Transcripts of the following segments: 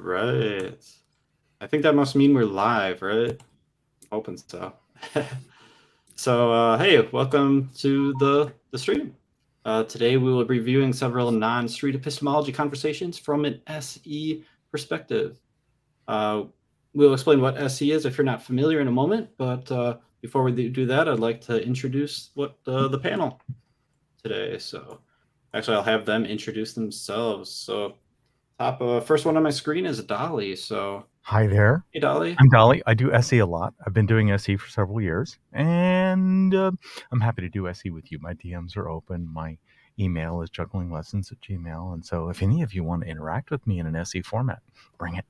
right. I think that must mean we're live, right? Hoping so. So, hey, welcome to the stream. Today we will be reviewing several non-street epistemology conversations from an SE perspective. We'll explain what SE is if you're not familiar in a moment, but before we do that, I'd like to introduce what the panel today. So actually, I'll have them introduce themselves. So first one on my screen is Dali. So hi there. Hey, Dali. I'm Dali. I do SE a lot. I've been doing SE for several years, and I'm happy to do SE with you. My DMs are open. My email is jugglingLessons@gmail.com. And so if any of you want to interact with me in an SE format, bring it.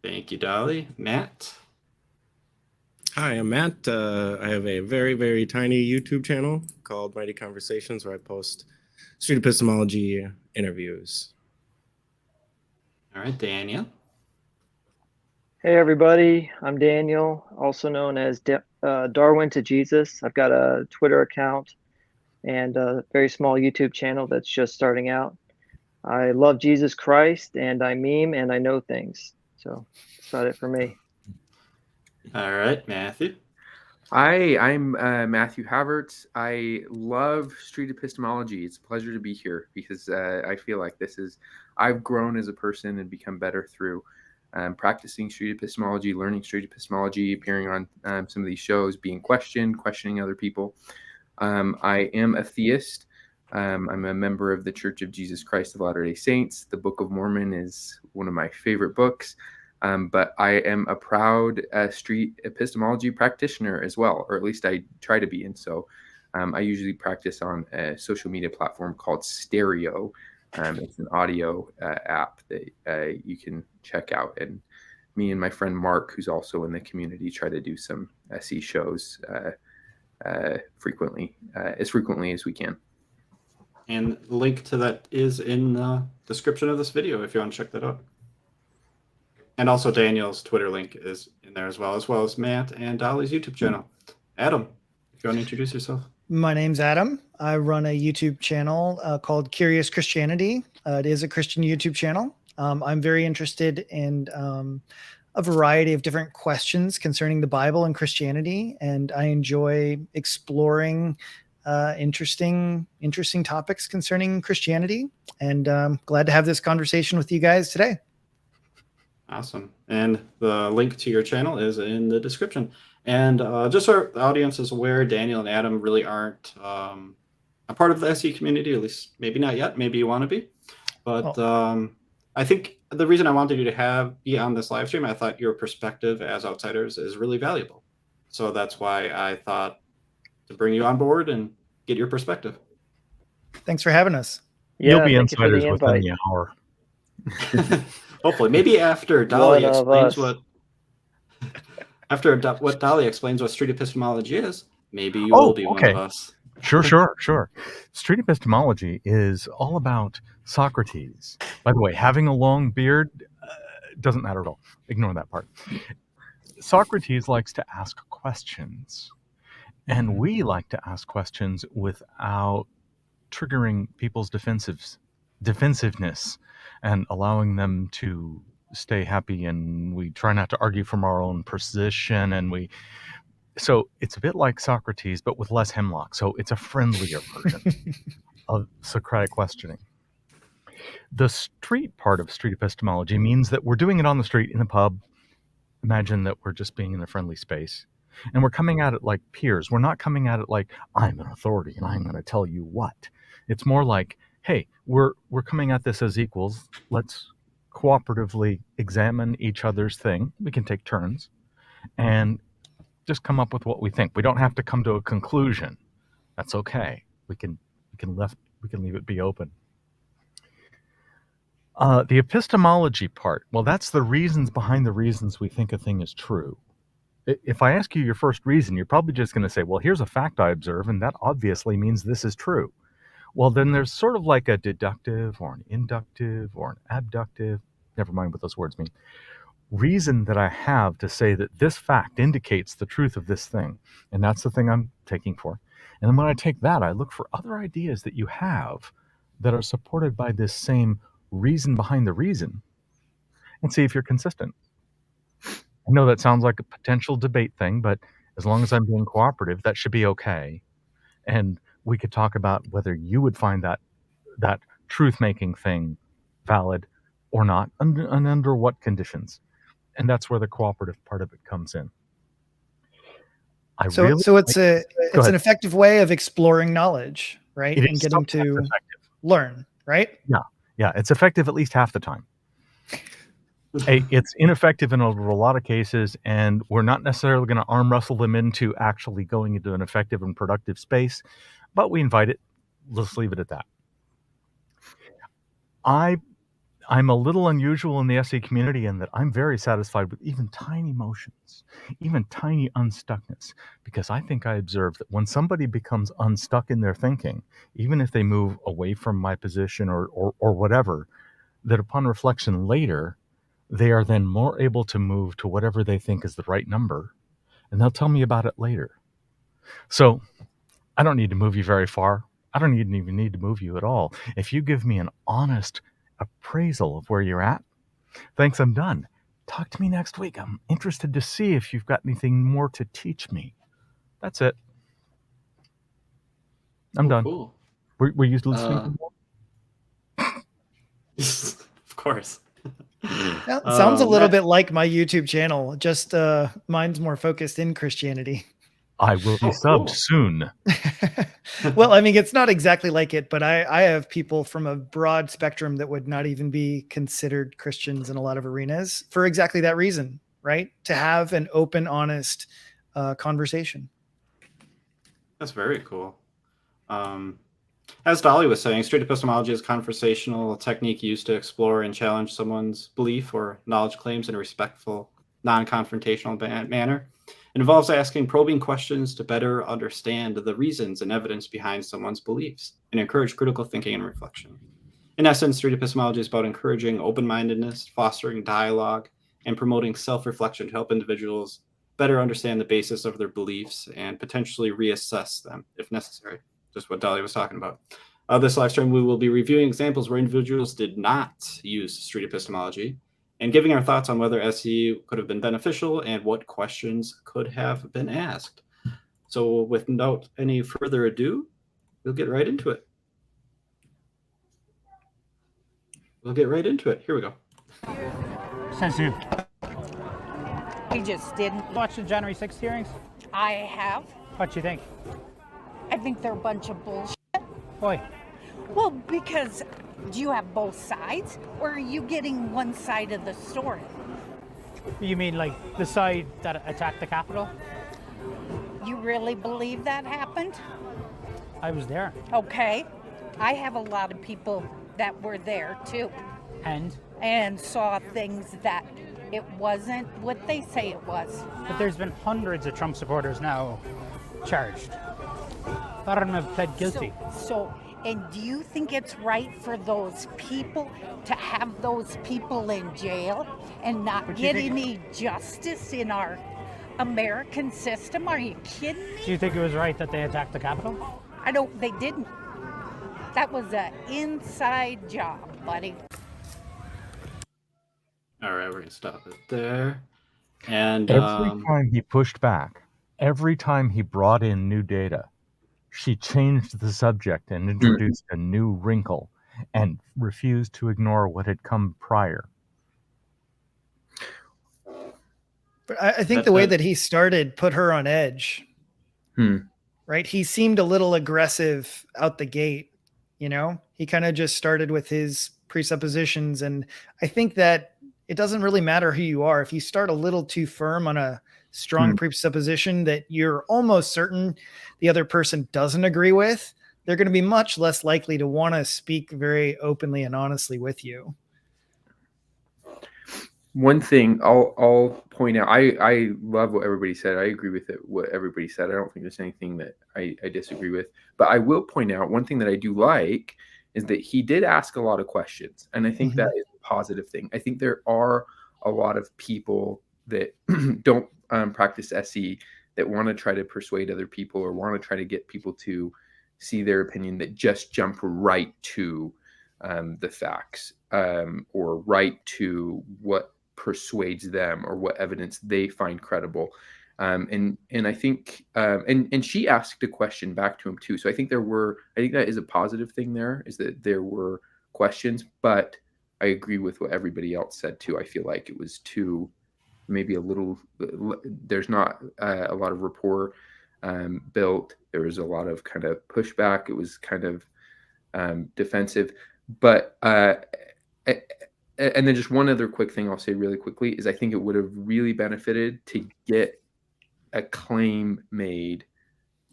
Thank you, Dali. Matt? Hi, I'm Matt. I have a very, very tiny YouTube channel called Mighty Conversations where I post street epistemology interviews. All right, Daniel. Hey, everybody. I'm Daniel, also known as Darwin to Jesus. I've got a Twitter account and a very small YouTube channel that's just starting out. I love Jesus Christ, and I meme, and I know things. So that's about it for me. All right, Matthew. Hi, I'm Matthew Havertz. I love street epistemology. It's a pleasure to be here because I feel like I've grown as a person and become better through practicing street epistemology, learning street epistemology, appearing on some of these shows, being questioning other people. I am a theist. I'm a member of the Church of Jesus Christ of Latter-day Saints. The Book of Mormon is one of my favorite books. But I am a proud street epistemology practitioner as well, or at least I try to be. And so I usually practice on a social media platform called Stereo. It's an audio app that you can check out. And me and my friend Mark, who's also in the community, try to do some SE shows as frequently as we can. And the link to that is in the description of this video if you want to check that out. And also Daniel's Twitter link is in there as well as Matt and Dolly's YouTube channel. Adam, if you want to introduce yourself. My name's Adam. I run a YouTube channel called Curious Christianity. It is a Christian YouTube channel. I'm very interested in a variety of different questions concerning the Bible and Christianity, and I enjoy exploring interesting topics concerning Christianity. And glad to have this conversation with you guys today. Awesome. And the link to your channel is in the description. And just so the audience is aware, Daniel and Adam really aren't a part of the SE community, at least maybe not yet. Maybe you want to be. But I think the reason I wanted you to be on this live stream, I thought your perspective as outsiders is really valuable. So that's why I thought to bring you on board and get your perspective. Thanks for having us. Yeah, you'll be insiders within the hour. Hopefully, maybe after Dali explains what Dali explains what street epistemology is, maybe you will be one of us. Sure. Street epistemology is all about Socrates. By the way, having a long beard doesn't matter at all. Ignore that part. Socrates likes to ask questions, and we like to ask questions without triggering people's defensiveness and allowing them to stay happy, and we try not to argue from our own position, so it's a bit like Socrates, but with less hemlock. So it's a friendlier version of Socratic questioning. The street part of street epistemology means that we're doing it on the street in a pub. Imagine that we're just being in a friendly space, and we're coming at it like peers. We're not coming at it like I'm an authority and I'm going to tell you what. It's more like, hey, we're coming at this as equals. Let's cooperatively examine each other's thing. We can take turns and just come up with what we think. We don't have to come to a conclusion. That's okay. We can leave it be open. The epistemology part, well, that's the reasons behind the reasons we think a thing is true. If I ask you your first reason, you're probably just going to say, well, here's a fact I observe, and that obviously means this is true. Well, then there's sort of like a deductive or an inductive or an abductive, never mind what those words mean, reason that I have to say that this fact indicates the truth of this thing. And that's the thing I'm taking for. And then when I take that, I look for other ideas that you have that are supported by this same reason behind the reason. and see if you're consistent. I know that sounds like a potential debate thing, but as long as I'm being cooperative, that should be okay. And we could talk about whether you would find that truth-making thing valid or not, and under what conditions. And that's where the cooperative part of it comes in. So it's an effective way of exploring knowledge, right? It and is getting to learn, right? Yeah, it's effective at least half the time. It's ineffective in a lot of cases, and we're not necessarily going to arm wrestle them into actually going into an effective and productive space, but we invite it. Let's leave it at that. I'm a little unusual in the SE community in that I'm very satisfied with even tiny motions, even tiny unstuckness, because I think I observe that when somebody becomes unstuck in their thinking, even if they move away from my position or whatever, that upon reflection later, they are then more able to move to whatever they think is the right number, and they'll tell me about it later. So I don't need to move you very far. I don't even need to move you at all. If you give me an honest appraisal of where you're at, thanks, I'm done. Talk to me next week. I'm interested to see if you've got anything more to teach me. That's it. I'm done. Cool. Were you listening? Of course. That sounds a little bit like my YouTube channel, just mine's more focused in Christianity. I will be subbed soon. Well, I mean, it's not exactly like it, but I have people from a broad spectrum that would not even be considered Christians in a lot of arenas for exactly that reason, right? To have an open, honest conversation. That's very cool. As Dali was saying, street epistemology is a conversational technique used to explore and challenge someone's belief or knowledge claims in a respectful, non-confrontational manner. It involves asking probing questions to better understand the reasons and evidence behind someone's beliefs and encourage critical thinking and reflection. In essence, street epistemology is about encouraging open-mindedness, fostering dialogue, and promoting self-reflection to help individuals better understand the basis of their beliefs and potentially reassess them if necessary. Just what Dali was talking about. This live stream, we will be reviewing examples where individuals did not use street epistemology and giving our thoughts on whether SE could have been beneficial and what questions could have been asked. So without any further ado, we'll get right into it. Here we go. Since you We just didn't. watched the January 6th hearings, I have. what do you think? I think they're a bunch of bullshit. Boy, Well, because do you have both sides, or are you getting one side of the story? you mean like the side that attacked the Capitol? You really believe that happened? I was there. Okay. I have a lot of people that were there too And saw things that it wasn't what they say it was. but there's been hundreds of Trump supporters now charged. A lot of them have pled guilty. And do you think it's right for those people to have those people in jail and not What do you get think? any justice in our American system? Are you kidding me? Do you think it was right that they attacked the Capitol? They didn't. That was an inside job, buddy. All right, we're going to stop it there. And Every time he pushed back, every time he brought in new data, she changed the subject and introduced a new wrinkle and refused to ignore what had come prior. But I think the way that he started put her on edge. Right? He seemed a little aggressive out the gate. You know, he kind of just started with his presuppositions. And I think that it doesn't really matter who you are. If you start a little too firm on a strong presupposition that you're almost certain the other person doesn't agree with, they're going to be much less likely to want to speak very openly and honestly with you. One thing I'll point out, I love what everybody said. I agree with what everybody said. I don't think there's anything that I disagree with. But I will point out one thing that I do like is that he did ask a lot of questions. And I think that is a positive thing. I think there are a lot of people that don't practice SE that want to try to persuade other people or want to try to get people to see their opinion that just jump right to the facts or right to what persuades them or what evidence they find credible. And I think and she asked a question back to him too. So I think that is a positive thing there, is that there were questions, but I agree with what everybody else said too. I feel like it was too, maybe a little, there's not a lot of rapport built. There was a lot of kind of pushback. It was kind of defensive. But and then just one other quick thing I'll say really quickly is I think it would have really benefited to get a claim made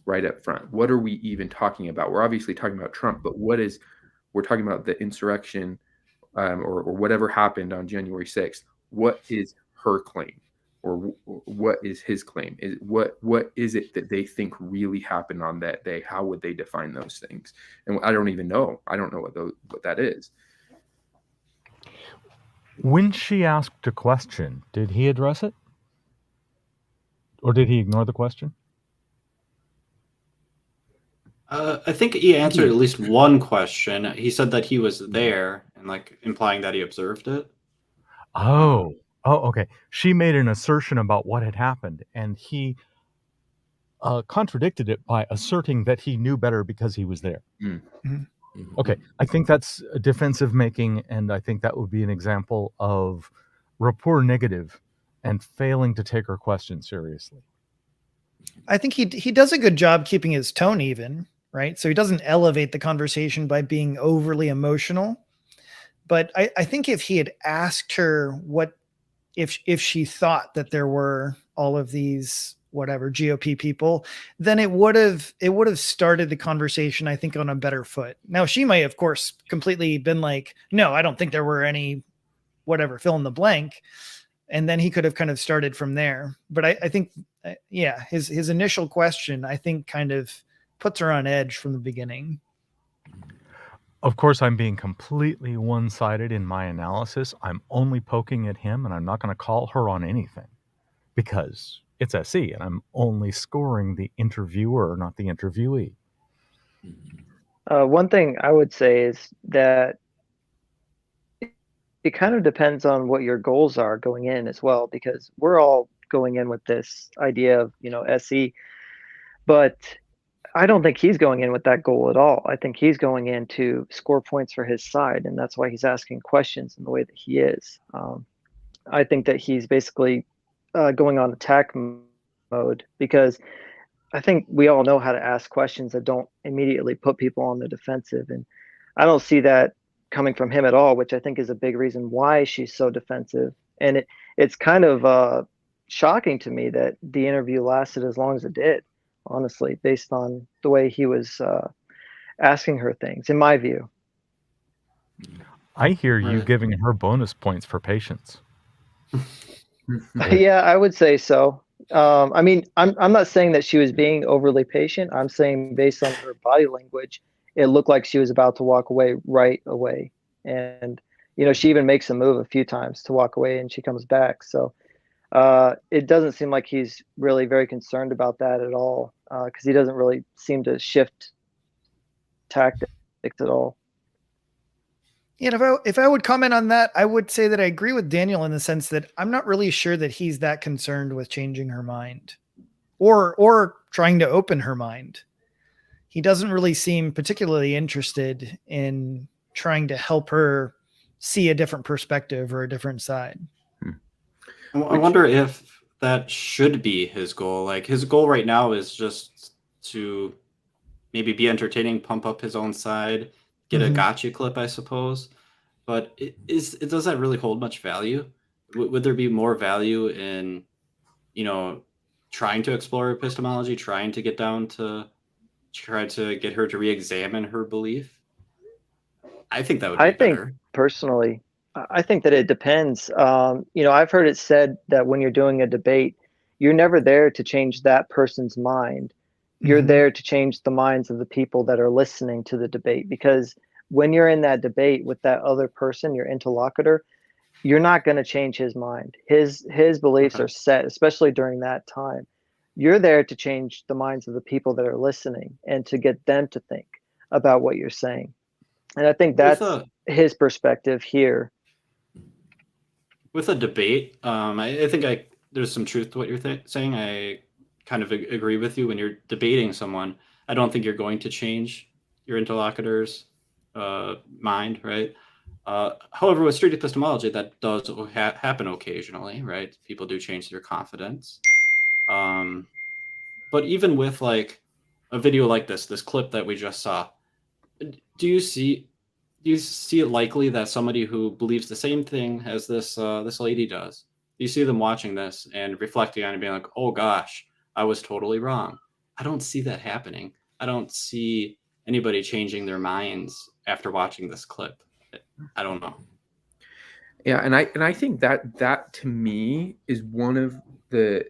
right up front. What are we even talking about? We're obviously talking about Trump, but we're talking about the insurrection or whatever happened on January 6th. What is her claim? Or what is his claim? What is it that they think really happened on that day? How would they define those things? And I don't even know. I don't know what that is. When she asked a question, did he address it? Or did he ignore the question? I think he answered at least one question. He said that he was there, and like implying that he observed it. Oh, okay. She made an assertion about what had happened, and he contradicted it by asserting that he knew better because he was there. Okay, I think that's defensive making, and I think that would be an example of rapport negative and failing to take her question seriously. I think he does a good job keeping his tone even, right? So he doesn't elevate the conversation by being overly emotional. But I think if he had asked her what if she thought that there were all of these whatever GOP people, then it would have started the conversation, I think, on a better foot. Now she might, of course, completely been like, no, I don't think there were any whatever, fill in the blank. And then he could have kind of started from there. But I think, yeah, his initial question, I think, kind of puts her on edge from the beginning. Of course, I'm being completely one-sided in my analysis. I'm only poking at him, and I'm not going to call her on anything because it's SE, and I'm only scoring the interviewer, not the interviewee. One thing I would say is that it kind of depends on what your goals are going in as well, because we're all going in with this idea of, SE, but I don't think he's going in with that goal at all. I think he's going in to score points for his side, and that's why he's asking questions in the way that he is. I think that he's basically going on attack mode, because I think we all know how to ask questions that don't immediately put people on the defensive, and I don't see that coming from him at all, which I think is a big reason why she's so defensive. And it's kind of shocking to me that the interview lasted as long as it did, honestly, based on the way he was asking her things, in my view. I hear you giving her bonus points for patience. Yeah, I would say so. I mean, I'm not saying that she was being overly patient. I'm saying based on her body language, it looked like she was about to walk away right away. And, she even makes a move a few times to walk away, and she comes back. So it doesn't seem like he's really very concerned about that at all, because he doesn't really seem to shift tactics at all. Yeah, if I would comment on that, I would say that I agree with Daniel in the sense that I'm not really sure that he's that concerned with changing her mind or trying to open her mind. He doesn't really seem particularly interested in trying to help her see a different perspective or a different side. I wonder if that should be his goal. Like, his goal right now is just to maybe be entertaining, pump up his own side, get a gotcha clip, I suppose. But does that really hold much value? Would there be more value in, trying to explore epistemology, trying to get down to try to get her to re-examine her belief? I think that would be better. Personally, I think that it depends. I've heard it said that when you're doing a debate, you're never there to change that person's mind. You're there to change the minds of the people that are listening to the debate, because when you're in that debate with that other person, your interlocutor, you're not going to change his mind. His beliefs are set, especially during that time. You're there to change the minds of the people that are listening and to get them to think about what you're saying. And I think that's his perspective here. with a debate, I think there's some truth to what you're saying. I kind of agree with you. When you're debating someone, I don't think you're going to change your interlocutor's mind, right? However, with street epistemology, that does happen occasionally, right? People do change their confidence. But even with like a video like this clip that we just saw, do you see it likely that somebody who believes the same thing as this lady does, do you see them watching this and reflecting on it and being like, oh gosh, I was totally wrong? I don't see that happening. I don't see anybody changing their minds after watching this clip. I don't know. Yeah, and I think that to me is one of the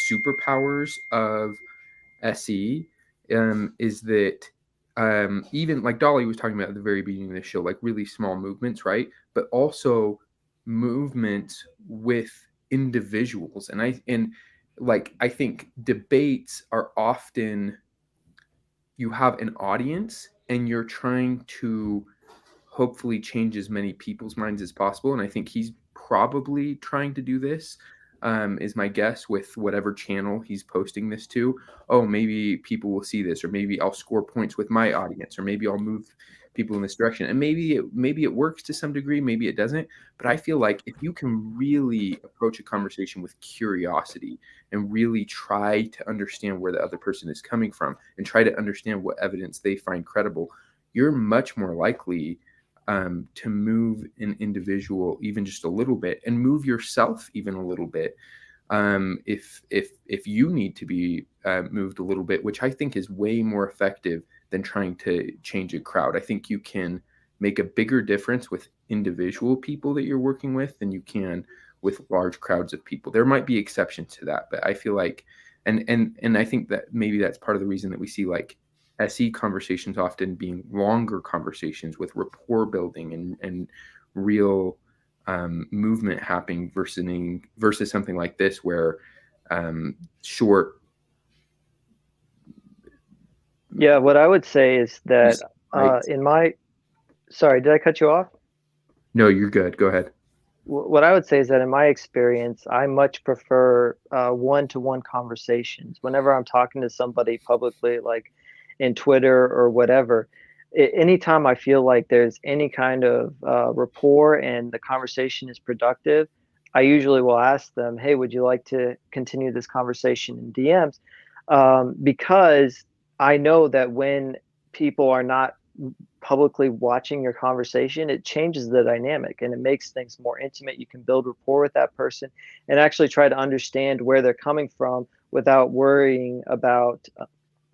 superpowers of SE, is that even like Dali was talking about at the very beginning of the show, like really small movements, right? But also movements with individuals, and I think debates are often, you have an audience and you're trying to hopefully change as many people's minds as possible. And I think he's probably trying to do this, is my guess, with whatever channel he's posting this to. Oh, maybe people will see this, or maybe I'll score points with my audience, or maybe I'll move people in this direction. And maybe it works to some degree, maybe it doesn't. But I feel like if you can really approach a conversation with curiosity and really try to understand where the other person is coming from and try to understand what evidence they find credible, you're much more likely to move an individual even just a little bit, and move yourself even a little bit, if you need to be moved a little bit, which I think is way more effective than trying to change a crowd. I think you can make a bigger difference with individual people that you're working with than you can with large crowds of people. There might be exceptions to that, but I feel like, and I think that maybe that's part of the reason that we see like SE conversations often being longer conversations with rapport building and real movement happening versus something like this where short. Yeah, what I would say is that Right. sorry, did I cut you off? No, you're good. Go ahead. What I would say is that in my experience, I much prefer one-to-one conversations. Whenever I'm talking to somebody publicly, like in Twitter or whatever, anytime I feel like there's any kind of rapport and the conversation is productive, I usually will ask them, hey, would you like to continue this conversation in DMs? Because I know that when people are not publicly watching your conversation, it changes the dynamic and it makes things more intimate. You can build rapport with that person and actually try to understand where they're coming from without worrying about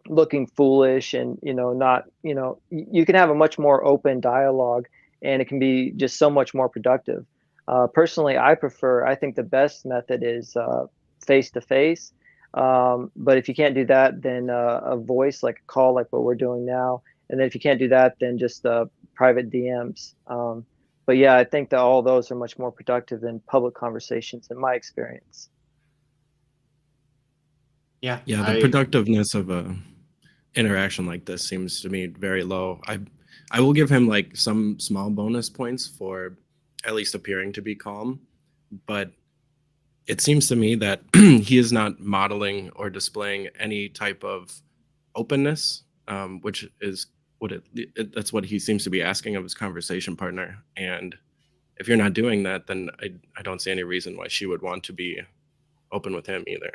looking foolish and, not, you can have a much more open dialogue and it can be just so much more productive. Personally, I think the best method is face to face. But if you can't do that, then a voice, like a call, like what we're doing now. And then if you can't do that, then just private DMs. But yeah, I think that all those are much more productive than public conversations in my experience. Yeah. The productiveness of a interaction like this seems to me very low. I will give him like some small bonus points for at least appearing to be calm, but it seems to me that he is not modeling or displaying any type of openness, which is that's what he seems to be asking of his conversation partner. And if you're not doing that, then I don't see any reason why she would want to be open with him either.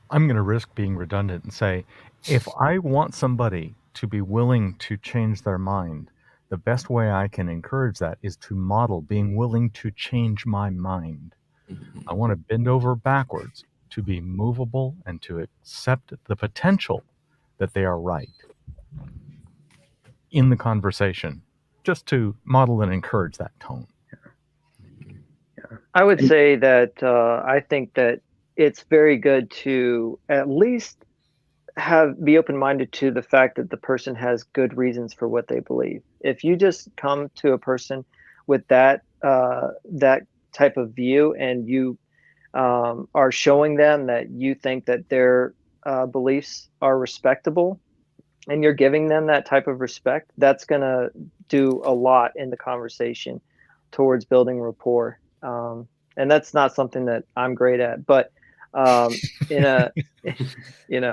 I'm going to risk being redundant and say, if I want somebody to be willing to change their mind, the best way I can encourage that is to model being willing to change my mind. I want to bend over backwards to be movable and to accept the potential that they are right in the conversation, just to model and encourage that tone. Yeah. I would say that I think that it's very good to at least be open-minded to the fact that the person has good reasons for what they believe. If you just come to a person with that type of view and you are showing them that you think that their beliefs are respectable and you're giving them that type of respect, that's going to do a lot in the conversation towards building rapport. And that's not something that I'm great at. But in a in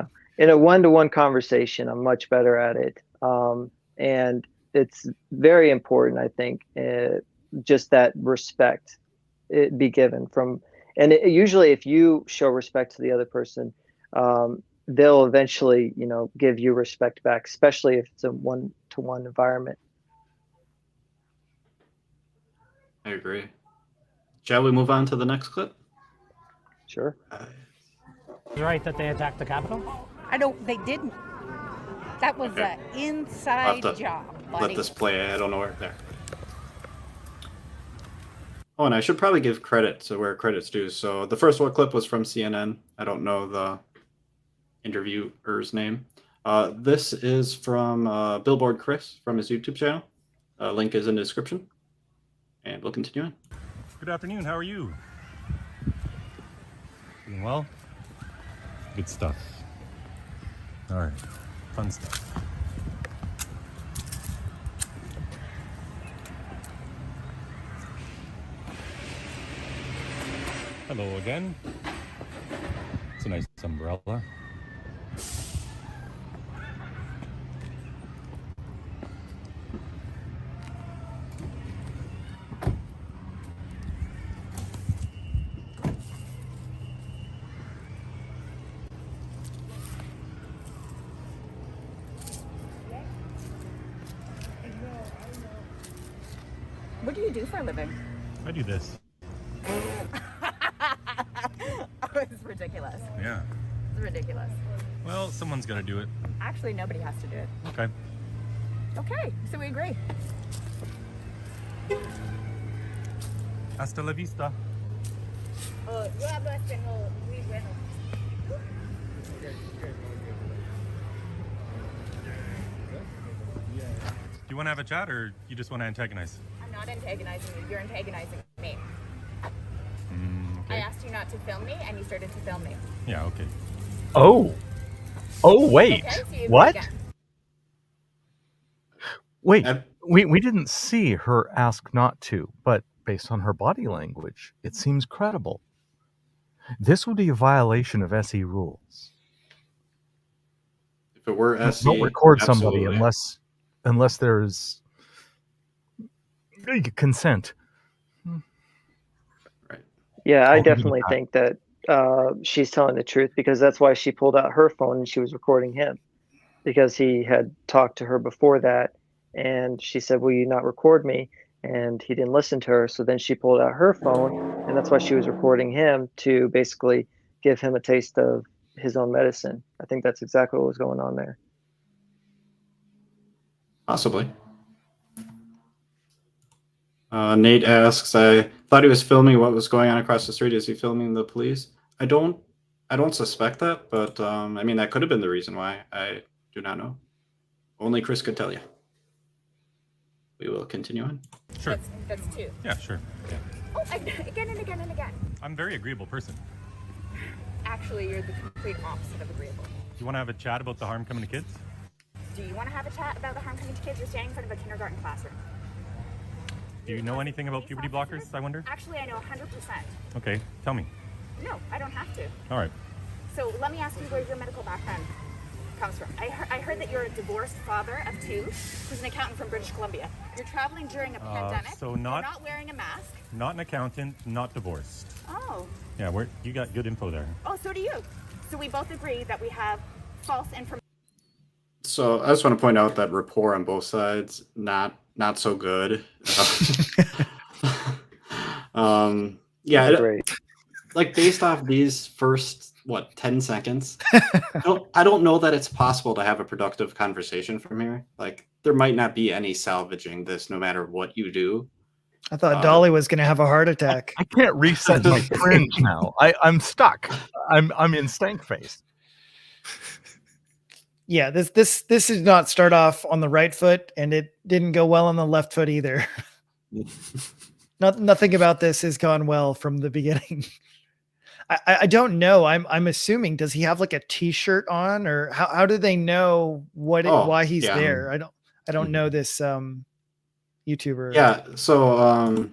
a one-to-one conversation, I'm much better at it. And it's very important, I think, just that respect it be given from, and usually if you show respect to the other person, they'll eventually, give you respect back, especially if it's a one-to-one environment. I agree. Shall we move on to the next clip? Sure. You're right that they attacked the Capitol? They didn't. That was Okay. an inside I'll have to job, buddy. Let this play. I don't know where there. Oh, and I should probably give credit to where credit's due. So the first one clip was from CNN. I don't know the interviewer's name. This is from Billboard Chris from his YouTube channel. Link is in the description. And we'll continue on. Good afternoon, how are you? Doing well? Good stuff. All right, fun stuff. Hello again. It's a nice umbrella. What do you do for a living? I do this. Oh, it's ridiculous. Yeah. It's ridiculous. Well, someone's got to do it. Actually, nobody has to do it. Okay. Okay, so we agree. Hasta la vista. Yo hablo español muy bueno. Do you want to have a chat or you just want to antagonize? I'm not antagonizing you. You're antagonizing me. I Okay. asked you not to film me, and you started to film me. Yeah, okay. Oh, wait, Okay, so you agree what? again. Wait, I've- we didn't see her ask not to, but based on her body language, it seems credible. This would be a violation of SE rules. If it were SE, Don't record somebody absolutely. unless there's consent. Right. Yeah, I I'll give you definitely that. think that she's telling the truth, because that's why she pulled out her phone and she was recording him, because he had talked to her before that, and she said, "Will you not record me?" And he didn't listen to her, so then she pulled out her phone, and that's why she was recording him, to basically give him a taste of his own medicine. I think that's exactly what was going on there. Possibly. Nate asks, I thought he was filming what was going on across the street. Is he filming the police? I don't suspect that, but I mean, that could have been the reason why. I do not know. Only Chris could tell you. We will continue on. Sure. That's two. Yeah, sure. Yeah. Oh, again and again and again. I'm a very agreeable person. Actually, you're the complete opposite of agreeable. You want to have a chat about the harm coming to kids? Do you want to have a chat about the harm coming to kids? You're standing in front of a kindergarten classroom. Do you know anything about puberty blockers, I wonder? Actually, I know 100%. Okay, tell me. No, I don't have to. All right. So let me ask you where your medical background comes from. I heard that you're a divorced father of two who's an accountant from British Columbia. You're traveling during a pandemic. so You're not- not wearing a mask. Not an accountant, not divorced. Oh. Yeah, you got good info there. Oh, so do you. So we both agree that we have false information. So I just want to point out that rapport on both sides, not so good. Yeah, Great. like based off these first 10 seconds, I don't know that it's possible to have a productive conversation from here. Like, there might not be any salvaging this, no matter what you do. I thought Dali was going to have a heart attack. I can't reset my fringe now. I'm stuck. I'm in stank face. Yeah, this did not start off on the right foot, and it didn't go well on the left foot either. Nothing about this has gone well from the beginning. I don't know. I'm assuming, does he have like a T-shirt on, or how do they know why he's yeah. there? I don't know this YouTuber. Yeah, so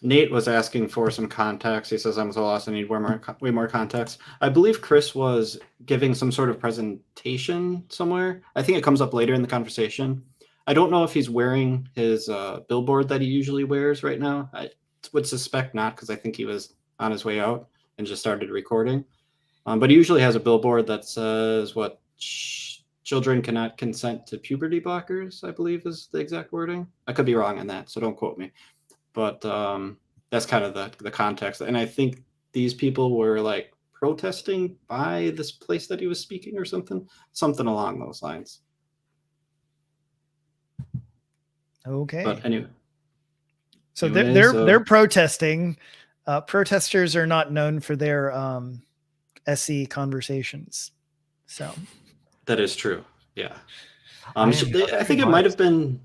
Nate was asking for some context. He says, I'm so lost, I need way more context. I believe Chris was giving some sort of presentation somewhere. I think it comes up later in the conversation. I don't know if he's wearing his billboard that he usually wears right now. I would suspect not, because I think he was on his way out and just started recording. But he usually has a billboard that says, what, children cannot consent to puberty blockers, I believe is the exact wording. I could be wrong on that, so don't quote me. But that's kind of the context. And I think these people were like protesting by this place that he was speaking or something along those lines. Okay. But anyway. So they're protesting. Protesters are not known for their SE conversations. So that is true. Yeah. I think it might have been.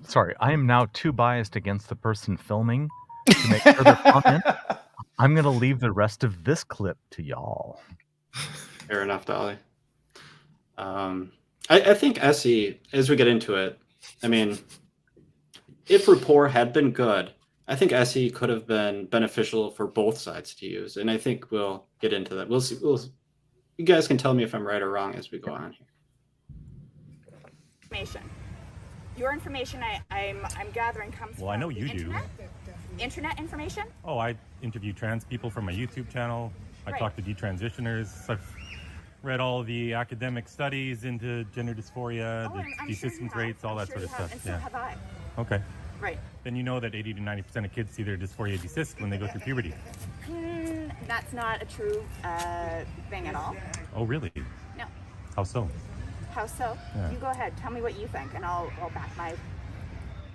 Sorry, I am now too biased against the person filming to make further comment. I'm going to leave the rest of this clip to y'all. Fair enough, Dali. I think SE, as we get into it, I mean, if rapport had been good, I think SE could have been beneficial for both sides to use. And I think we'll get into that. We'll see. You guys can tell me if I'm right or wrong as we go on here. Information. Your information I'm gathering comes from I know you internet? Internet information? Oh, I interview trans people from my YouTube channel. I talk to detransitioners. I've read all the academic studies into gender dysphoria, the desistance rates, all that sort of stuff. And so have I. Okay. Right. Then you know that 80 to 90% of kids see their dysphoria desist when they go through puberty. That's not a true thing at all. Oh, really? No. How so? How so? Yeah. You go ahead. Tell me what you think, and I'll back my...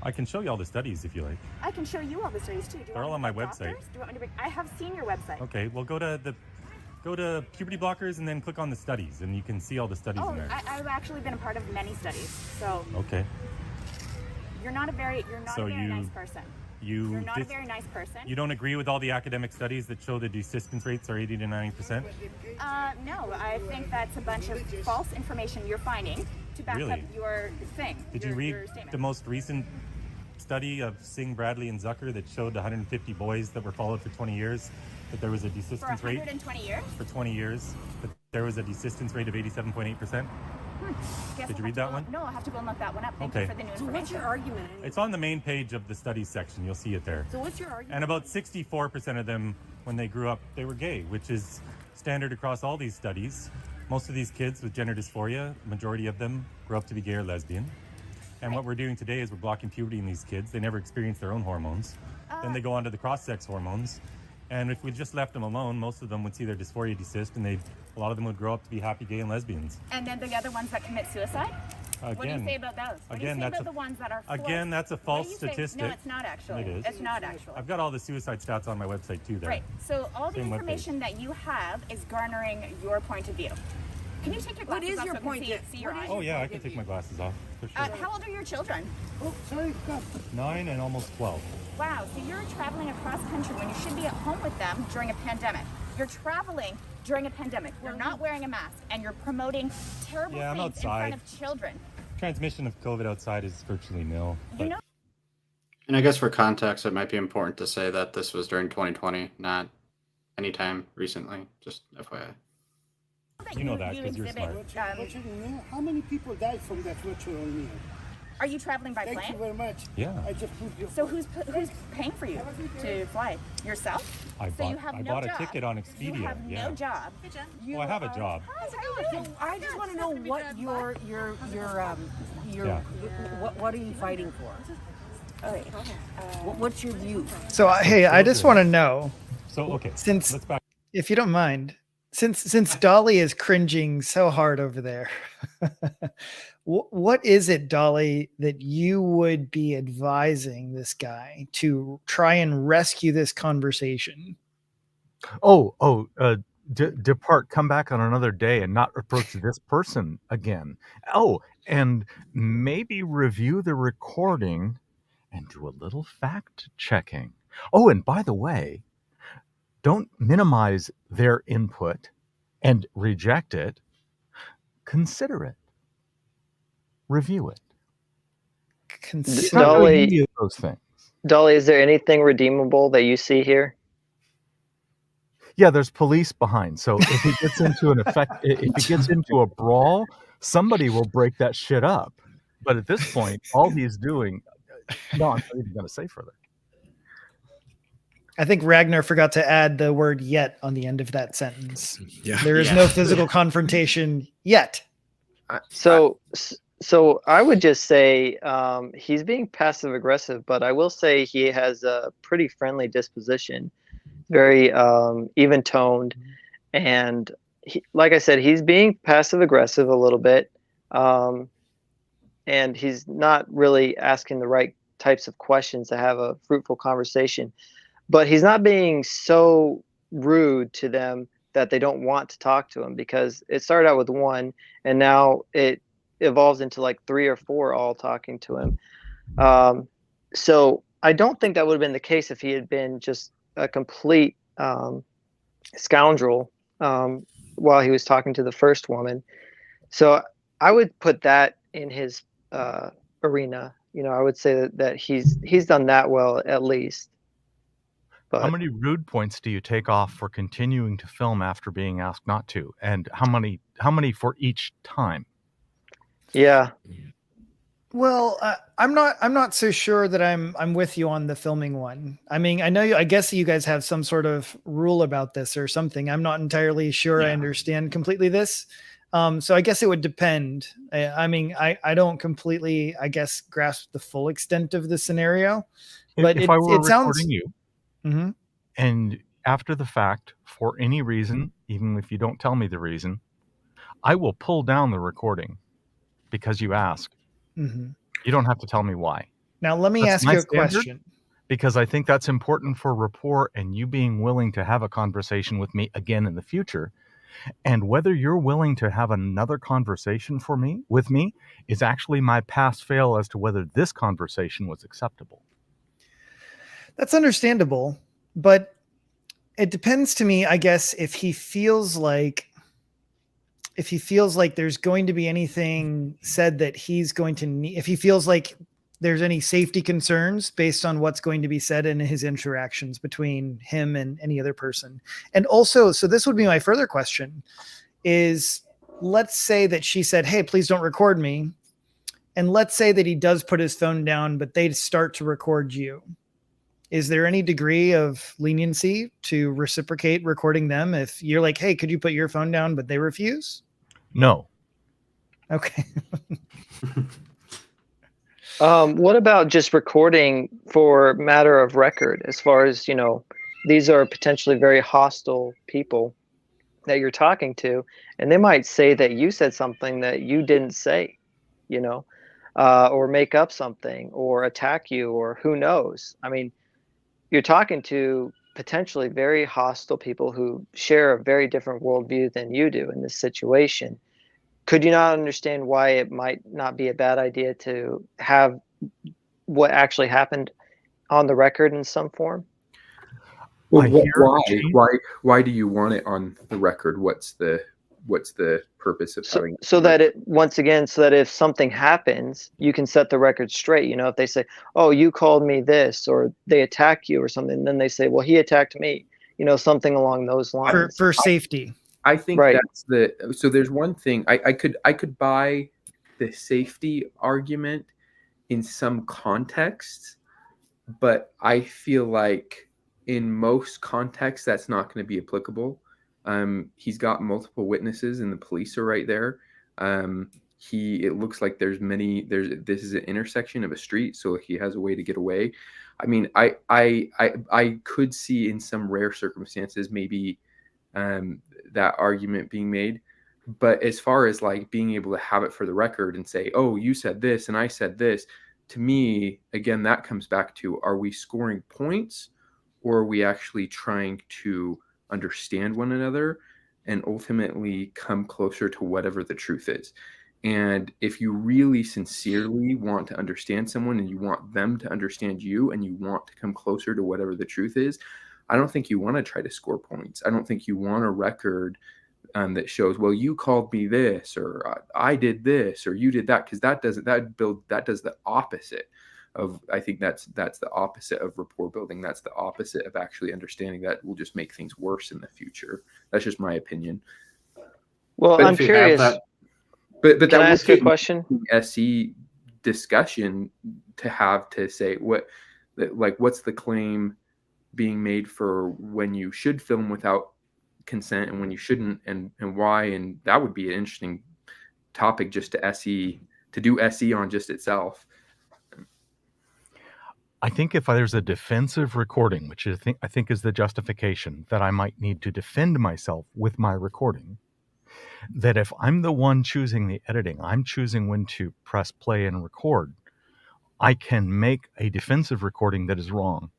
I can show you all the studies if you like. I can show you all the studies too. They're all on my website. Do you want me to bring... I have seen your website. Okay, well go to puberty blockers and then click on the studies, and you can see all the studies in there. I've actually been a part of many studies, so... Okay. You're not a very nice person. You're not a very nice person. You don't agree with all the academic studies that show the desistance rates are 80 to 90%? No, I think that's a bunch of false information you're finding to back up your thing. Did you read the most recent study of Singh, Bradley, and Zucker that showed 150 boys that were followed for 20 years that there was a desistance rate? For 120 years? For 20 years, that there was a desistance rate of 87.8%? Did you read that one? No, I'll have to go and look that one up. Thank you for the new information. So what's your argument? It's on the main page of the studies section. You'll see it there. So what's your argument? And about 64% of them, when they grew up, they were gay, which is standard across all these studies. Most of these kids with gender dysphoria, majority of them grow up to be gay or lesbian. And what we're doing today is we're blocking puberty in these kids. They never experience their own hormones. Then they go on to the cross-sex hormones. And if we just left them alone, most of them would see their dysphoria desist, and a lot of them would grow up to be happy gay and lesbians. And then the other ones that commit suicide? What do you say about those? What do you say about the ones that are forced? Again, that's a false statistic. No, it's not actually. It is. It's not actually. I've got all the suicide stats on my website too there. Right. So all the information that you have is garnering your point of view. Can you take your glasses off so I can see your eyes? Oh yeah, I can take my glasses off, for sure. How old are your children? Oh, sorry. 9 and almost 12. Wow, so you're traveling across country when you should be at home with them during a pandemic. You're traveling during a pandemic. You're not wearing a mask, and you're promoting terrible things in front of children. Transmission of COVID outside is virtually nil. You know. And I guess for context, it might be important to say that this was during 2020, not anytime recently. Just FYI. You know that because you're smart. How many people died from that virtual meal? Are you traveling by plane? Thank you very much. Yeah. I just put your... So who's paying for you to fly? Yourself? I bought a ticket on Expedia. You have no job. Well, I have a job. I just want to know what what are you fighting for? Okay. What's your view? So hey, I just want to know. So okay. Since, if you don't mind, since Dali is cringing so hard over there, what is it, Dali, that you would be advising this guy to try and rescue this conversation? Depart, come back on another day and not approach this person again. Oh, and maybe review the recording and do a little fact checking. Oh, and by the way, don't minimize their input and reject it. Consider it. Review it. Dali, Those things. Dali, is there anything redeemable that you see here? Yeah, there's police behind. So if he gets into if he gets into a brawl, somebody will break that shit up. But at this point, all he's doing, no, I'm not even going to say further. I think Ragnar forgot to add the word yet on the end of that sentence. Yeah. There is no physical confrontation yet. So I would just say he's being passive aggressive, but I will say he has a pretty friendly disposition, very even toned, and like I said, he's being passive aggressive a little bit, and he's not really asking the right types of questions to have a fruitful conversation. But he's not being so rude to them that they don't want to talk to him, because it started out with one and now it evolves into like 3 or 4 all talking to him. So I don't think that would have been the case if he had been just a complete scoundrel while he was talking to the first woman. So I would put that in his arena. You know, I would say that he's done that well, at least. But how many rude points do you take off for continuing to film after being asked not to? And how many for each time? Yeah. Well, I'm not so sure that I'm with you on the filming one. I mean, I guess you guys have some sort of rule about this or something. I'm not entirely sure I understand completely this. So I guess it would depend. I mean, I don't completely, I guess, grasp the full extent of the scenario. But if I were recording sounds you, mm-hmm. and after the fact, for any reason, even if you don't tell me the reason, I will pull down the recording because you asked. Mm-hmm. You don't have to tell me why. Now, let me ask you a question. Because I think that's important for rapport and you being willing to have a conversation with me again in the future. And whether you're willing to have another conversation with me is actually my pass fail as to whether this conversation was acceptable. That's understandable, but it depends to me, I guess, if he feels like there's going to be anything said that he's going to need, if he feels like there's any safety concerns based on what's going to be said in his interactions between him and any other person. And also, so this would be my further question is, let's say that she said, "Hey, please don't record me." And let's say that he does put his phone down, but they start to record you. Is there any degree of leniency to reciprocate recording them if you're like, "Hey, could you put your phone down," but they refuse? No. Okay. What about just recording for matter of record, as far as, you know, these are potentially very hostile people that you're talking to, and they might say that you said something that you didn't say, you know, or make up something or attack you, or who knows? I mean, you're talking to potentially very hostile people who share a very different worldview than you do in this situation. Could you not understand why it might not be a bad idea to have what actually happened on the record in some form? Well, why do you want it on the record? What's the purpose of having it? So that it, once again, so that if something happens, you can set the record straight. You know, if they say, "Oh, you called me this," or they attack you or something, then they say, "Well, he attacked me," you know, something along those lines. For safety. I think that's so there's one thing I could buy the safety argument in some contexts, but I feel like in most contexts that's not going to be applicable. He's got multiple witnesses and the police are right there. It looks like this is an intersection of a street, so he has a way to get away. I mean, I could see in some rare circumstances maybe that argument being made, but as far as like being able to have it for the record and say, "Oh, you said this and I said this," to me, again, that comes back to, are we scoring points or are we actually trying to understand one another and ultimately come closer to whatever the truth is? And if you really sincerely want to understand someone and you want them to understand you and you want to come closer to whatever the truth is, I don't think you want to try to score points. I don't think you want a record that shows, "Well, you called me this," or "I did this," or "You did that," because that does the opposite. I think that's the opposite of rapport building. That's the opposite of actually understanding. That will just make things worse in the future. That's just my opinion. Well, But I'm if you have curious. But Can that I would ask you a take question? SE discussion to have to say what's the claim being made for when you should film without consent and when you shouldn't, and why. And that would be an interesting topic just to do SE on just itself. I think if there's a defensive recording, which I think is the justification that I might need to defend myself with my recording, that if I'm the one choosing the editing, I'm choosing when to press play and record, I can make a defensive recording that is wrong.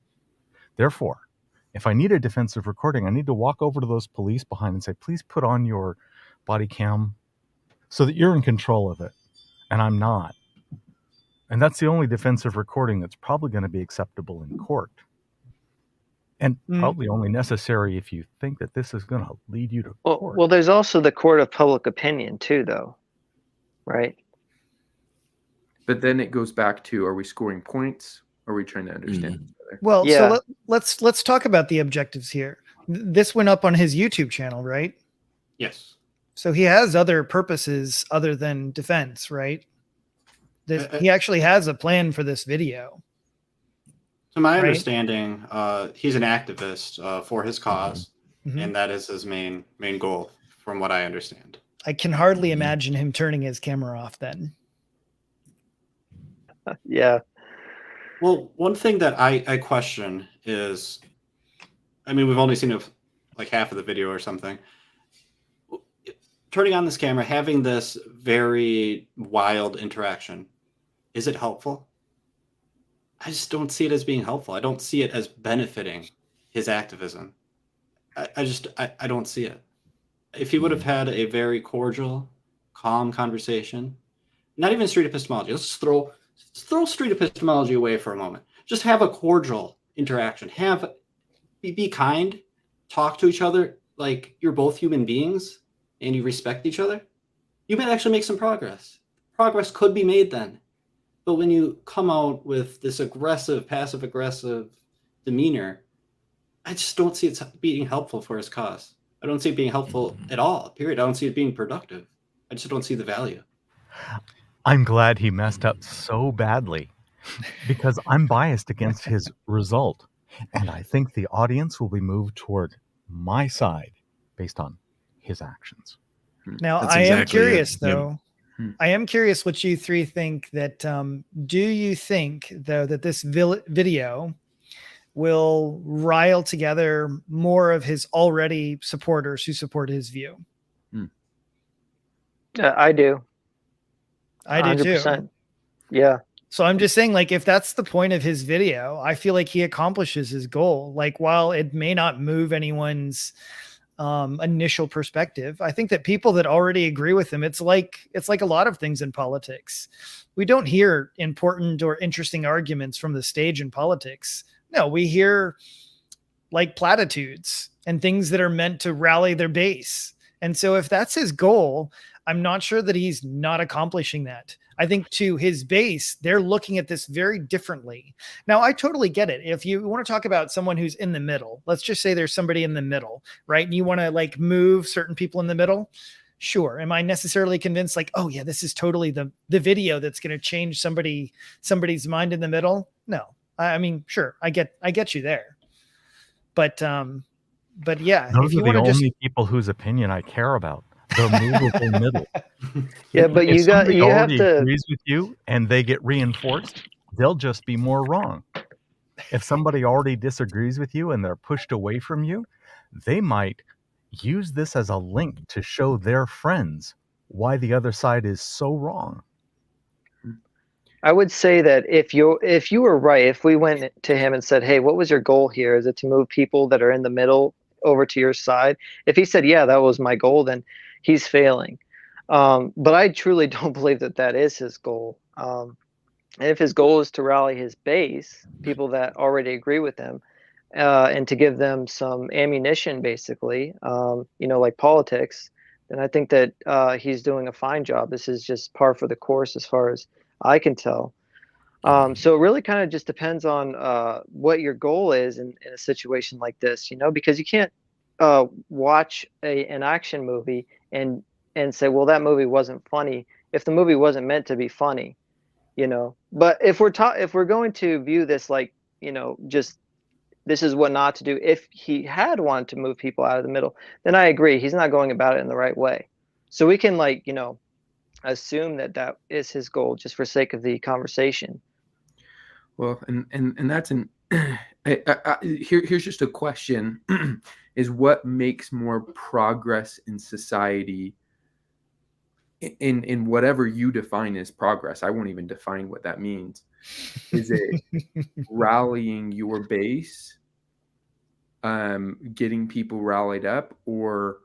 Therefore, if I need a defensive recording, I need to walk over to those police behind and say, please put on your body cam so that you're in control of it, and I'm not. And that's the only defensive recording that's probably going to be acceptable in court. And probably only necessary if you think that this is going to lead you to court. Well, there's also the court of public opinion too, though, right? But then it goes back to, are we scoring points? Or are we trying to understand each other? Well, Yeah. so let's talk about the objectives here. This went up on his YouTube channel, right? Yes. So he has other purposes other than defense, right? He actually has a plan for this video. To my Right. understanding, he's an activist for his cause, Mhm. and that is his main goal, from what I understand. I can hardly imagine him turning his camera off then. Yeah. Well, one thing that I question is, I mean, we've only seen like half of the video or something. Turning on this camera, having this very wild interaction, is it helpful? I just don't see it as being helpful. I don't see it as benefiting his activism. I don't see it. If he would have had a very cordial, calm conversation, not even street epistemology, let's throw street epistemology away for a moment. Just have a cordial interaction. Be kind, talk to each other like you're both human beings and you respect each other. You might actually make some progress. Progress could be made then. But when you come out with this aggressive, passive-aggressive demeanor, I just don't see it being helpful for his cause. I don't see it being helpful at all, period. I don't see it being productive. I just don't see the value. I'm glad he messed up so badly because I'm biased against his result. And I think the audience will be moved toward my side based on his actions. Now, That's I am exactly it. curious, Yeah. though. I am curious what you three think that, do you think, though, that this video will rile together more of his already supporters who support his view? I do. I do 100%. too. Yeah. So I'm just saying, like, if that's the point of his video, I feel like he accomplishes his goal. Like, while it may not move anyone's initial perspective, I think that people that already agree with him, it's like a lot of things in politics. We don't hear important or interesting arguments from the stage in politics. No, we hear like platitudes and things that are meant to rally their base. And so if that's his goal, I'm not sure that he's not accomplishing that. I think to his base, they're looking at this very differently. Now, I totally get it. If you want to talk about someone who's in the middle, let's just say there's somebody in the middle, right? And you want to like move certain people in the middle. Sure. Am I necessarily convinced like, oh yeah, this is totally the video that's going to change somebody's mind in the middle? No. I mean, sure. I get you there. But yeah, Those if you are the want to just only people whose opinion I care about. The movable middle. Yeah, but If you have somebody to. agrees with you and they get reinforced, they'll just be more wrong. If somebody already disagrees with you and they're pushed away from you, they might use this as a link to show their friends why the other side is so wrong. I would say that if you were right, if we went to him and said, "Hey, what was your goal here? Is it to move people that are in the middle over to your side?" If he said, "Yeah, that was my goal," then he's failing. But I truly don't believe that that is his goal. And if his goal is to rally his base, people that already agree with him, and to give them some ammunition, basically, like politics, then I think that he's doing a fine job. This is just par for the course as far as I can tell. So it really kind of just depends on what your goal is in a situation like this, because you can't watch an action movie and say, well, that movie wasn't funny if the movie wasn't meant to be funny, But if we're going to view this like, just this is what not to do. If he had wanted to move people out of the middle, then I agree. He's not going about it in the right way. So we can assume that is his goal just for sake of the conversation. Well, and that's here's just a question is what makes more progress in society in whatever you define as progress? I won't even define what that means. Is it rallying your base, getting people rallied up, or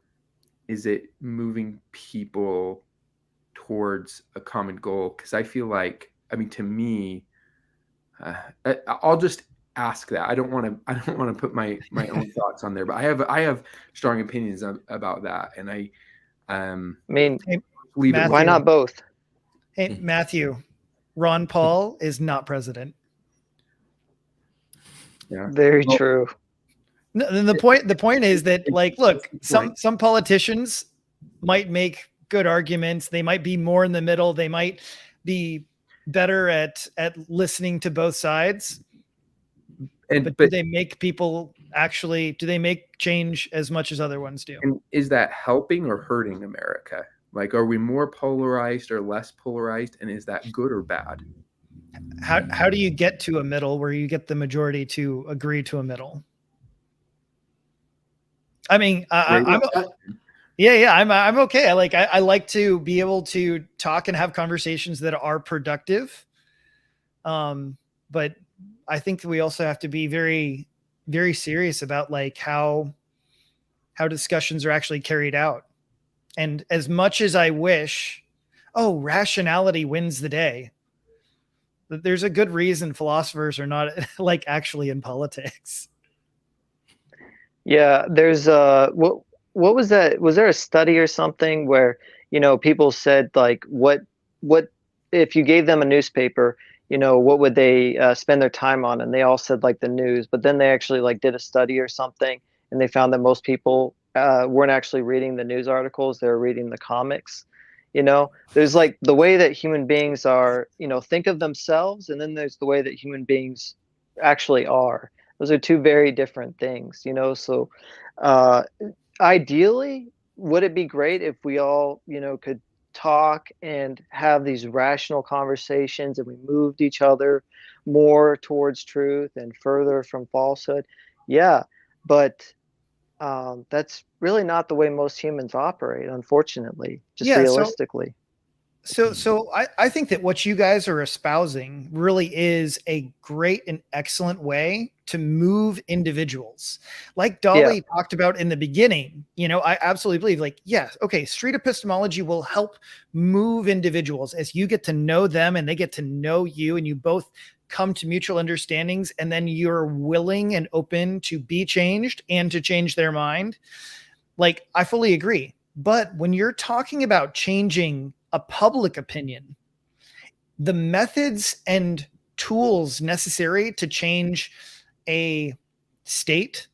is it moving people towards a common goal? Because I feel like, to me, I'll just ask that. I don't want to put my own thoughts on there, but I have strong opinions about that, and hey, Matthew, why not both? Hey, Matthew, Ron Paul is not president. Yeah, very true. No, the point is that, look, some politicians might make good arguments. They might be more in the middle. They might be better at listening to both sides. But do they make people do they make change as much as other ones do? And is that helping or hurting America? Are we more polarized or less polarized? And is that good or bad? How do you get to a middle where you get the majority to agree to a middle? I'm okay. I like to be able to talk and have conversations that are productive. But I think that we also have to be very, very serious about how discussions are actually carried out. And as much as I wish, rationality wins the day, there's a good reason philosophers are not actually in politics. Yeah, there's what was that? Was there a study or something where people said what if you gave them a newspaper, what would they spend their time on? And they all said the news, but then they actually did a study or something, and they found that most people weren't actually reading the news articles; they were reading the comics. There's the way that human beings are, think of themselves, and then there's the way that human beings actually are. Those are two very different things, so ideally, would it be great if we all, could talk and have these rational conversations and we moved each other more towards truth and further from falsehood? Yeah, but that's really not the way most humans operate, unfortunately, just realistically. So I think that what you guys are espousing really is a great and excellent way to move individuals. Like Dali talked about in the beginning, I absolutely believe yes, okay, street epistemology will help move individuals as you get to know them and they get to know you, and you both come to mutual understandings, and then you're willing and open to be changed and to change their mind. I fully agree. But when you're talking about changing a public opinion, the methods and tools necessary to change a state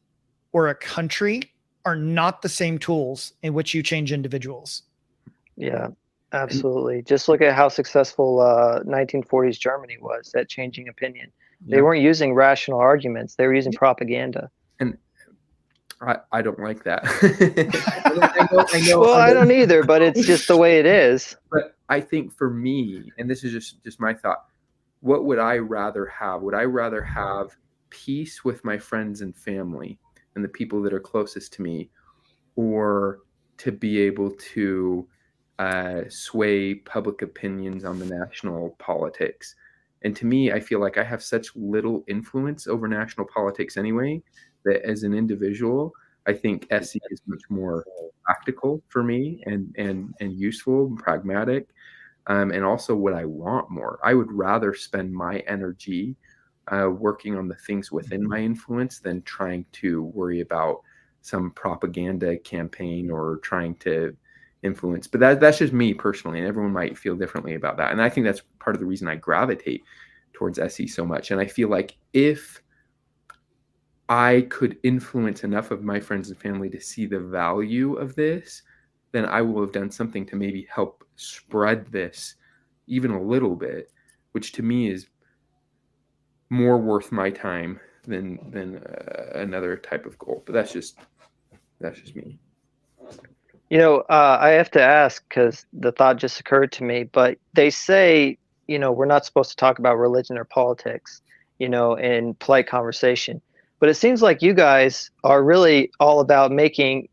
or a country are not the same tools in which you change individuals. Yeah, absolutely. Just look at how successful 1940s Germany was at changing opinion. They weren't using rational arguments. They were using propaganda. And I don't like that. I know. Well, I don't either, but it's just the way it is. But I think for me, and this is just my thought, what would I rather have? Would I rather have peace with my friends and family and the people that are closest to me, or to be able to sway public opinions on the national politics? And to me, I feel like I have such little influence over national politics anyway, that as an individual, I think SE is much more practical for me and useful and pragmatic. And also what I want more. I would rather spend my energy working on the things within my influence than trying to worry about some propaganda campaign or trying to influence. But that's just me personally, and everyone might feel differently about that. And I think that's part of the reason I gravitate towards SE so much. And I feel like if I could influence enough of my friends and family to see the value of this, then I will have done something to maybe help spread this even a little bit, which to me is more worth my time than another type of goal. But that's just me. You know, I have to ask because the thought just occurred to me, but they say, you know, we're not supposed to talk about religion or politics, you know, in polite conversation. But it seems like you guys are really all about making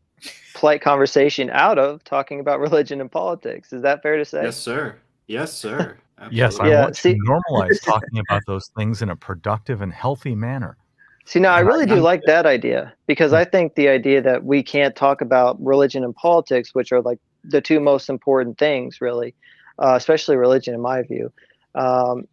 polite conversation out of talking about religion and politics. Is that fair to say? Yes, sir. Yes, sir. Yes, I Absolutely. want to normalize talking about those things in a productive and healthy manner. See, now I really do like that idea, because I think the idea that we can't talk about religion and politics, which are like the two most important things, really, especially religion, in my view.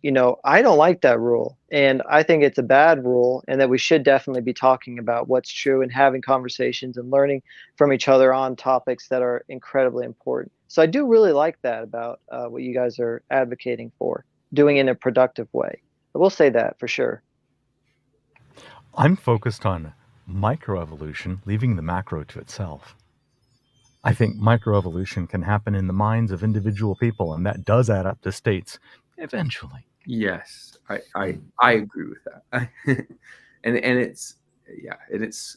You know, I don't like that rule, and I think it's a bad rule, and that we should definitely be talking about what's true and having conversations and learning from each other on topics that are incredibly important. So I do really like that about what you guys are advocating for, doing it in a productive way. I will say that for sure. I'm focused on microevolution, leaving the macro to itself. I think microevolution can happen in the minds of individual people, and that does add up to states eventually. Yes, I agree with that. and it's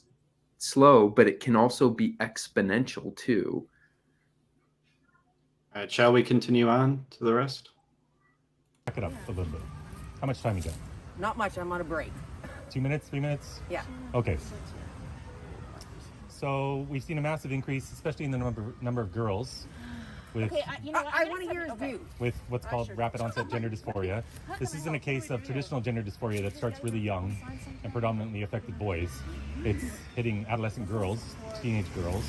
slow, but it can also be exponential too. All right, shall we continue on to the rest? Back it up a little bit. How much time you got? Not much. I'm on a break. 2 minutes, 3 minutes? Yeah. Okay. So we've seen a massive increase, especially in the number of girls with I want to hear his view. with what's called rapid onset gender dysphoria. This isn't a case of traditional gender dysphoria that starts really young and predominantly affected boys. It's hitting adolescent girls, teenage girls,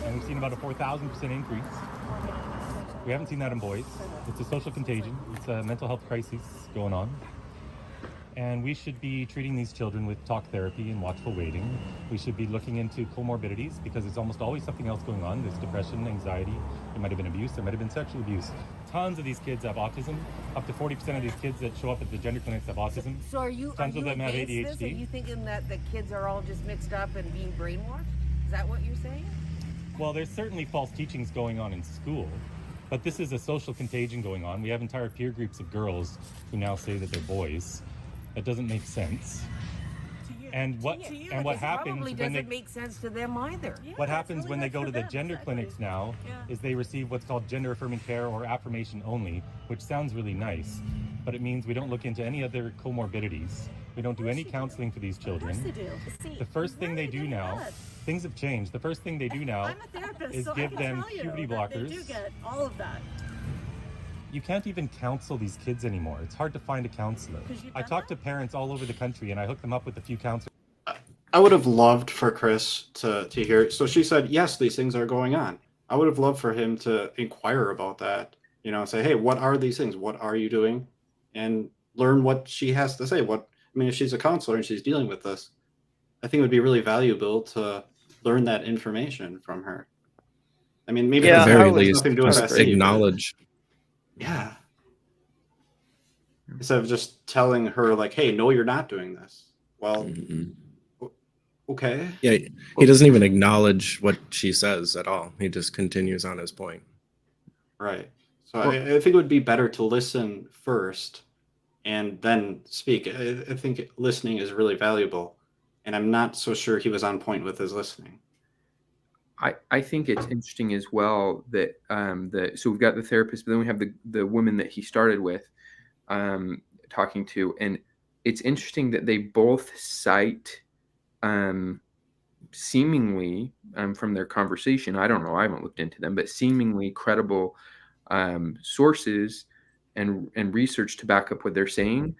and we've seen about a 4,000% increase. We haven't seen that in boys. It's a social contagion. It's a mental health crisis going on. And we should be treating these children with talk therapy and watchful waiting. We should be looking into comorbidities, because there's almost always something else going on. There's depression, anxiety, there might have been abuse, there might have been sexual abuse. Tons of these kids have autism. Up to 40% of these kids that show up at the gender clinics have autism. So are you Tons of them have against ADHD. this? Are you thinking that the kids are all just mixed up and being brainwashed? Is that what you're saying? Well, there's certainly false teachings going on in school, but this is a social contagion going on. We have entire peer groups of girls who now say that they're boys. That doesn't make sense. And what happens probably when doesn't make sense to them either. what happens when they go to the gender clinics now is they receive what's called gender affirming care or affirmation only, which sounds really nice, but it means we don't look into any other comorbidities. We don't do any counseling for these children. The first thing they do now, things have changed. The first thing they do now I'm a therapist, is so give I them can tell puberty you that blockers. They do get all of that. You can't even counsel these kids anymore. It's hard to find a counselor. I talk to parents all over the country, and I hook them up with a few counselors. I would have loved for Chris to hear. So she said, yes, these things are going on. I would have loved for him to inquire about that, you know, say, hey, what are these things? What are you doing? And learn what she has to say. If she's a counselor and she's dealing with this, I think it would be really valuable to learn that information from her. I mean, maybe at the very it has least, nothing to do with just SE, but- acknowledge. Yeah. Instead of just telling her, like, hey, no, you're not doing this. Well, okay. Yeah, he doesn't even acknowledge what she says at all. He just continues on his point. Right. So I think it would be better to listen first and then speak. I think listening is really valuable. And I'm not so sure he was on point with his listening. I think it's interesting as well that so we've got the therapist, but then we have the woman that he started with talking to, and it's interesting that they both cite seemingly from their conversation, I don't know, I haven't looked into them, but seemingly credible sources and research to back up what they're saying,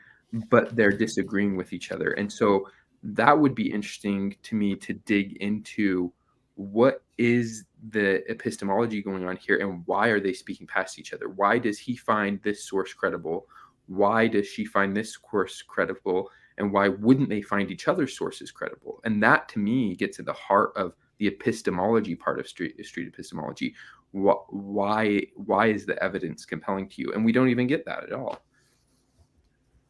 but they're disagreeing with each other. And so that would be interesting to me to dig into. What is the epistemology going on here, and why are they speaking past each other? Why does he find this source credible? Why does she find this source credible? And why wouldn't they find each other's sources credible? And that, to me, gets at the heart of the epistemology part of street epistemology. Why is the evidence compelling to you? And we don't even get that at all.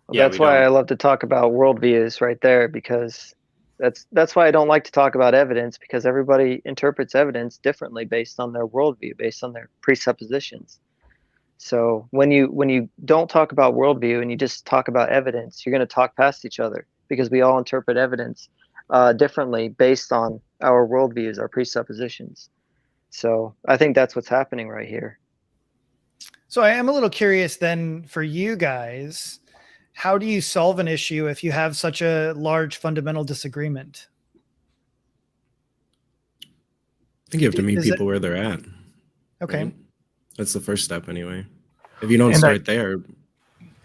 Well, that's why I love to talk about worldviews right there, because that's why I don't like to talk about evidence, because everybody interprets evidence differently based on their worldview, based on their presuppositions. So when you don't talk about worldview and you just talk about evidence, you're going to talk past each other, because we all interpret evidence differently based on our worldviews, our presuppositions. So I think that's what's happening right here. So I am a little curious then for you guys, how do you solve an issue if you have such a large fundamental disagreement? I think you have to meet people where they're at. Okay. Right? That's the first step anyway. If you don't start there.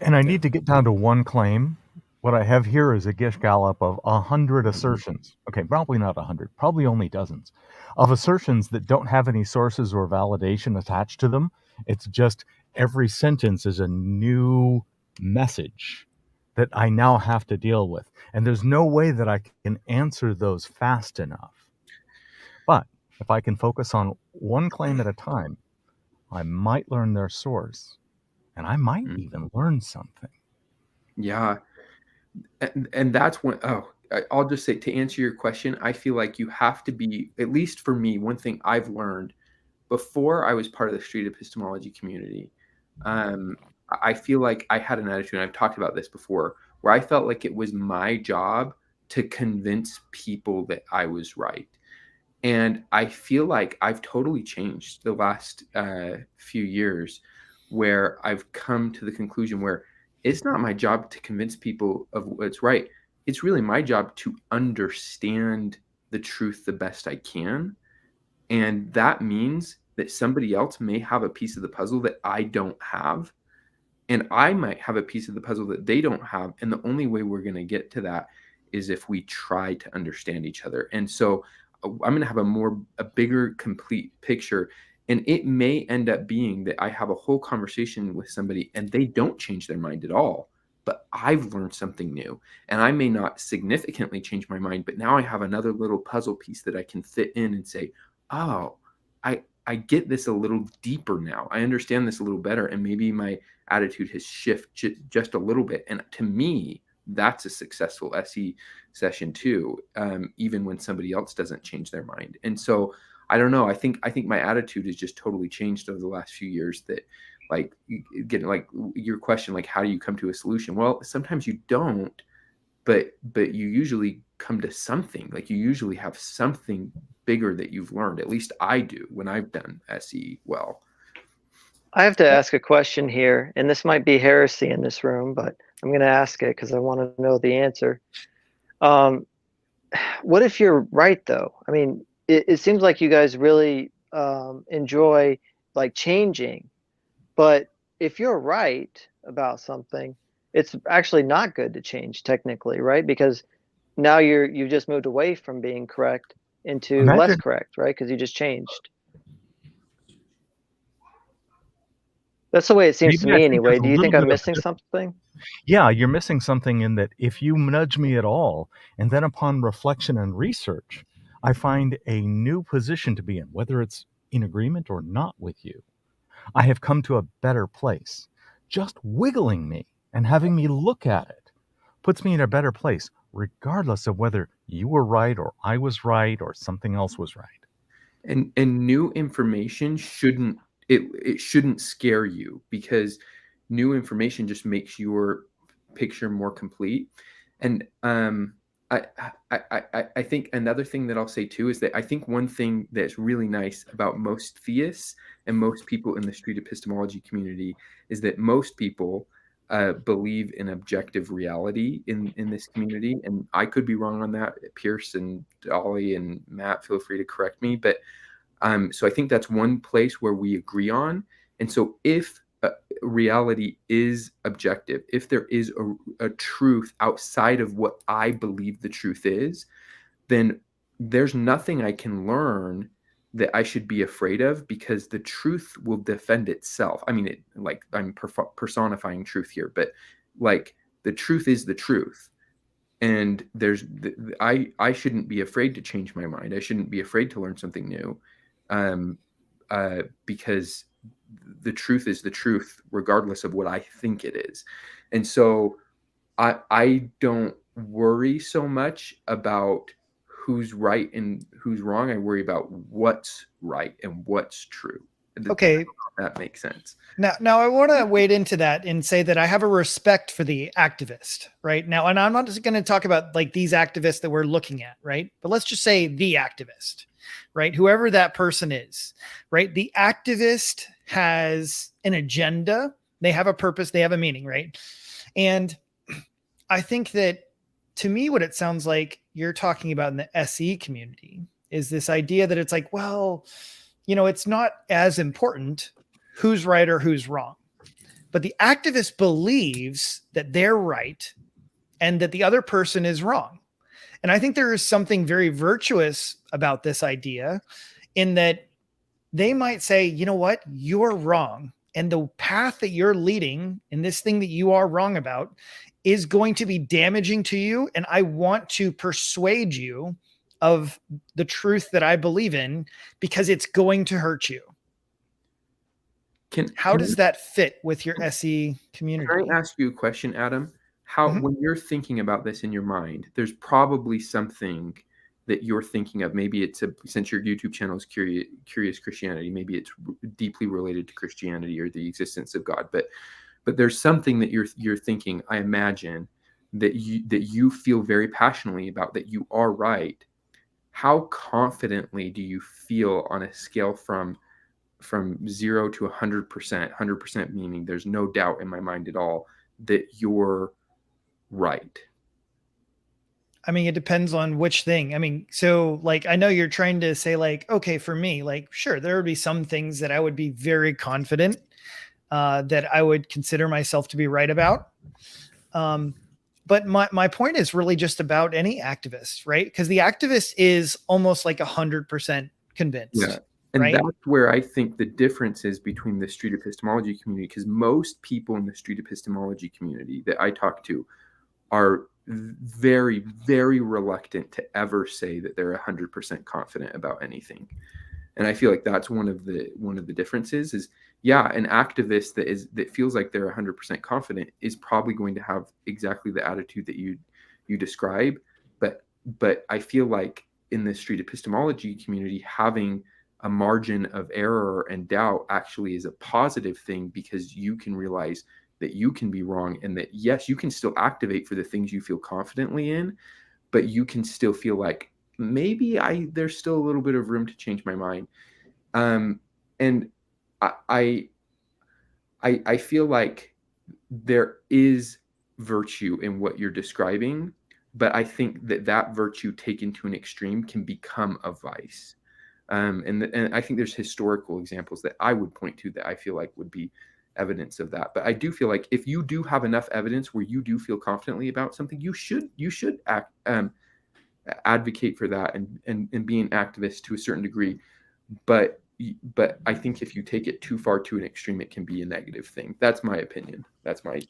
And I need to get down to one claim. What I have here is a Gish Gallop of 100 assertions. Okay, probably not 100, probably only dozens of assertions that don't have any sources or validation attached to them. It's just every sentence is a new message that I now have to deal with. And there's no way that I can answer those fast enough. But if I can focus on one claim at a time, I might learn their source, and I might even learn something. Yeah. And that's when, I'll just say, to answer your question, I feel like you have to be, at least for me, one thing I've learned before I was part of the street epistemology community, I feel like I had an attitude, and I've talked about this before, where I felt like it was my job to convince people that I was right. And I feel like I've totally changed the last few years, where I've come to the conclusion where it's not my job to convince people of what's right. It's really my job to understand the truth the best I can. And that means that somebody else may have a piece of the puzzle that I don't have. And I might have a piece of the puzzle that they don't have. And the only way we're going to get to that is if we try to understand each other. And so I'm going to have a bigger, complete picture. And it may end up being that I have a whole conversation with somebody and they don't change their mind at all, but I've learned something new. And I may not significantly change my mind, but now I have another little puzzle piece that I can fit in and say, oh, I get this a little deeper now. I understand this a little better. And maybe my attitude has shifted just a little bit. And to me, that's a successful SE session too, even when somebody else doesn't change their mind. And so I don't know. I think my attitude has just totally changed over the last few years. That, like, getting like your question, like, how do you come to a solution? Well, sometimes you don't, but you usually come to something. Like, you usually have something bigger that you've learned. At least I do when I've done SE well. I have to ask a question here, and this might be heresy in this room, but I'm going to ask it because I want to know the answer. What if you're right, though? I mean, it seems like you guys really enjoy like changing, but if you're right about something, it's actually not good to change technically, right? Because now you've just moved away from being correct into less correct, right? Because you just changed. That's the way it seems to me anyway. Do you think I'm missing something? Yeah, you're missing something in that if you nudge me at all, and then upon reflection and research, I find a new position to be in, whether it's in agreement or not with you, I have come to a better place. Just wiggling me and having me look at it puts me in a better place, regardless of whether you were right or I was right or something else was right. And new information shouldn't scare you, because new information just makes your picture more complete. And I think another thing that I'll say too is that I think one thing that's really nice about most theists and most people in the street epistemology community is that most people believe in objective reality in this community. And I could be wrong on that. Pierce and Dali and Matt, feel free to correct me. But so I think that's one place where we agree on. And so if reality is objective, if there is a truth outside of what I believe the truth is, then there's nothing I can learn that I should be afraid of, because the truth will defend itself. I mean, like, I'm personifying truth here, but like, the truth is the truth. And I shouldn't be afraid to change my mind. I shouldn't be afraid to learn something new, because the truth is the truth, regardless of what I think it is. And so I don't worry so much about who's right and who's wrong. I worry about what's right and what's true. Okay. That makes sense. Now I want to wade into that and say that I have a respect for the activist right now. And I'm not just going to talk about like these activists that we're looking at, right? But let's just say the activist, right? Whoever that person is, right? The activist has an agenda. They have a purpose. They have a meaning, right? And I think that to me, what it sounds like you're talking about in the SE community is this idea that it's like, well, you know, it's not as important who's right or who's wrong, but the activist believes that they're right and that the other person is wrong. And I think there is something very virtuous about this idea in that they might say, you know what, you're wrong. And the path that you're leading in this thing that you are wrong about is going to be damaging to you. And I want to persuade you of the truth that I believe in because it's going to hurt you. How does that fit with your SE community? Can I ask you a question, Adam? How, when you're thinking about this in your mind, there's probably something that you're thinking of. Maybe it's since your YouTube channel is Curious Christianity, maybe it's deeply related to Christianity or the existence of God. But there's something that you're thinking, I imagine, that you feel very passionately about, that you are right. How confidently do you feel on a scale from 0 to 100%, 100% meaning there's no doubt in my mind at all that you're right? I mean, it depends on which thing. I mean, so like, I know you're trying to say like, okay, for me, like, sure, there would be some things that I would be very confident that I would consider myself to be right about. But my point is really just about any activist, right? Because the activist is almost like 100% convinced. Yeah. And right? That's where I think the difference is between the street epistemology community, because most people in the street epistemology community that I talk to are very, very reluctant to ever say that they're 100% confident about anything. And I feel like that's one of the differences is, yeah, an activist that feels like they're 100% confident is probably going to have exactly the attitude that you describe. But I feel like in the street epistemology community, having a margin of error and doubt actually is a positive thing, because you can realize that you can be wrong, and that, yes, you can still activate for the things you feel confidently in, but you can still feel like maybe there's still a little bit of room to change my mind. And I feel like there is virtue in what you're describing, but I think that virtue taken to an extreme can become a vice. And I think there's historical examples that I would point to that I feel like would be evidence of that. But I do feel like if you do have enough evidence where you do feel confidently about something, you should advocate for that and be an activist to a certain degree. But I think if you take it too far to an extreme, it can be a negative thing. That's my opinion. That's my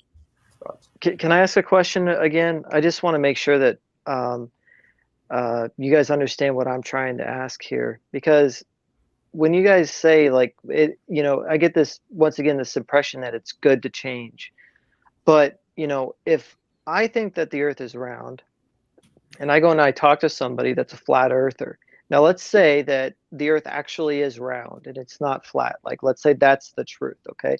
thoughts. Can I ask a question again? I just want to make sure that you guys understand what I'm trying to ask here, because when you guys say like it, you know, I get this, once again, this impression that it's good to change. But, you know, if I think that the earth is round and I go and I talk to somebody that's a flat earther, now let's say that the earth actually is round and it's not flat. Like, let's say that's the truth. Okay.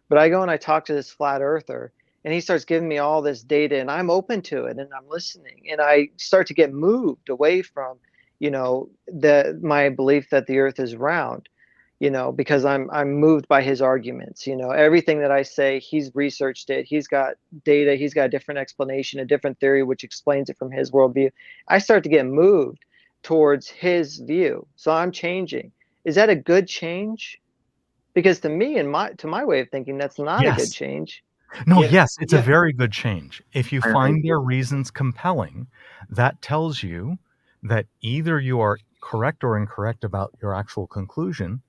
But I go and I talk to this flat earther and he starts giving me all this data and I'm open to it and I'm listening and I start to get moved away from, you know, my belief that the earth is round, you know, because I'm moved by his arguments. You know, everything that I say, he's researched it, he's got data, he's got a different explanation, a different theory which explains it from his worldview. I start to get moved towards his view, so I'm changing. Is that a good change? Because to me, to my way of thinking, that's not a good change. No, yes, it's a very good change. If you find their reasons compelling, that tells you that either you are correct or incorrect about your actual conclusion,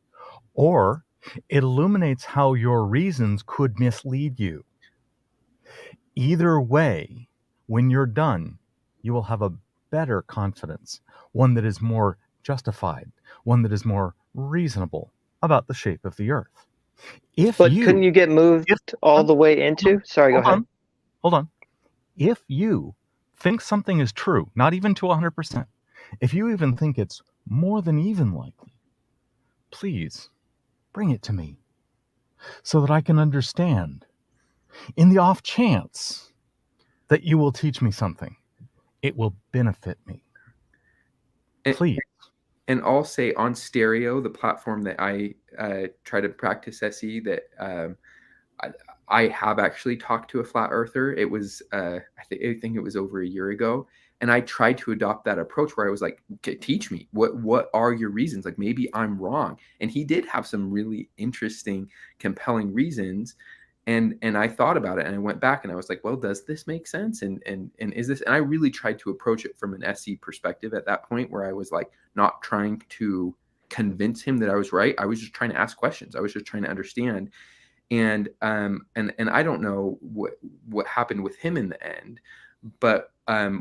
or it illuminates how your reasons could mislead you. Either way, when you're done, you will have a better confidence, one that is more justified, one that is more reasonable about the shape of the earth. Couldn't you get moved all the way into? Sorry, go ahead. Hold on. if you think something is true, not even to 100%, if you even think it's more than even likely, please bring it to me so that I can understand. In the off chance that you will teach me something, it will benefit me. Please. And I'll say on Stereo, the platform that I try to practice SE, that I have actually talked to a flat earther. It was, I think it was over a year ago. And I tried to adopt that approach where I was like, teach me, what are your reasons? Like, maybe I'm wrong. And he did have some really interesting, compelling reasons. And I thought about it, and I went back and I was like, well, does this make sense? And is this, and I really tried to approach it from an SE perspective at that point, where I was like, not trying to convince him that I was right. I was just trying to ask questions. I was just trying to understand. And I don't know what happened with him in the end, but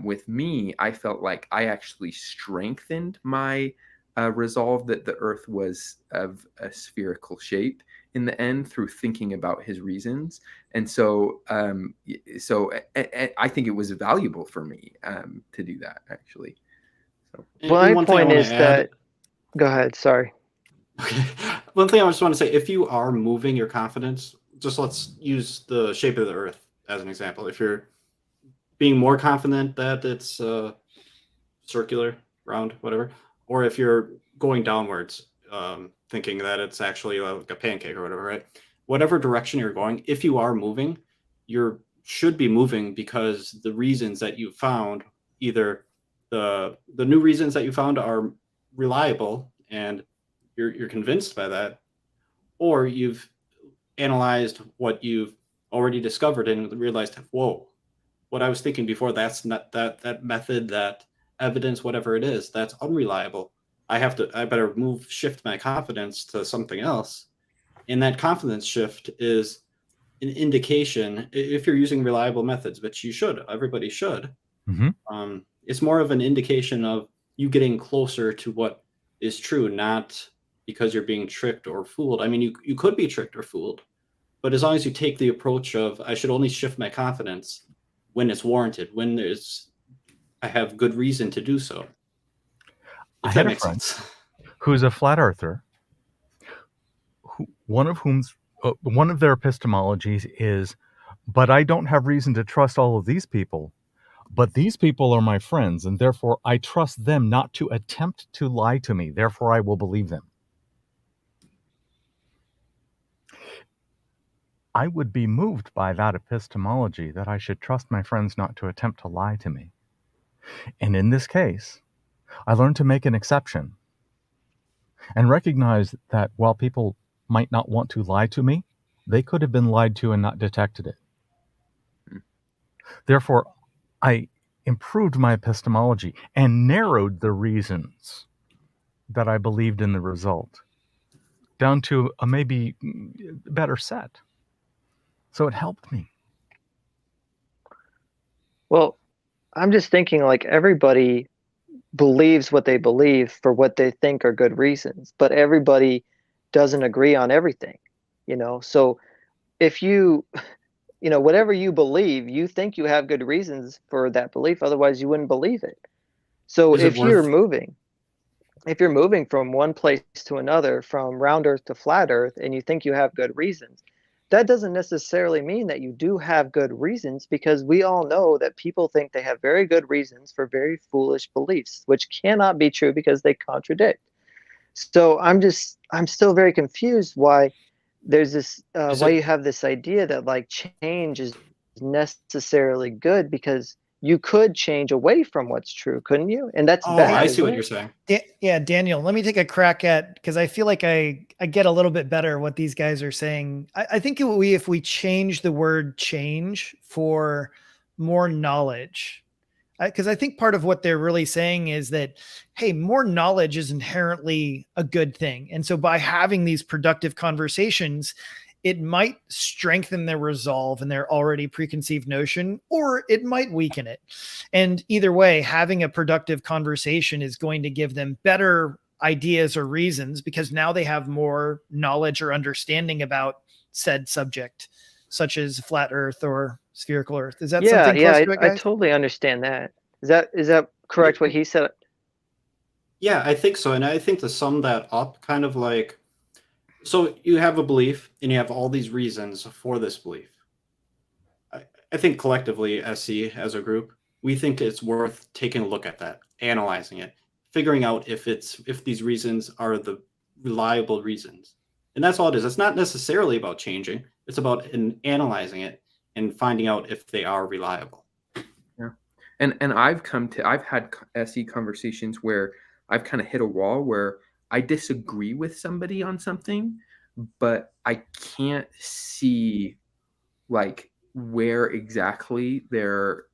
with me, I felt like I actually strengthened my resolve that the earth was of a spherical shape in the end through thinking about his reasons. And so I think it was valuable for me to do that, actually. So. My point is that, go ahead, sorry. Okay. One thing I just want to say, if you are moving your confidence, just let's use the shape of the earth as an example. If you're being more confident that it's circular, round, whatever, or if you're going downwards, thinking that it's actually like a pancake or whatever, right? Whatever direction you're going, if you are moving, you should be moving because the reasons that you found, either the new reasons that you found are reliable and you're convinced by that, or you've analyzed what you've already discovered and realized, whoa, what I was thinking before, that's not that method, that evidence, whatever it is, that's unreliable. I better shift my confidence to something else. And that confidence shift is an indication, if you're using reliable methods, which you should, everybody should. Mm-hmm. It's more of an indication of you getting closer to what is true, not because you're being tricked or fooled. I mean, you could be tricked or fooled, but as long as you take the approach of, I should only shift my confidence when it's warranted, when I have good reason to do so. I had a friend who's a flat earther, one of their epistemologies is, but I don't have reason to trust all of these people, but these people are my friends, and therefore I trust them not to attempt to lie to me, therefore I will believe them. I would be moved by that epistemology, that I should trust my friends not to attempt to lie to me. And in this case, I learned to make an exception and recognize that while people might not want to lie to me, they could have been lied to and not detected it. Therefore, I improved my epistemology and narrowed the reasons that I believed in the result down to a maybe better set. So it helped me. Well, I'm just thinking, like, everybody believes what they believe for what they think are good reasons, but everybody doesn't agree on everything, so if whatever you believe, you think you have good reasons for that belief, otherwise you wouldn't believe it. So if you're moving from one place to another, from round earth to flat earth, and you think you have good reasons, that doesn't necessarily mean that you do have good reasons, because we all know that people think they have very good reasons for very foolish beliefs, which cannot be true because they contradict. So I'm still very confused why there's this, why you have this idea that like change is necessarily good, because you could change away from what's true, couldn't you? And that's bad. I see what you're saying. Yeah, Daniel, let me take a crack at, because I feel like I get a little bit better what these guys are saying. I think if we change the word change for more knowledge, because I think part of what they're really saying is that, hey, more knowledge is inherently a good thing. And so by having these productive conversations, it might strengthen their resolve and their already preconceived notion, or it might weaken it. And either way, having a productive conversation is going to give them better ideas or reasons, because now they have more knowledge or understanding about said subject, such as flat earth or spherical Earth. Is that Yeah, something yeah, close to it, I guys? totally understand that. Is that correct? What he said? Yeah, I think so. And I think to sum that up, kind of like, so you have a belief and you have all these reasons for this belief. I think collectively, SC as a group, we think it's worth taking a look at that, analyzing it, figuring out if these reasons are the reliable reasons. And that's all it is. It's not necessarily about changing. It's about analyzing it and finding out if they are reliable. Yeah. And I've had SE conversations where I've kind of hit a wall where I disagree with somebody on something, but I can't see like where exactly their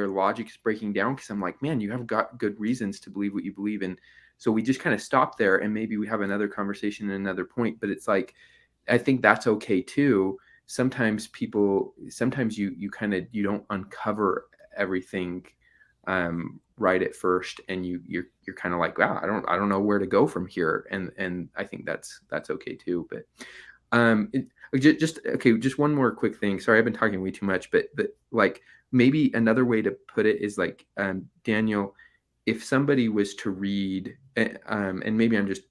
logic is breaking down, because I'm like, man, you have got good reasons to believe what you believe in. So we just kind of stop there, and maybe we have another conversation at another point. But it's like, I think that's okay too. Sometimes you don't uncover everything right at first, and you're kind of like, wow, I don't know where to go from here, and I think that's okay too. But just one more quick thing. Sorry, I've been talking way too much, but like maybe another way to put it is like, Daniel, if somebody was to read, and maybe I'm just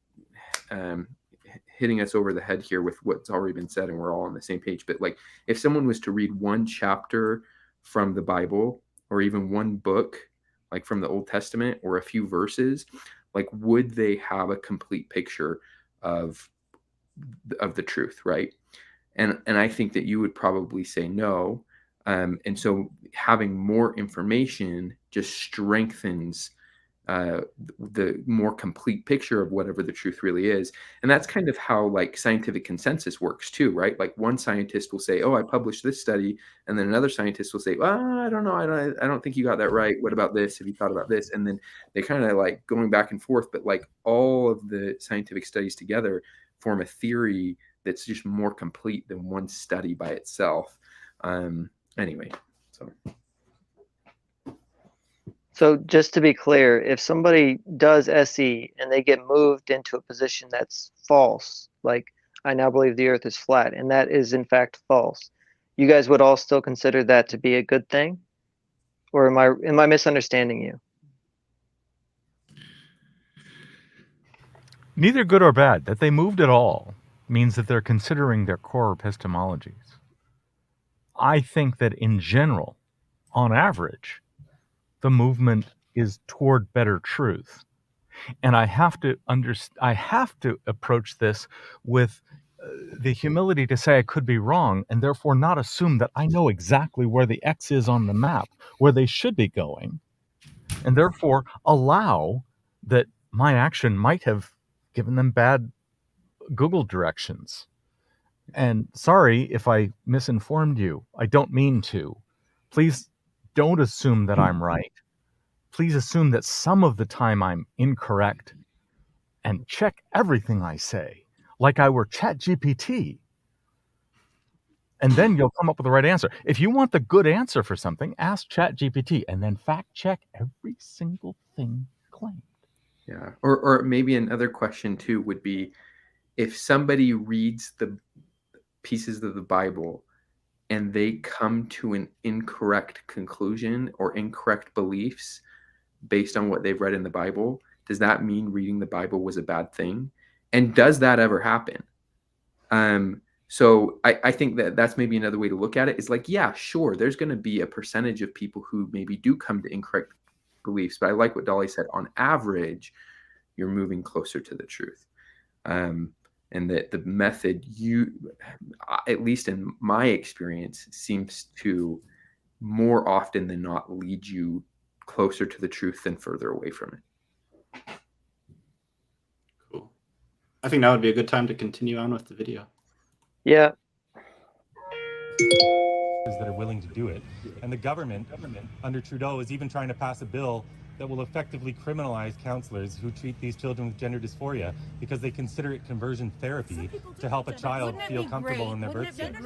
hitting us over the head here with what's already been said and we're all on the same page, but like if someone was to read one chapter from the Bible, or even one book like from the Old Testament, or a few verses, like would they have a complete picture of the truth, right? And I think that you would probably say no. And so having more information just strengthens the more complete picture of whatever the truth really is. And that's kind of how like scientific consensus works too, right? Like one scientist will say, oh, I published this study. And then another scientist will say, well, I don't know. I don't think you got that right. What about this? Have you thought about this? And then they kind of like going back and forth, but like all of the scientific studies together form a theory that's just more complete than one study by itself. Anyway, So just to be clear, if somebody does SE and they get moved into a position that's false, like I now believe the earth is flat, and that is in fact false, you guys would all still consider that to be a good thing? Or am I misunderstanding you? Neither good or bad. That they moved at all means that they're considering their core epistemologies. I think that in general, on average, the movement is toward better truth. And I have to approach this with the humility to say I could be wrong, and therefore not assume that I know exactly where the X is on the map, where they should be going, and therefore allow that my action might have given them bad Google directions. And sorry if I misinformed you. I don't mean to. Please don't assume that I'm right. Please assume that some of the time I'm incorrect, and check everything I say like I were ChatGPT. And then you'll come up with the right answer. If you want the good answer for something, ask ChatGPT and then fact check every single thing claimed. Yeah. Or maybe another question too would be, if somebody reads the pieces of the Bible and they come to an incorrect conclusion or incorrect beliefs based on what they've read in the Bible, does that mean reading the Bible was a bad thing? And does that ever happen? So I think that that's maybe another way to look at it, is like, yeah, sure, there's going to be a percentage of people who maybe do come to incorrect beliefs, but I like what Dali said. On average, you're moving closer to the truth. And that the method, at least in my experience, seems to more often than not lead you closer to the truth than further away from it. Cool. I think that would be a good time to continue on with the video. Yeah. That are willing to do it. And the government under Trudeau is even trying to pass a bill that will effectively criminalize counselors who treat these children with gender dysphoria because they consider it conversion therapy to help a child feel comfortable in their birth sex.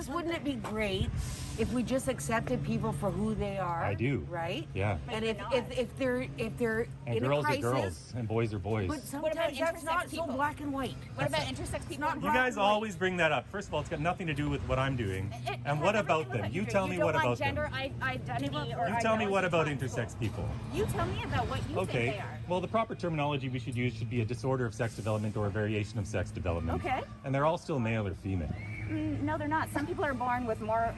Wouldn't it be great if we just accepted people for who they are? I do. Right? Yeah. And if they're And in girls a crisis, are girls and boys are boys. but sometimes that's not so black and white. What about intersex people? You guys always bring that up. First of all, it's got nothing to do with what I'm doing. And what about them? You tell me what about them. Gender identity or You tell me what about intersex people. You tell me about what you think they Okay. are. Well, the proper terminology we should use should be a disorder of sex development or a variation of sex development. Okay. And they're all still male or female. No, they're not. Some people are born with more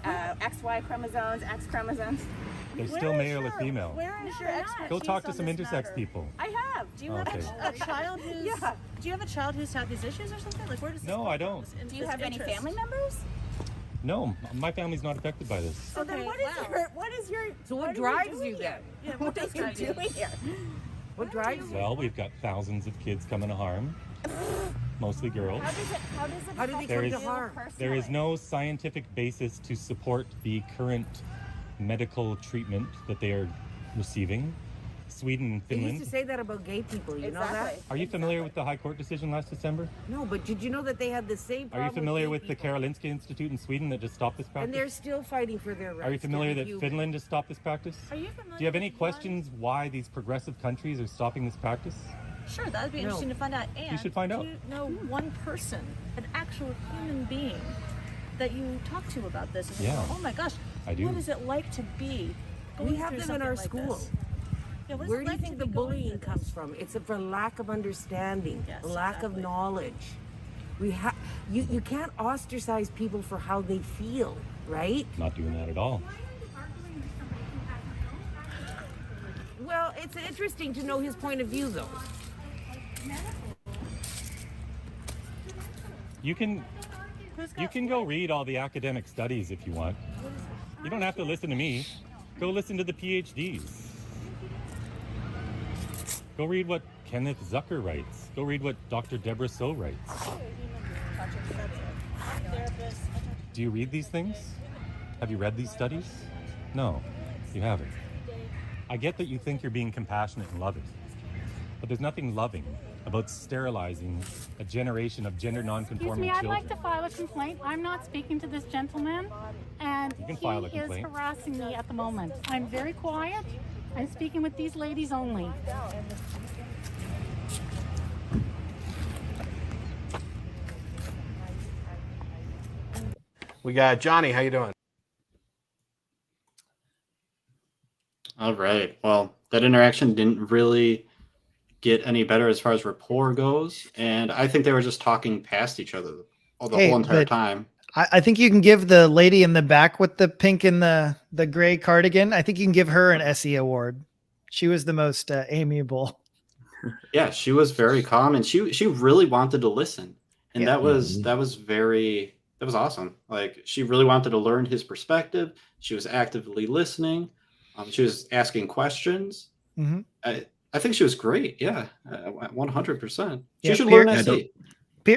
XY chromosomes, X chromosomes. They're still male or female. Where is your expertise? Go talk to on some this intersex matter? people. I have. Do you have Okay. a child who's? Yeah. Do you have a child who's had these issues or something? Like where does? No, I don't. Do you have any family members? No, my family's not affected by this. So then what is your So what are you drives doing you here? then? What are you doing here? What drives you? Well, we've got thousands of kids coming to harm, mostly girls. How do they How do they affect There come is- to harm? There is no scientific basis to support the current medical treatment that they are receiving. Sweden and They used Finland. to say that about gay people. You know that? Exactly. Are you familiar with the High Court decision last December? No, but did you know that they had the same Are problem? you familiar gay with the people? Karolinska Institute in Sweden that just stopped this And they're practice? still fighting for their rights. Are you familiar to that be human. Finland has stopped this practice? Are you familiar? Do you have any with questions why these progressive countries are stopping this practice? Sure, that would be No. interesting to find out. And should find out. do you know one person, an actual human being, that you talk to about this? And you Yeah. go, oh my gosh, I do. what is it like to be? Going We have through them in something our like school. this? Yeah, what is Where it do you like think to the be going bullying through comes this? from? It's for lack of understanding, Yes, lack of exactly. knowledge. You can't ostracize people for how they feel, right? Not doing that at all. Well, it's interesting to know his point of view, though. You can go read all the academic studies if you want. You don't have to listen to me. Go listen to the PhDs. Go read what Kenneth Zucker writes. Go read what Dr. Deborah So writes. Do you read these things? Have you read these studies? No, you haven't. I get that you think you're being compassionate and loving, but there's nothing loving about sterilizing a generation of gender Excuse non-conforming me, I'd children. like to file a complaint. I'm not speaking to this gentleman, and You can he file a is complaint. harassing me at the moment. I'm very quiet. I'm speaking with these ladies only. We got Johnny. How you doing? All right. Well, that interaction didn't really get any better as far as rapport goes, and I think they were just talking past each other the Hey, whole entire but- time. I think you can give the lady in the back with the pink and the gray cardigan. I think you can give her an SE award. She was the most amiable. Yeah, she was very calm, and she really wanted to listen, and Yeah. that was awesome. Like, she really wanted to learn his perspective. She was actively listening. She was asking questions. Mhm. I think she was great. Yeah, 100%. She Yeah, should Pierre- learn SE.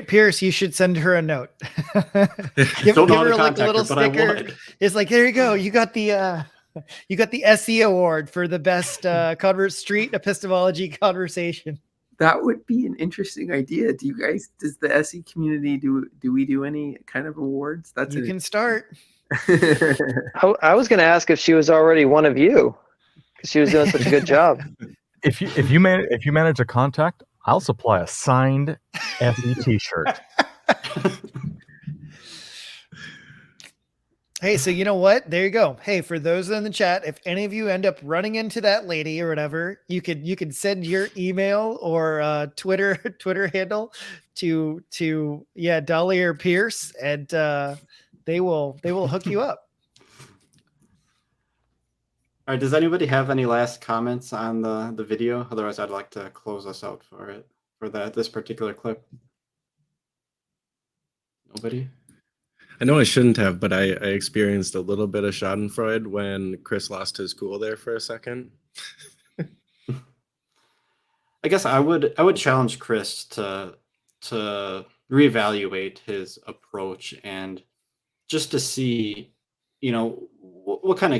Pierce, you should send her a note. give Don't know how her to like a contact little her, but I sticker. would. It's like, there you go. You got the SE award for the best street epistemology conversation. That would be an interesting idea. Does the SE community do we do any kind of awards? You can start. I was going to ask if she was already one of you, because she was doing such a good job. If you manage a contact, I'll supply a signed FE T-shirt. Hey, so you know what? There you go. Hey, for those in the chat, if any of you end up running into that lady or whatever, you could send your email or Twitter handle to Dali or Pierce, and they will hook you up. All right. Does anybody have any last comments on the video? Otherwise, I'd like to close us out for this particular clip. Nobody. I know I shouldn't have, but I experienced a little bit of Schadenfreude when Chris lost his cool there for a second. I guess I would challenge Chris to reevaluate his approach and just to see, what kind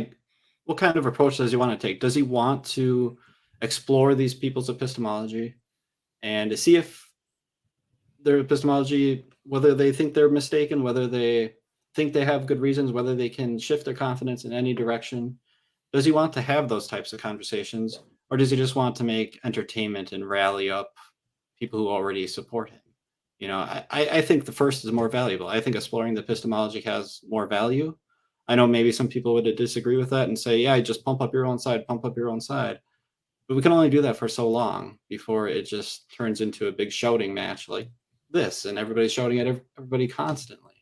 what kind of approach does he want to take? Does he want to explore these people's epistemology and to see if their epistemology, whether they think they're mistaken, whether they think they have good reasons, whether they can shift their confidence in any direction? Does he want to have those types of conversations, or does he just want to make entertainment and rally up people who already support him? You know, I think the first is more valuable. I think exploring the epistemology has more value. I know maybe some people would disagree with that and say, yeah, just pump up your own side, pump up your own side. But we can only do that for so long before it just turns into a big shouting match like this, and everybody's shouting at everybody constantly.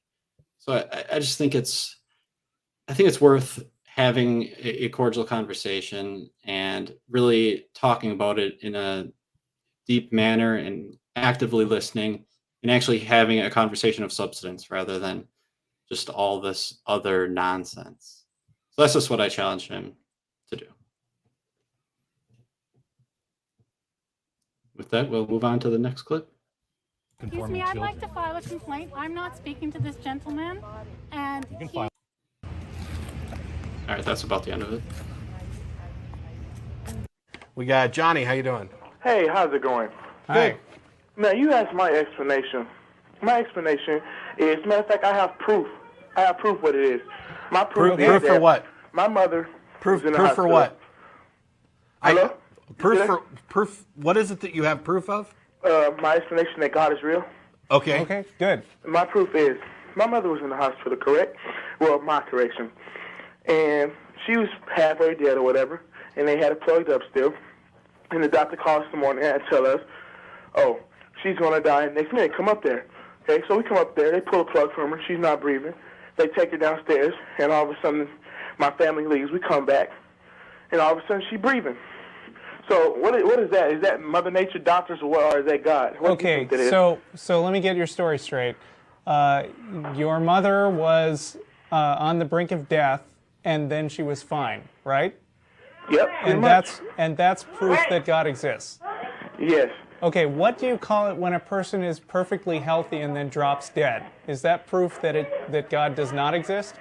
So I just think it's worth having a cordial conversation and really talking about it in a deep manner and actively listening and actually having a conversation of substance rather than just all this other nonsense. So that's just what I challenge him to do. With that, we'll move on to the next clip. Excuse me, I'd like to file a complaint. I'm not speaking to this gentleman, and All right, that's about the end of it. We got Johnny. How you doing? Hey, how's it going? Good. Now, you asked my explanation. My explanation is, matter of fact, I have proof. I have proof what it is. My proof is proof that for what? My mother Proof was in the proof for hospital. what? Hello? Proof. What is it that you have proof of? My explanation that God is real. Okay. Okay, good. My proof is, my mother was in the hospital, correct? Well, my correction. And she was halfway dead or whatever, and they had it plugged up still. And the doctor called us in the morning and tell us, oh, she's going to die next minute. Come up there. Okay, so we come up there. They pull a plug from her. She's not breathing. They take her downstairs, and all of a sudden, my family leaves. We come back, and all of a sudden, she's breathing. So what is that? Is that Mother Nature, doctors, or what, or is that God? What do you Okay, think that is? so let me get your story straight. Your mother was on the brink of death, and then she was fine, right? Yep. And that's proof that God exists. Yes. Okay, what do you call it when a person is perfectly healthy and then drops dead? Is that proof that God does not exist?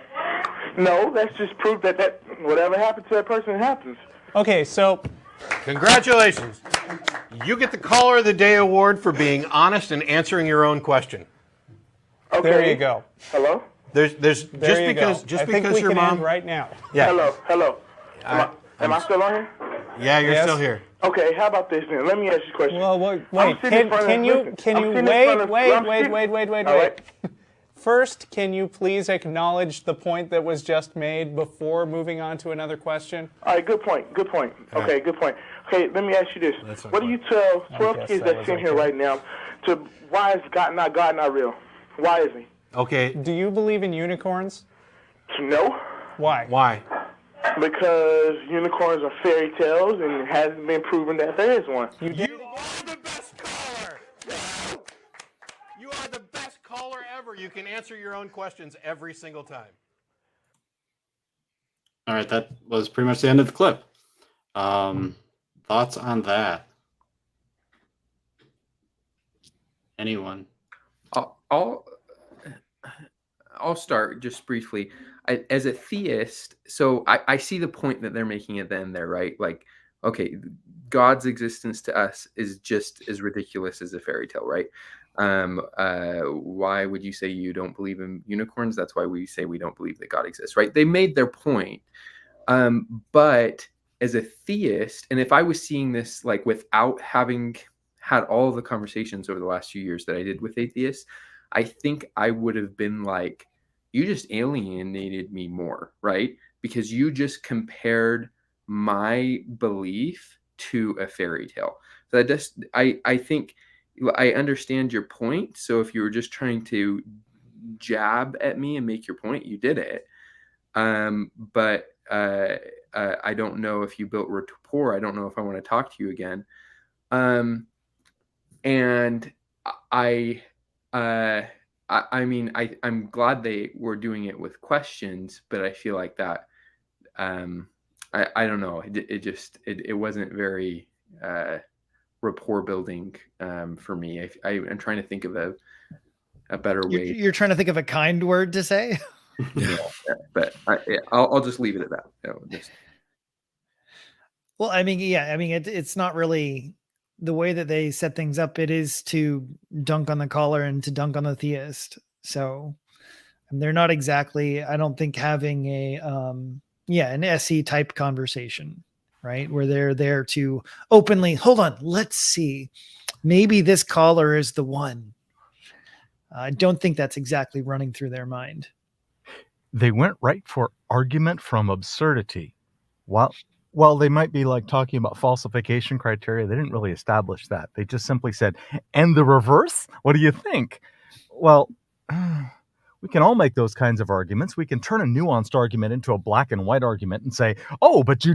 No, that's just proof that whatever happened to that person happens. Okay, so Congratulations. You get the Caller of the Day award for being honest and answering your own question. Okay. there you go. Hello? There's There just you because go. just I think because we your can mom end right now. Yeah. Hello. Am I still on here? Yeah, you're Yes. still here. Okay, how about this then? Let me ask you a question. Well, wait. I'm sitting in front of- Can you listen, I'm sitting in front of- I'm sitting- wait. All right. First, can you please acknowledge the point that was just made before moving on to another question? All right, good point. Okay, good point. Okay, let me ask you this. What do you tell 12 guess kids that that's was in here okay. right now to why is God not real? Why is he? Okay. Do you believe in unicorns? No. Why? Why? Because unicorns are fairy tales and it hasn't been proven that there is one. You are the best caller. You are the best caller ever. You can answer your own questions every single time. All right, that was pretty much the end of the clip. Thoughts on that? Anyone? I'll start just briefly. As a theist, so I see the point that they're making at the end there, right? Like, okay, God's existence to us is just as ridiculous as a fairy tale, right? Why would you say you don't believe in unicorns? That's why we say we don't believe that God exists, right? They made their point. But as a theist, and if I was seeing this like without having had all the conversations over the last few years that I did with atheists, I think I would have been like, you just alienated me more, right? Because you just compared my belief to a fairy tale. So I think I understand your point. So if you were just trying to jab at me and make your point, you did it. But I don't know if you built rapport. I don't know if I want to talk to you again. And I mean, I'm glad they were doing it with questions, but I feel like that, I don't know. It wasn't very rapport building for me. I'm trying to think of a better way. You're trying to think of a kind word to say? Yeah, but I'll just leave it at that. Well, I mean, yeah, I mean, it's not really the way that they set things up. It is to dunk on the caller and to dunk on the theist. So they're not exactly, I don't think, having an SE type conversation, right? Where they're there to openly, hold on, let's see, maybe this caller is the one. I don't think that's exactly running through their mind. They went right for argument from absurdity. While they might be like talking about falsification criteria, they didn't really establish that. They just simply said, and the reverse? What do you think? Well, we can all make those kinds of arguments. We can turn a nuanced argument into a black and white argument and say, oh, but do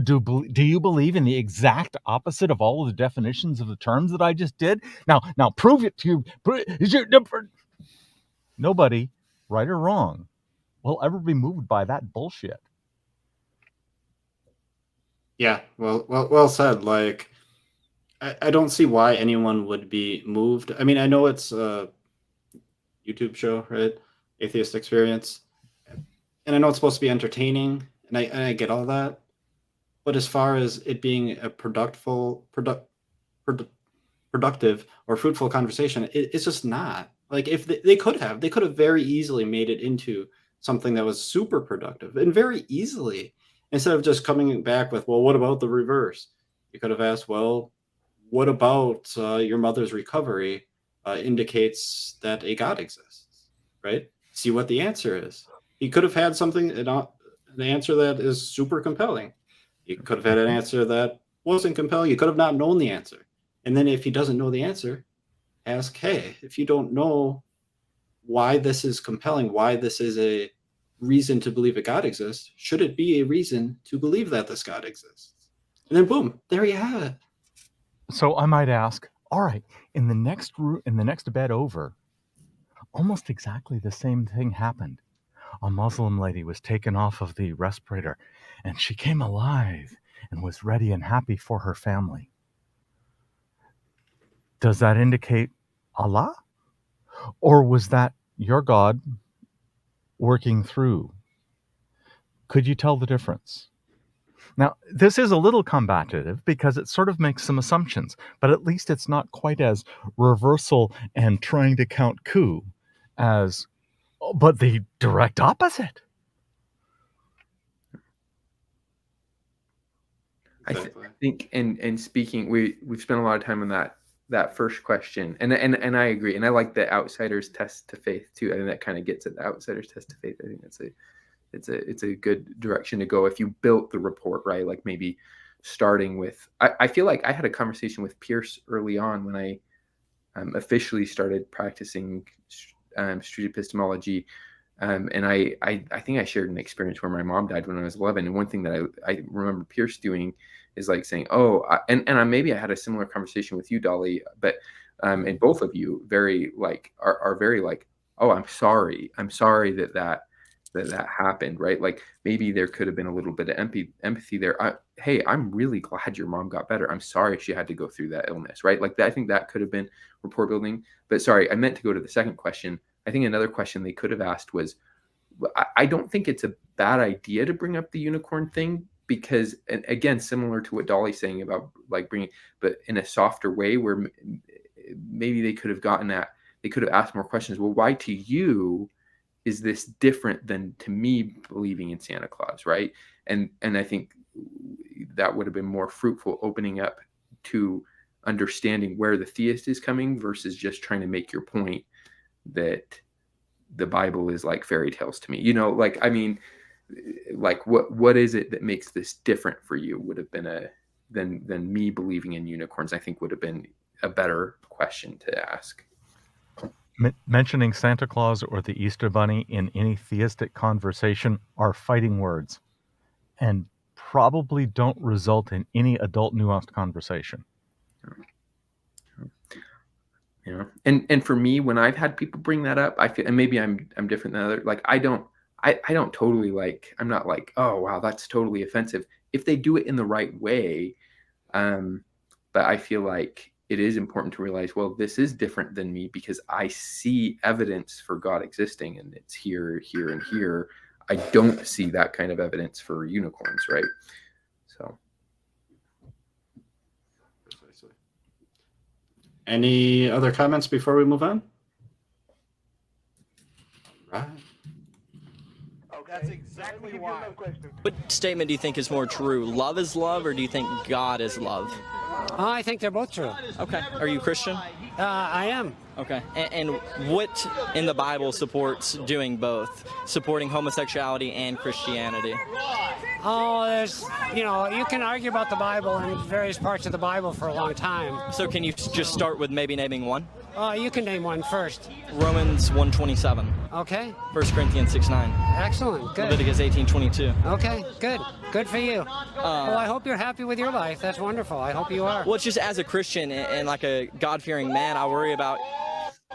you believe in the exact opposite of all of the definitions of the terms that I just did? Now prove it to you. Nobody, right or wrong, will ever be moved by that bullshit. Yeah, well said. Like, I don't see why anyone would be moved. I mean, I know it's a YouTube show, right? Atheist Experience, and I know it's supposed to be entertaining, and I get all that. But as far as it being a productive or fruitful conversation, it's just not. Like, if they could have very easily made it into something that was super productive, and very easily. Instead of just coming back with, well, what about the reverse? You could have asked, well, what about your mother's recovery indicates that a God exists, right? See what the answer is. He could have had something, an answer that is super compelling. He could have had an answer that wasn't compelling. You could have not known the answer. And then if he doesn't know the answer, ask, hey, if you don't know why this is compelling, why this is a reason to believe a God exists, should it be a reason to believe that this God exists? And then boom, there you have it. So I might ask, all right, in the next bed over, almost exactly the same thing happened. A Muslim lady was taken off of the respirator, and she came alive and was ready and happy for her family. Does that indicate Allah? Or was that your God working through? Could you tell the difference? Now, this is a little combative because it sort of makes some assumptions, but at least it's not quite as reversal and trying to count coup as, but the direct opposite. I think, and speaking, we've spent a lot of time on that first question, and I agree, and I like the outsider's test to faith too. I think that kind of gets at the outsider's test to faith. I think it's a good direction to go if you built the report right. Like maybe starting with, I feel like I had a conversation with Pierce early on when I officially started practicing street epistemology, and I think I shared an experience where my mom died when I was 11, and one thing that I remember Pierce doing is like saying, maybe I had a similar conversation with you, Dali, but and both of you very like are very like, oh, I'm sorry that happened, right? Like maybe there could have been a little bit of empathy there. Hey, I'm really glad your mom got better. I'm sorry she had to go through that illness, right? Like I think that could have been rapport building. But sorry, I meant to go to the second question. I think another question they could have asked was, I don't think it's a bad idea to bring up the unicorn thing, because, and again, similar to what Dali's saying about like bringing, but in a softer way where maybe they could have asked more questions. Well, why to you is this different than to me believing in Santa Claus, right? And I think that would have been more fruitful, opening up to understanding where the theist is coming versus just trying to make your point that the Bible is like fairy tales to me. You know, like, I mean, like what is it that makes this different for you would have been than me believing in unicorns, I think would have been a better question to ask. Mentioning Santa Claus or the Easter Bunny in any theistic conversation are fighting words and probably don't result in any adult nuanced conversation. Yeah. And for me, when I've had people bring that up, I feel, and maybe I'm different than other, like I don't totally like, I'm not like, oh wow, that's totally offensive if they do it in the right way. But I feel like it is important to realize, well, this is different than me because I see evidence for God existing, and it's here, here, and here. I don't see that kind of evidence for unicorns, right? So Any other comments before we move on? Right. That's exactly why. What statement do you think is more true? Love is love, or do you think God is love? I think they're both true. Okay. Are you Christian? I am. Okay. And what in the Bible supports doing both? Supporting homosexuality and Christianity? Oh, there's, you can argue about the Bible and various parts of the Bible for a long time. So can you just start with maybe naming one? You can name one first. Romans 1:27. Okay. 1 Corinthians 6:9. Excellent. Good. Leviticus 18:22. Okay. Good. Good for you. Well, I hope you're happy with your life. That's wonderful. I hope you are. Well, it's just as a Christian and like a God-fearing man, I worry about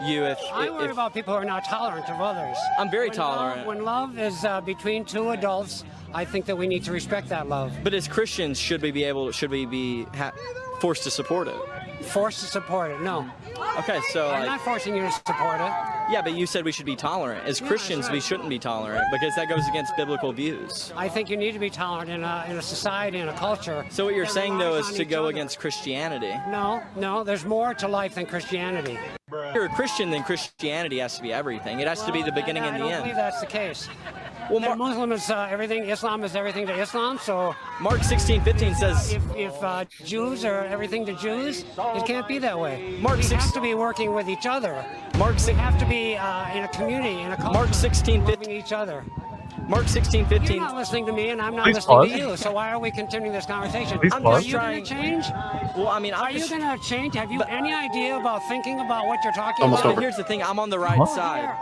you I worry about people who are not tolerant of others. I'm very tolerant. When love is between two adults, I think that we need to respect that love. But as Christians, should we be forced to support it? Forced to support it? No. Okay, so I'm not forcing you to support it. Yeah, but you said we should be tolerant. As Christians, right. We shouldn't be tolerant because that goes against biblical views. I think you need to be tolerant in a society, in a culture. So what you're saying, though, is to go against Christianity. No, there's more to life than Christianity. If you're a Christian, then Christianity has to be everything. It has to be the beginning and the end. I don't believe that's the case. Well, Muslim is everything. Islam is everything to Islam. So Mark 16:15 says if Jews are everything to Jews, it can't be that way. We have to be working with each other. We have to be in a community, in a culture. Mark 16:15 loving each other. Mark 16:15. You're not listening to me, and I'm not Please listening pause. to you. So why are we continuing this conversation? Please Are pause. you going to change? Well, I mean, are you going to change? Have you any idea about thinking about what you're talking Almost about? over. Here's the thing: I'm on the right side.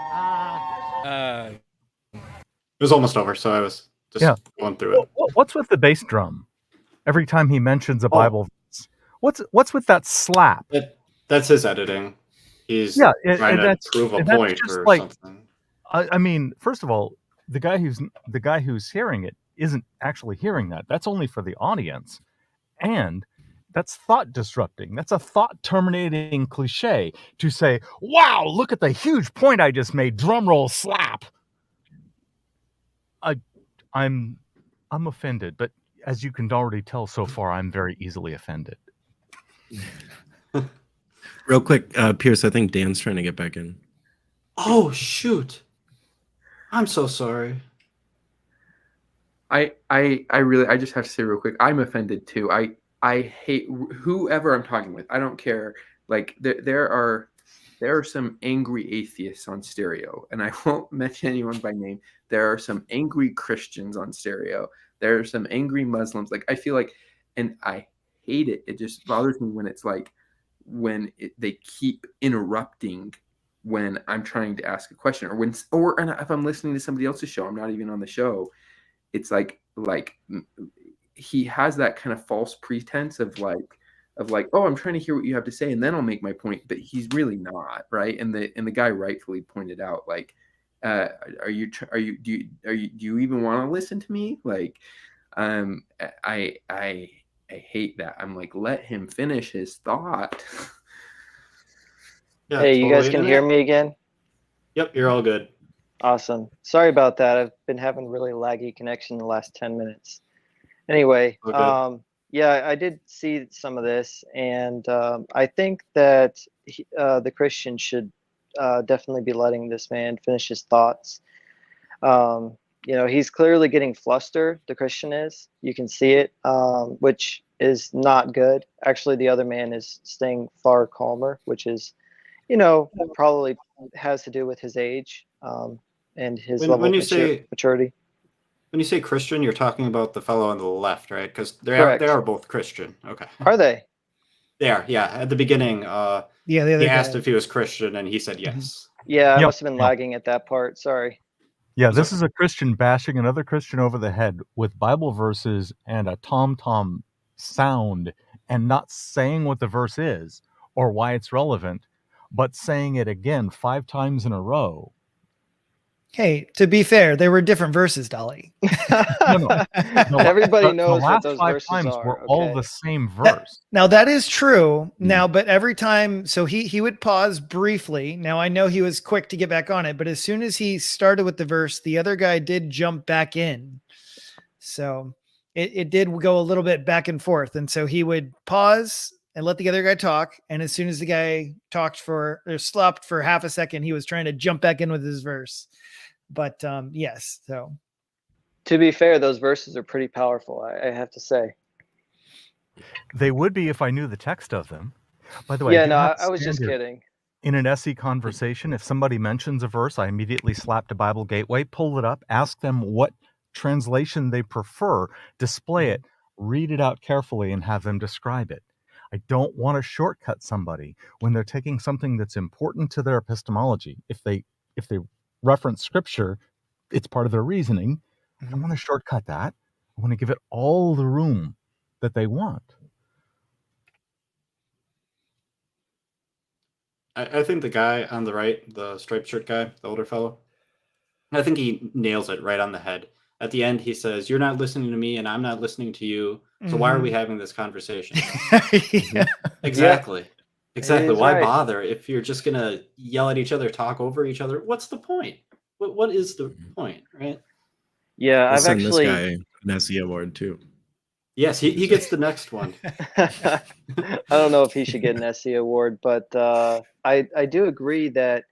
It was almost over, so I was just going through it. What's with the bass drum? Every time he mentions a Bible verse, what's with that slap? That's his editing. He's trying to prove a point or something. I mean, first of all, the guy who's hearing it isn't actually hearing that. That's only for the audience, and that's thought disrupting. That's a thought terminating cliche to say, "Wow, look at the huge point I just made." Drum roll, slap. I'm offended, but as you can already tell so far, I'm very easily offended. Real quick, Pierce, I think Dan's trying to get back in. Oh, shoot. I'm so sorry. I just have to say real quick, I'm offended too. I hate whoever I'm talking with. I don't care. Like there are some angry atheists on stereo, and I won't mention anyone by name. There are some angry Christians on stereo. There are some angry Muslims. Like I feel like, and I hate it. It just bothers me when it's like they keep interrupting when I'm trying to ask a question, or if I'm listening to somebody else's show, I'm not even on the show. It's like he has that kind of false pretense of like, oh, I'm trying to hear what you have to say, and then I'll make my point. But he's really not, right? And the guy rightfully pointed out, like, do you even want to listen to me? Like, I hate that. I'm like, let him finish his thought. Yeah, hey, you guys can hear me again? Yep, you're all good. Awesome. Sorry about that. I've been having really laggy connection the last 10 minutes. Anyway, yeah, I did see some of this, and I think that the Christian should definitely be letting this man finish his thoughts. He's clearly getting flustered, the Christian is. You can see it, which is not good. Actually, the other man is staying far calmer, which is, probably has to do with his age and his level of maturity. When you say Christian, you're talking about the fellow on the left, right? Because they are both Christian. Okay. Are they? They are, yeah. At the beginning, he asked if he was Christian, and he said yes. Yeah, I must have been lagging at that part. Sorry. Yeah, this is a Christian bashing another Christian over the head with Bible verses and a tom-tom sound, and not saying what the verse is or why it's relevant, but saying it again 5 times in a row. Hey, to be fair, there were different verses, Dali. No, Everybody knows what the those last 5 verses times are. were all the same verse. Now that is true. Now, but every time, so he would pause briefly. Now I know he was quick to get back on it, but as soon as he started with the verse, the other guy did jump back in. So it did go a little bit back and forth. And so he would pause and let the other guy talk. And as soon as the guy stopped for half a second, he was trying to jump back in with his verse. But yes, so. To be fair, those verses are pretty powerful, I have to say. They would be if I knew the text of them. By the way, yeah, no, I was just kidding. In an SE conversation, if somebody mentions a verse, I immediately slap to Bible Gateway, pull it up, ask them what translation they prefer, display it, read it out carefully, and have them describe it. I don't want to shortcut somebody when they're taking something that's important to their epistemology. If they reference scripture, it's part of their reasoning. I don't want to shortcut that. I want to give it all the room that they want. I think the guy on the right, the striped shirt guy, the older fellow, I think he nails it right on the head. At the end, he says, "You're not listening to me and I'm not listening to you. So why are we having this conversation?" Yeah. Exactly. Yeah. Exactly. Why right. bother if you're just going to yell at each other, talk over each other? What's the point? What is the point, right? Yeah, I'll send this guy an SE award too. Yes, he gets the next one. I don't know if he should get an SE award, but I do agree that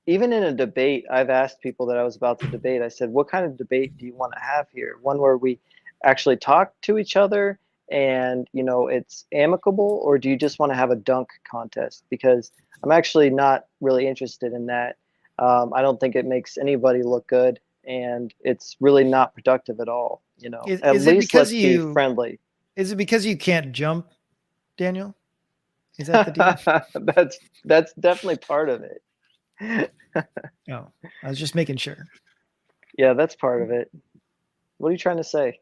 even in a debate, I've asked people that I was about to debate, I said, what kind of debate do you want to have here? One where we actually talk to each other and, you know, it's amicable, or do you just want to have a dunk contest? Because I'm actually not really interested in that. I don't think it makes anybody look good, and it's really not productive at all. You know, at least let's be friendly. Is it because you can't jump, Daniel? Is that the deal? That's definitely part of it. No, I was just making sure. Yeah, that's part of it. What are you trying to say?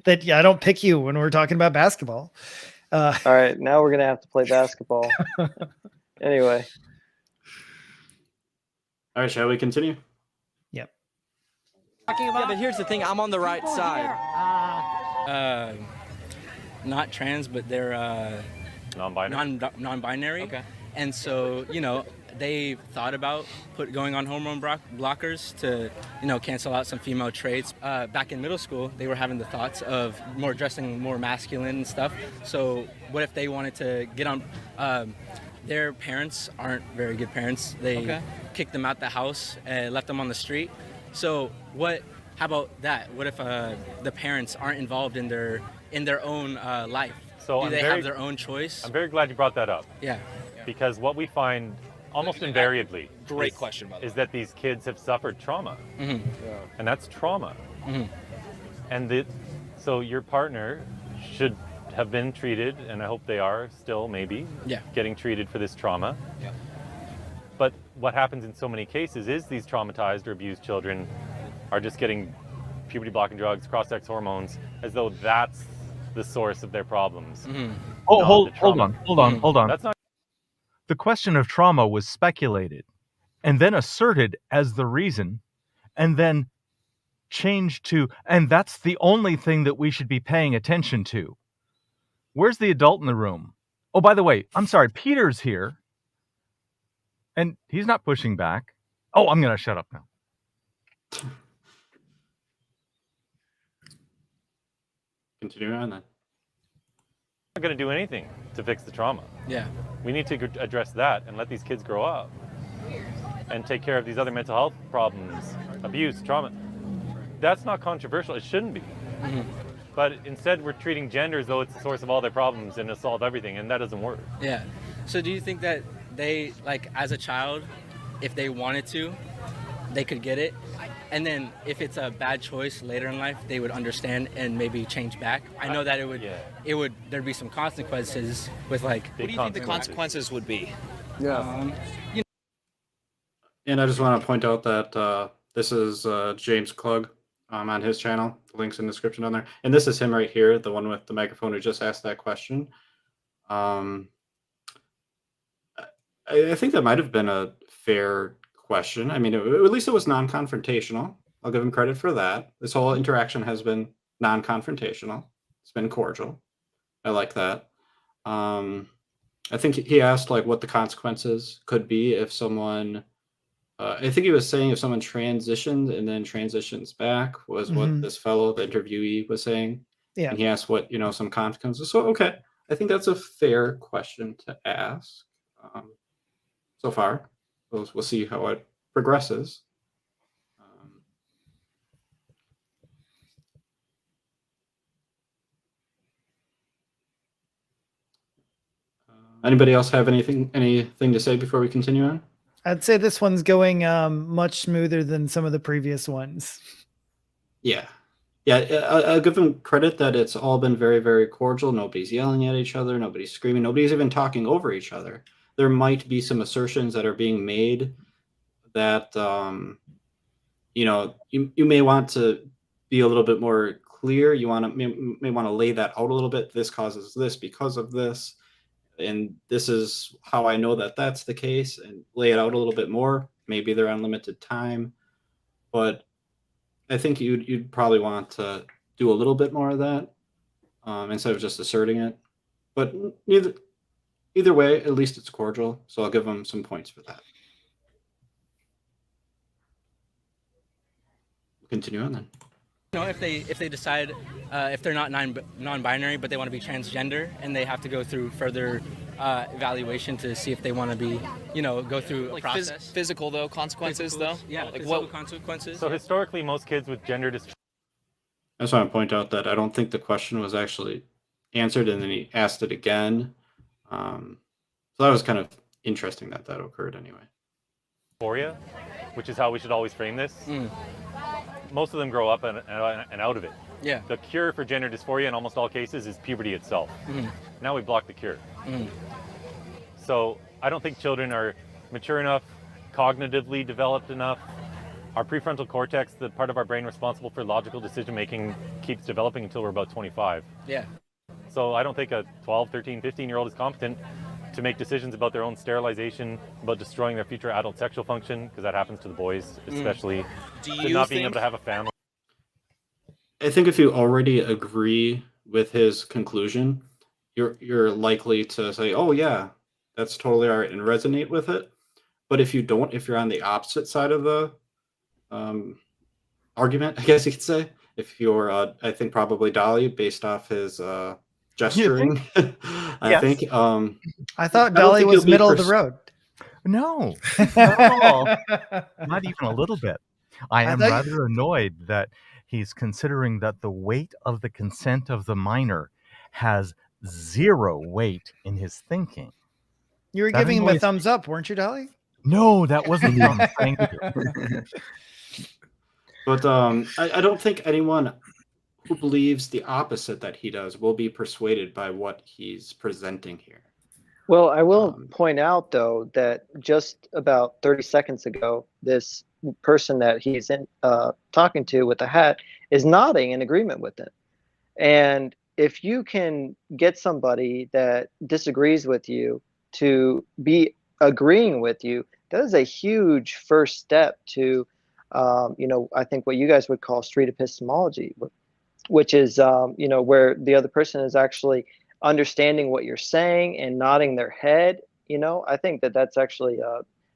That I don't pick you when we're talking about basketball. All right, now we're gonna have to play basketball. Anyway. All right, shall we continue? Yep. Yeah, but here's the thing. I'm on the right side. Not trans, but they're non-binary. Non-binary. Okay. And so, you know, they thought about going on hormone blockers to, you know, cancel out some female traits. Back in middle school, they were having the thoughts of dressing more masculine and stuff. So what if they wanted to get on? Their parents aren't very good parents. They kicked them out the house and left them on the street. So how about that? What if the parents aren't involved in their own life? So Do they have their own choice? I'm very glad you brought that up. Yeah. Because what we find almost invariably is that these kids have suffered trauma. Mm-hmm. And that's trauma. Mm-hmm. And so your partner should have been treated, and I hope they are still maybe getting treated for this trauma. Yeah. But what happens in so many cases is these traumatized or abused children are just getting puberty blocking drugs, cross-sex hormones, as though that's the source of their problems. Mm-hmm. Oh, hold on. That's not. The question of trauma was speculated and then asserted as the reason, and then changed to, and that's the only thing that we should be paying attention to. Where's the adult in the room? Oh, by the way, I'm sorry, Peter's here. And he's not pushing back. Oh, I'm going to shut up now. Continue on then. Not going to do anything to fix the trauma. Yeah. We need to address that and let these kids grow up and take care of these other mental health problems, abuse, trauma. That's not controversial. It shouldn't be. Mm-hmm. But instead, we're treating gender as though it's the source of all their problems and to solve everything, and that doesn't work. Yeah. So do you think that they, like, as a child, if they wanted to, they could get it? And then if it's a bad choice later in life, they would understand and maybe change back? I know that there'd be some consequences with, like... What do you think the consequences would be? Yeah. And I just want to point out that this is James Klug on his channel. The link's in the description on there. And this is him right here, the one with the microphone who just asked that question. I think that might have been a fair question. I mean, at least it was non-confrontational. I'll give him credit for that. This whole interaction has been non-confrontational. It's been cordial. I like that. I think he asked like what the consequences could be if someone, I think he was saying if someone transitioned and then transitions back was what this fellow, the interviewee, was saying. Yeah. And he asked what, some consequences. So, okay, I think that's a fair question to ask so far. We'll see how it progresses. Anybody else have anything to say before we continue on? I'd say this one's going much smoother than some of the previous ones. Yeah. I'll give them credit that it's all been very, very cordial. Nobody's yelling at each other. Nobody's screaming. Nobody's even talking over each other. There might be some assertions that are being made that, you may want to be a little bit more clear. You may want to lay that out a little bit. This causes this because of this. And this is how I know that that's the case, and lay it out a little bit more. Maybe they're on limited time, but I think you'd probably want to do a little bit more of that instead of just asserting it. But either way, at least it's cordial. So I'll give them some points for that. Continue on then. If they decide if they're not non-binary but they want to be transgender, and they have to go through further evaluation to see if they want to be, go through a process. Physical though, consequences though. Yeah, like physical what consequences. So historically, most kids with gender dysphoria. I just want to point out that I don't think the question was actually answered, and then he asked it again. So that was kind of interesting that occurred anyway. Dysphoria, which is how we should always frame this. Most of them grow up and out of it. Yeah. The cure for gender dysphoria in almost all cases is puberty itself. Now we block the cure. So I don't think children are mature enough, cognitively developed enough. Our prefrontal cortex, the part of our brain responsible for logical decision making, keeps developing until we're about 25. Yeah. So I don't think a 12, 13, 15-year-old is competent to make decisions about their own sterilization, about destroying their future adult sexual function, because that happens to the boys, especially, to not being able to have a family. I think if you already agree with his conclusion, you're likely to say, oh yeah, that's totally all right, and resonate with it. But if you don't, if you're on the opposite side of the argument, I guess you could say, if you're, I think probably Dali, based off his gesturing, I think. I thought Dali was middle of the road. No, not at all. Not even a little bit. I am rather annoyed that he's considering that the weight of the consent of the minor has zero weight in his thinking. You were giving him a thumbs up, weren't you, Dali? No, that wasn't thank you. But I don't think anyone who believes the opposite that he does will be persuaded by what he's presenting here. Well, I will point out, though, that just about 30 seconds ago, this person that he's talking to with the hat is nodding in agreement with it. And if you can get somebody that disagrees with you to be agreeing with you, that is a huge first step to, I think what you guys would call street epistemology, which is, where the other person is actually understanding what you're saying and nodding their head. I think that's actually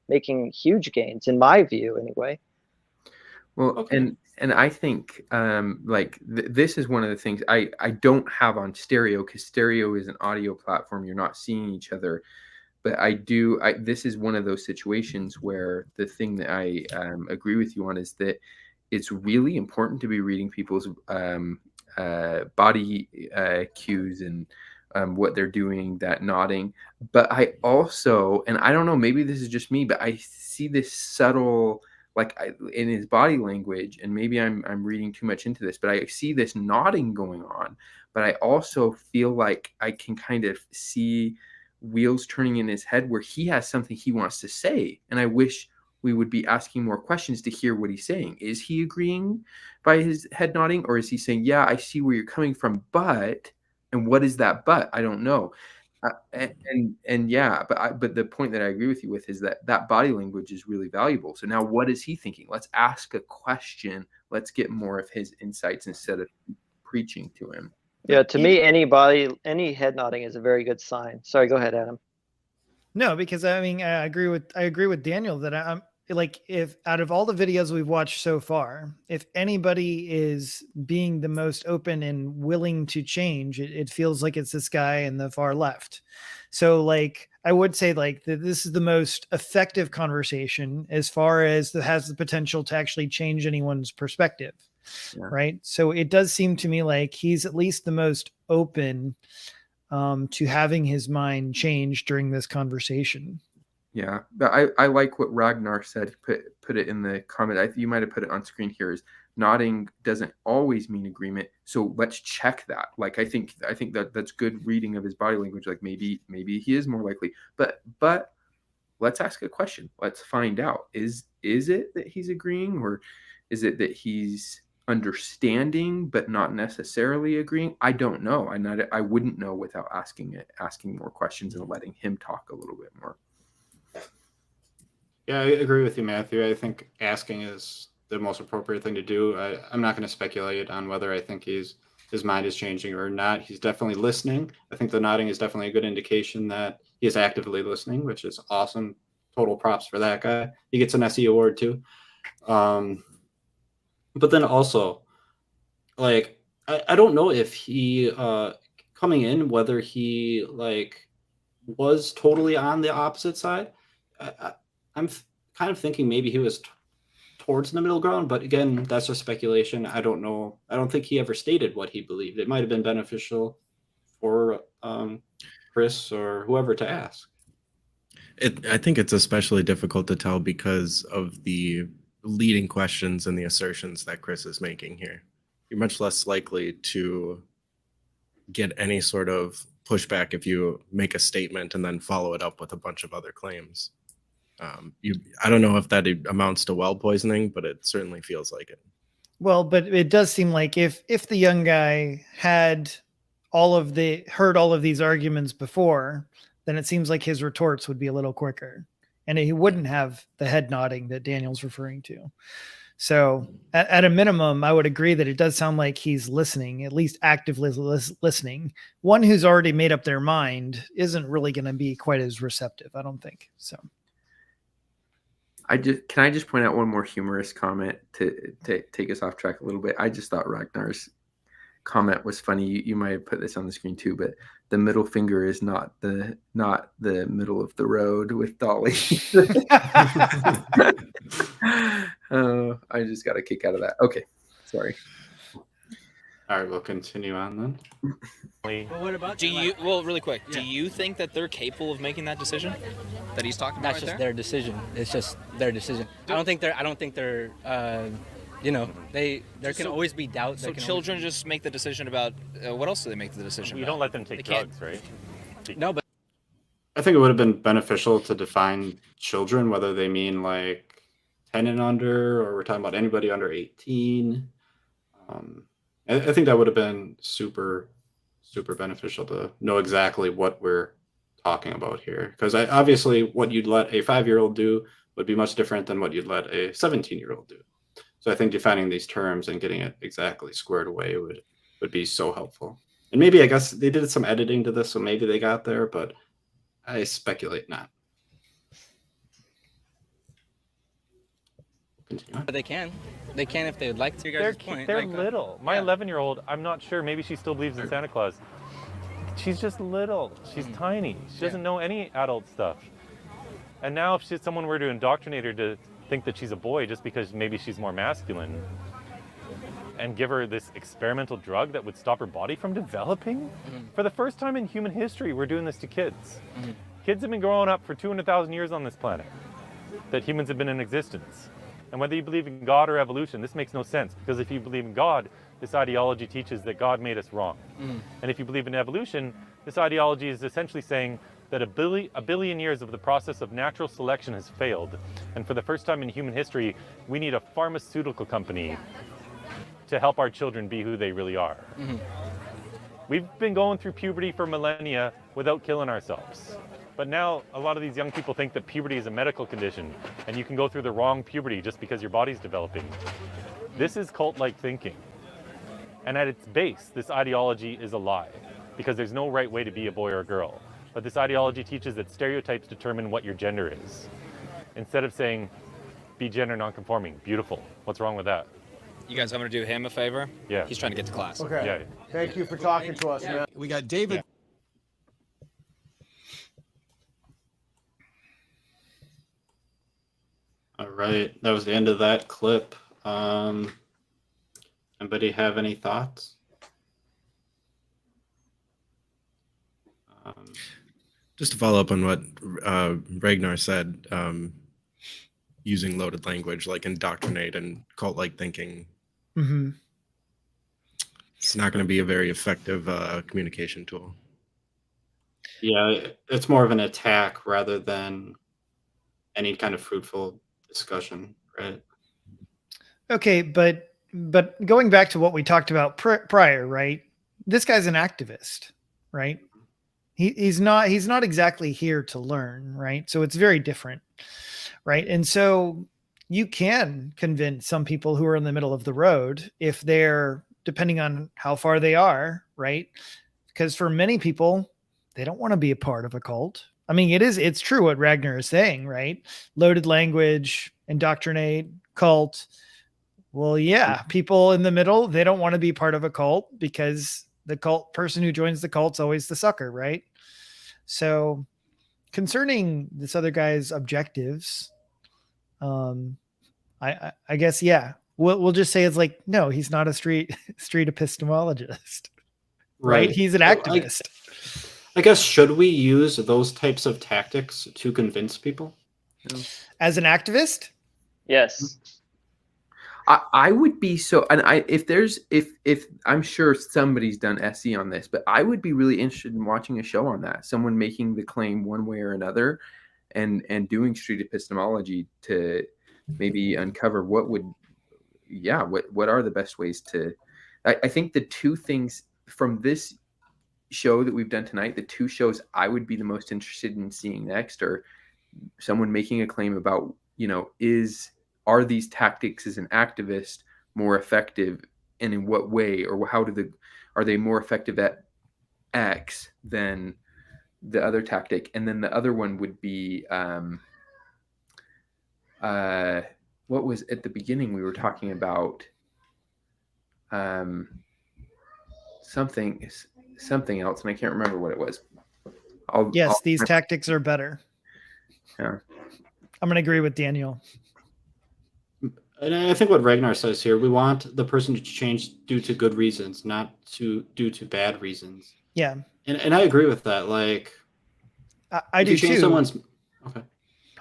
making huge gains, in my view, anyway. Well, okay. And I think this is one of the things I don't have on stereo, because stereo is an audio platform. You're not seeing each other. But this is one of those situations where the thing that I agree with you on is that it's really important to be reading people's body cues and what they're doing, that nodding. But I also, and I don't know, maybe this is just me, but I see this subtle, in his body language, and maybe I'm reading too much into this, but I see this nodding going on. But I also feel like I can kind of see wheels turning in his head where he has something he wants to say. And I wish we would be asking more questions to hear what he's saying. Is he agreeing by his head nodding, or is he saying, yeah, I see where you're coming from, but, and what is that but? I don't know. But the point that I agree with you with is that body language is really valuable. So now what is he thinking? Let's ask a question. Let's get more of his insights instead of preaching to him. Yeah, to me, any head nodding is a very good sign. Sorry, go ahead, Adam. No, because I agree with Daniel that like if out of all the videos we've watched so far, if anybody is being the most open and willing to change, it feels like it's this guy in the far left. So like I would say like this is the most effective conversation as far as that has the potential to actually change anyone's perspective. Yeah. Right. So it does seem to me like he's at least the most open to having his mind change during this conversation. Yeah, but I like what Ragnar said. Put it in the comment. You might have put it on screen here. Is nodding doesn't always mean agreement. So let's check that. Like I think that's good reading of his body language. Like maybe he is more likely. But let's ask a question. Let's find out. Is it that he's agreeing, or is it that he's understanding but not necessarily agreeing? I don't know. I wouldn't know without asking more questions and letting him talk a little bit more. Yeah, I agree with you, Matthew. I think asking is the most appropriate thing to do. I'm not going to speculate on whether I think his mind is changing or not. He's definitely listening. I think the nodding is definitely a good indication that he is actively listening, which is awesome. Total props for that guy. He gets an SE award too. But then also, like, I don't know if he coming in, whether he like was totally on the opposite side. I'm kind of thinking maybe he was towards the middle ground, but again, that's just speculation. I don't know. I don't think he ever stated what he believed. It might have been beneficial for Chris or whoever to ask. I think it's especially difficult to tell because of the leading questions and the assertions that Chris is making here. You're much less likely to get any sort of pushback if you make a statement and then follow it up with a bunch of other claims. I don't know if that amounts to well poisoning, but it certainly feels like it. Well, but it does seem like if the young guy had heard all of these arguments before, then it seems like his retorts would be a little quicker, and he wouldn't have the head nodding that Daniel's referring to. So at a minimum, I would agree that it does sound like he's listening, at least actively listening. One who's already made up their mind isn't really going to be quite as receptive, I don't think. So can I just point out one more humorous comment to take us off track a little bit? I just thought Ragnar's comment was funny. You might have put this on the screen too, but the middle finger is not the middle of the road with Dali. I just got a kick out of that. Okay, sorry. All right, we'll continue on then. Well, what about really quick? Yeah. Do you think that they're capable of making that decision that he's talking about? That's just their decision. It's just their decision. I don't think they're. There can always be doubt. So children just make the decision about what else do they make the decision? You don't let them take drugs, right? No, but I think it would have been beneficial to define children, whether they mean like 10 and under, or we're talking about anybody under 18. I think that would have been super beneficial to know exactly what we're talking about here. Because obviously what you'd let a 5-year-old do would be much different than what you'd let a 17-year-old do. So I think defining these terms and getting it exactly squared away would be so helpful. And maybe, I guess, they did some editing to this, so maybe they got there, but I speculate not. But they can if they would like to. They're little. My 11-year-old, I'm not sure. Maybe she still believes in Santa Claus. She's just little. She's tiny. She doesn't know any adult stuff. And now if someone were to indoctrinate her to think that she's a boy just because maybe she's more masculine, and give her this experimental drug that would stop her body from developing? For the first time in human history, we're doing this to kids. Kids have been growing up for 200,000 years on this planet, that humans have been in existence. And whether you believe in God or evolution, this makes no sense, because if you believe in God, this ideology teaches that God made us wrong. And if you believe in evolution, this ideology is essentially saying that a billion years of the process of natural selection has failed. And for the first time in human history, we need a pharmaceutical company to help our children be who they really are. We've been going through puberty for millennia without killing ourselves. But now a lot of these young people think that puberty is a medical condition, and you can go through the wrong puberty just because your body's developing. This is cult-like thinking. And at its base, this ideology is a lie, because there's no right way to be a boy or a girl. But this ideology teaches that stereotypes determine what your gender is. Instead of saying, be gender nonconforming. Beautiful. What's wrong with that? You guys, I'm going to do him a favor. Yeah. He's trying to get to class. Okay. Yeah. Thank you for talking to us, man. We got David. Yeah. All right, that was the end of that clip. Anybody have any thoughts? Just to follow up on what Ragnar said, using loaded language like indoctrinate and cult-like thinking, it's not going to be a very effective communication tool. Yeah, it's more of an attack rather than any kind of fruitful discussion, right? Okay, but going back to what we talked about prior, right? This guy's an activist, right? He's not exactly here to learn, right? So it's very different, right? And so you can convince some people who are in the middle of the road if they're, depending on how far they are, right? Because for many people, they don't want to be a part of a cult. I mean, it's true what Ragnar is saying, right? Loaded language, indoctrinate, cult. Well, yeah, people in the middle, they don't want to be part of a cult because the cult person who joins the cult's always the sucker, right? So concerning this other guy's objectives, I guess, yeah, we'll just say it's like, no, he's not a street epistemologist, right? He's an activist. I guess, should we use those types of tactics to convince people? As an activist? Yes. I would be so, and if I'm sure somebody's done SE on this, but I would be really interested in watching a show on that. Someone making the claim one way or another, and doing street epistemology to maybe uncover what are the best ways to. I think the two things from this show that we've done tonight, the two shows I would be the most interested in seeing next are someone making a claim about, are these tactics as an activist more effective, and in what way, or are they more effective at X than the other tactic? And then the other one would be what was at the beginning we were talking about something else, and I can't remember what it was. These tactics are better. Yeah, I'm going to agree with Daniel. And I think what Ragnar says here, we want the person to change due to good reasons, not due to bad reasons. Yeah. And I agree with that. Like, I do too. Okay.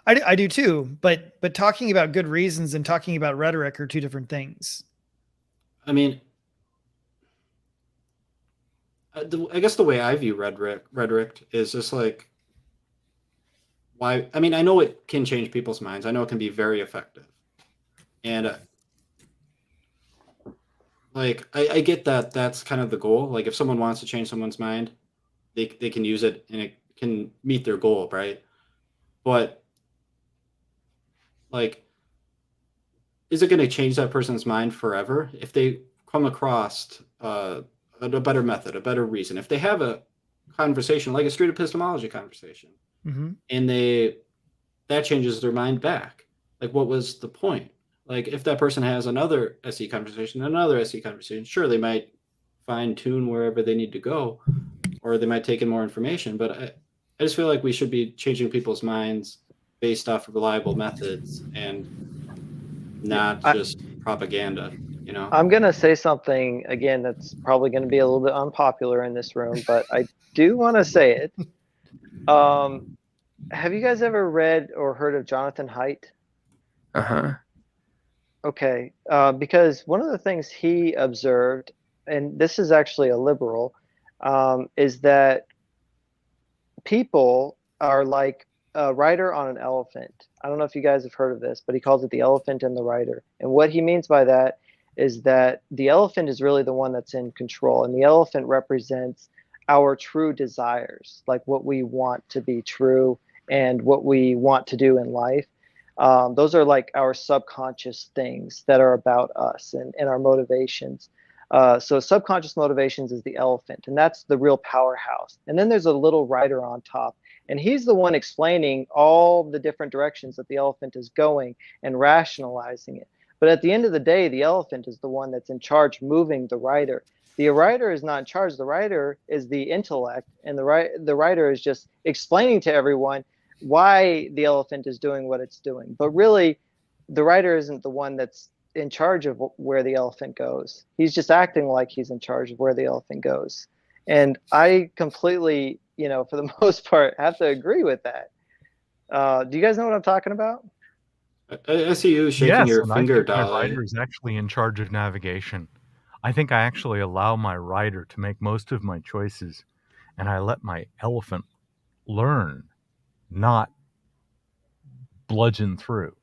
I do too. But talking about good reasons and talking about rhetoric are two different things. I mean, I guess the way I view rhetoric is just like, why? I mean, I know it can change people's minds. I know it can be very effective. And like, I get that that's kind of the goal. Like, if someone wants to change someone's mind, they can use it and it can meet their goal, right? But like, is it going to change that person's mind forever if they come across a better method, a better reason? If they have a conversation like a street epistemology conversation, and that changes their mind back, like, what was the point? Like, if that person has another SE conversation, sure, they might fine tune wherever they need to go, or they might take in more information. But I just feel like we should be changing people's minds based off of reliable methods and not just propaganda, I'm going to say something, again, that's probably going to be a little bit unpopular in this room, but I do want to say it. Have you guys ever read or heard of Jonathan Haidt? Okay, because one of the things he observed, and this is actually a liberal, is that people are like a rider on an elephant. I don't know if you guys have heard of this, but he calls it the elephant and the rider. And what he means by that is that the elephant is really the one that's in control, and the elephant represents our true desires, like what we want to be true and what we want to do in life. Those are like our subconscious things that are about us and our motivations. So subconscious motivations is the elephant, and that's the real powerhouse. And then there's a little rider on top, And he's the one explaining all the different directions that the elephant is going and rationalizing it. But at the end of the day, the elephant is the one that's in charge moving the rider. The rider is not in charge. The rider is the intellect, and the rider is just explaining to everyone why the elephant is doing what it's doing. But really, the rider isn't the one that's in charge of where the elephant goes. He's just acting like he's in charge of where the elephant goes. And I completely, for the most part, have to agree with that. Do you guys know what I'm talking about? I see you shaking your finger, My Dali. rider is actually in charge of navigation. I think I actually allow my rider to make most of my choices, and I let my elephant learn, not bludgeon through.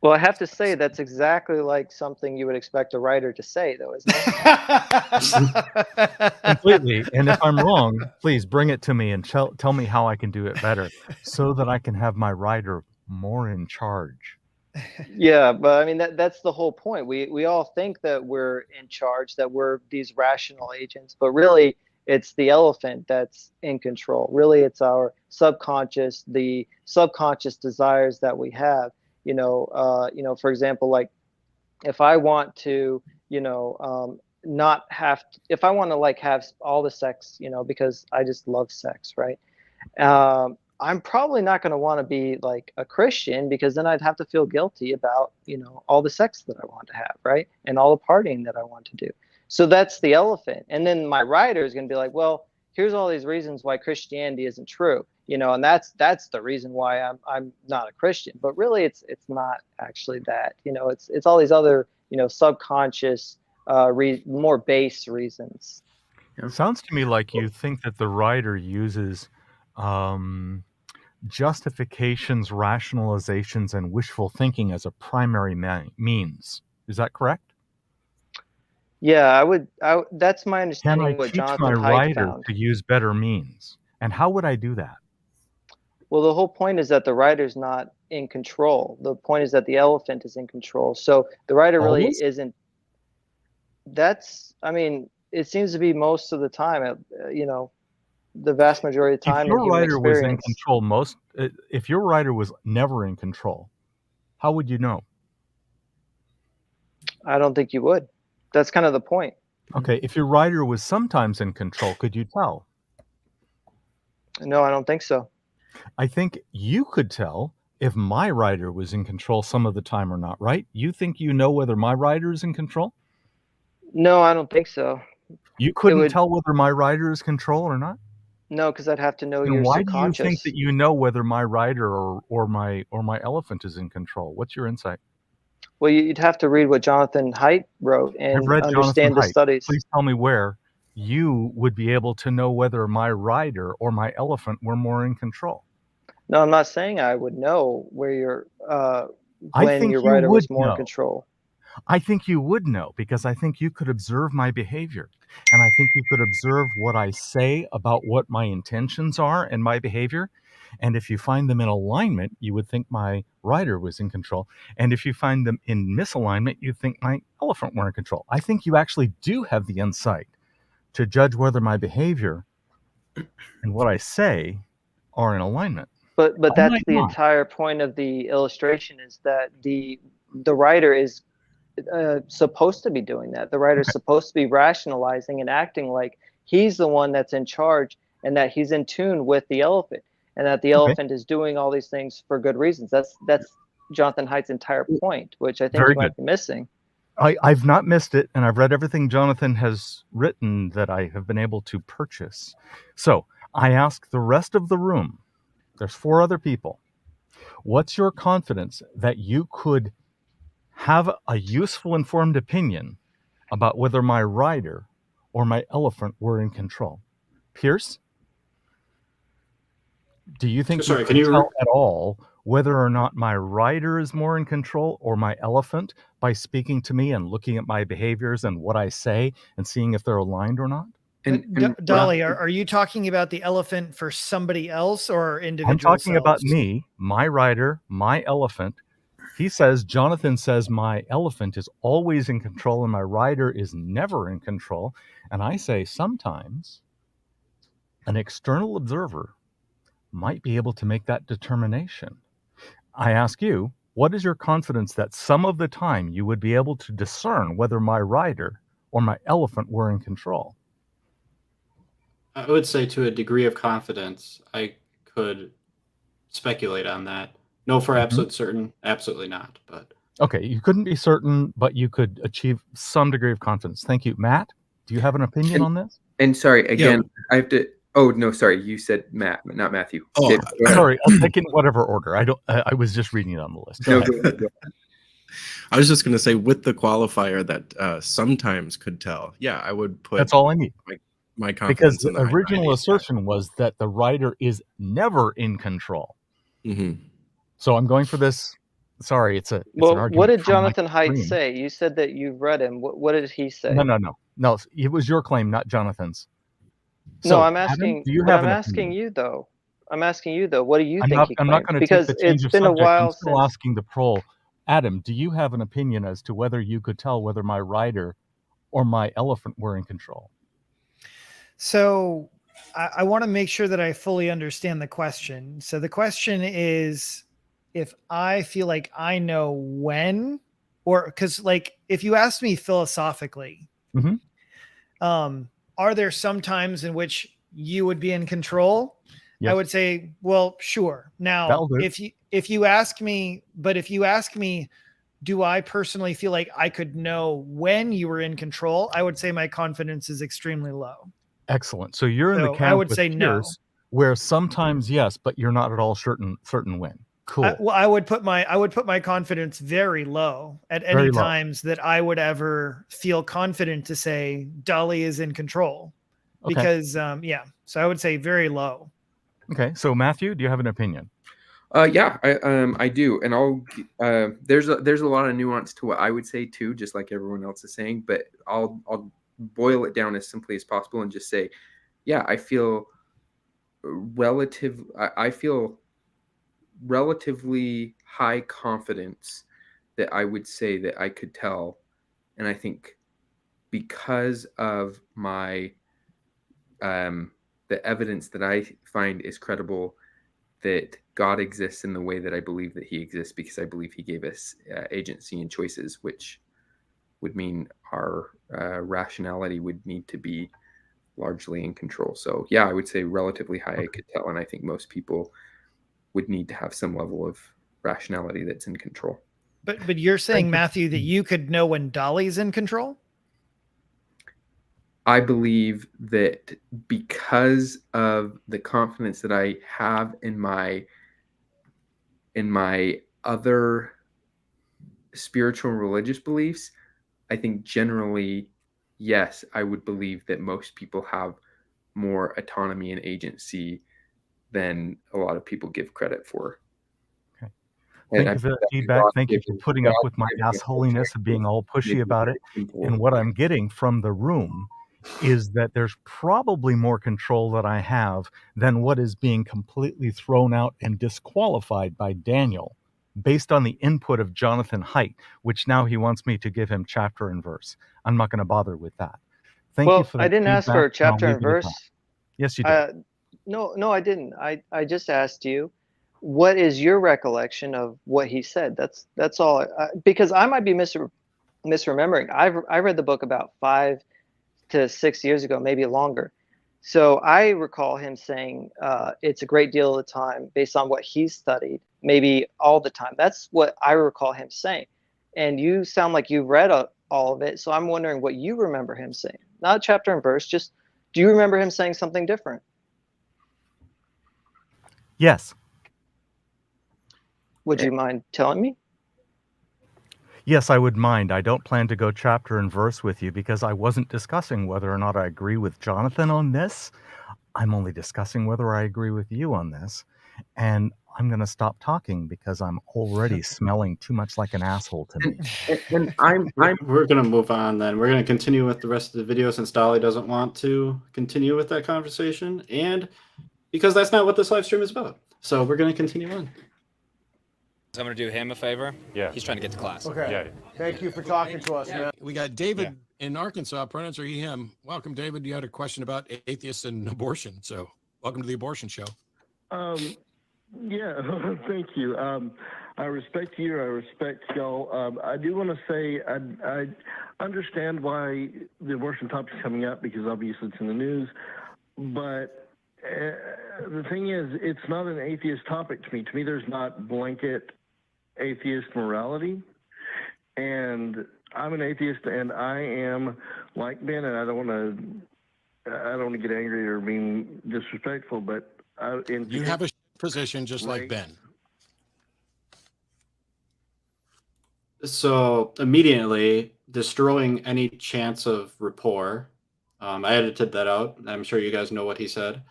Well, I have to say that's exactly like something you would expect a writer to say, though, isn't it? Completely. And if I'm wrong, please bring it to me and tell me how I can do it better so that I can have my writer more in charge. Yeah, but I mean, that's the whole point. We all think that we're in charge, that we're these rational agents, but really it's the elephant that's in control. Really, it's our subconscious, the subconscious desires that we have. For example, like if I want to, not have, if I want to like have all the sex, because I just love sex, right? I'm probably not going to want to be like a Christian, because then I'd have to feel guilty about, all the sex that I want to have, right? And all the partying that I want to do. So that's the elephant. And then my writer is going to be like, well, here's all these reasons why Christianity isn't true, and that's the reason why I'm not a Christian. But really, it's not actually that. It's all these other, subconscious, more base reasons. It sounds to me like you think that the writer uses justifications, rationalizations, and wishful thinking as a primary means. Is that correct? Yeah, that's my understanding. Can I what teach Jonathan my Haidt writer found. to use better means? And how would I do that? Well, the whole point is that the writer's not in control. The point is that the elephant is in control. So the writer really Always? isn't. It seems to be most of the time, the vast majority of the time If your in human writer was in experience. control, if your writer was never in control, how would you know? I don't think you would. That's kind of the point. Okay, if your writer was sometimes in control, could you tell? No, I don't think so. I think you could tell if my writer was in control some of the time or not, right? You think you know whether my writer is in control? No, I don't think so. You couldn't tell whether my writer is in control or not? No, because I'd have to know Then your why do you subconscious. think that you know whether my writer or my elephant is in control? What's your insight? Well, you'd have to read what Jonathan Haidt wrote and I've read understand Jonathan the Haidt. studies. Please tell me where you would be able to know whether my rider or my elephant were more in control. No, I'm not saying I would know where your I when think your you writer was would more know. in control. I think you would know, because I think you could observe my behavior, and I think you could observe what I say about what my intentions are and my behavior. And if you find them in alignment, you would think my rider was in control. And if you find them in misalignment, you think my elephant were in control. I think you actually do have the insight to judge whether my behavior and what I say are in alignment. But I that's might the not. entire point of the illustration, is that the writer is supposed to be doing that. The writer is supposed to be rationalizing and acting like he's the one that's in charge, and that he's in tune with the elephant, and that the elephant is doing all these things for good reasons. That's Jonathan Haidt's entire point, which I think Very you might good. be missing. I've not missed it, and I've read everything Jonathan has written that I have been able to purchase. So I ask the rest of the room, there's 4 other people, what's your confidence that you could have a useful, informed opinion about whether my rider or my elephant were in control? Pierce, do you think Sorry, you can can you tell at all whether or not my rider is more in control or my elephant by speaking to me and looking at my behaviors and what I say and seeing if they're aligned or not? Dali, are you talking about the elephant for somebody else or individual? I'm talking about selves? me, my rider, my elephant. He says, Jonathan says my elephant is always in control and my rider is never in control. And I say sometimes. an external observer might be able to make that determination. I ask you, what is your confidence that some of the time you would be able to discern whether my rider or my elephant were in control? I would say to a degree of confidence, I could speculate on that. No, for absolute certain, absolutely not. But okay, you couldn't be certain, but you could achieve some degree of confidence. Thank you. Matt, do you have an opinion on this? And sorry, again, I have to. Oh no, sorry, you said Matt, not Matthew. Oh, sorry, I'll take in whatever order. I was just reading it on the list. Go ahead. I was just going to say, with the qualifier that sometimes could tell. Yeah, I would put. That's all I need. My confidence. Because the original assertion was that the writer is never in control. Mm-hmm. So I'm going for this. Sorry, it's an argument. What did Jonathan Haidt say? You said that you've read him. What did he say? No. It was your claim, not Jonathan's. No, I'm asking. I'm asking you though. What do you think? I'm not going to take the change of subject. I'm still asking the troll. Adam, do you have an opinion as to whether you could tell whether my rider or my elephant were in control? So I want to make sure that I fully understand the question. So the question is, if I feel like I know when, or because like if you ask me philosophically, are there some times in which you would be in control? Yep. I would say, well, sure. Now, if you ask me, do I personally feel like I could know when you were in control? I would say my confidence is extremely low. Excellent. So you're in the camp I would say no, where sometimes yes, but you're not at all certain when. Cool. I would put my confidence very low at any times that I would ever feel confident to say Dali is in control, because so I would say very low. Okay. So Matthew, do you have an opinion? Yeah, I do, and I'll. There's a lot of nuance to what I would say too, just like everyone else is saying. But I'll boil it down as simply as possible and just say, yeah, I feel relatively high confidence that I would say that I could tell, and I think because of my the evidence that I find is credible that God exists in the way that I believe that he exists, because I believe he gave us agency and choices, which would mean our rationality would need to be largely in control. So yeah, I would say relatively high I could tell, and I think most people would need to have some level of rationality that's in control. But you're saying, Matthew, that you could know when Dali's in control? I believe that because of the confidence that I have in my other spiritual and religious beliefs, I think generally, yes, I would believe that most people have more autonomy and agency than a lot of people give credit for. Okay. Thank you for that feedback. Thank you for putting up with my assholiness and being all pushy about it. And what I'm getting from the room is that there's probably more control that I have than what is being completely thrown out and disqualified by Daniel based on the input of Jonathan Haidt, which now he wants me to give him chapter and verse. I'm not going to bother with that. Thank you for that. I didn't ask for a chapter and verse. Yes, you did. No, I didn't. I just asked you, what is your recollection of what he said? That's all. Because I might be misremembering. I read the book about 5 to 6 years ago, maybe longer. So I recall him saying it's a great deal of the time based on what he studied, maybe all the time. That's what I recall him saying. And you sound like you read all of it. So I'm wondering what you remember him saying. Not chapter and verse, just do you remember him saying something different? Yes. Would you mind telling me? Yes, I would mind. I don't plan to go chapter and verse with you because I wasn't discussing whether or not I agree with Jonathan on this. I'm only discussing whether I agree with you on this. And I'm going to stop talking because I'm already smelling too much like an asshole to me. And we're going to move on then. We're going to continue with the rest of the video since Dali doesn't want to continue with that conversation. And because that's not what this live stream is about. So we're going to continue on. I'm going to do him a favor. Yeah. He's trying to get to class. Okay. Yeah. Thank you for talking to us, man. We got David in Arkansas. Pronouns are he, him. Welcome, David. You had a question about atheists and abortion. So Welcome to the abortion show. Yeah, thank you. I respect you. I respect y'all. I do want to say I understand why the abortion topic is coming up because obviously it's in the news. But the thing is, it's not an atheist topic to me. To me, there's not blanket atheist morality. And I'm an atheist, and I am like Ben, and I don't want to get angry or being disrespectful, but you have a position just like Ben. So immediately destroying any chance of rapport. I edited that out. I'm sure you guys know what he said.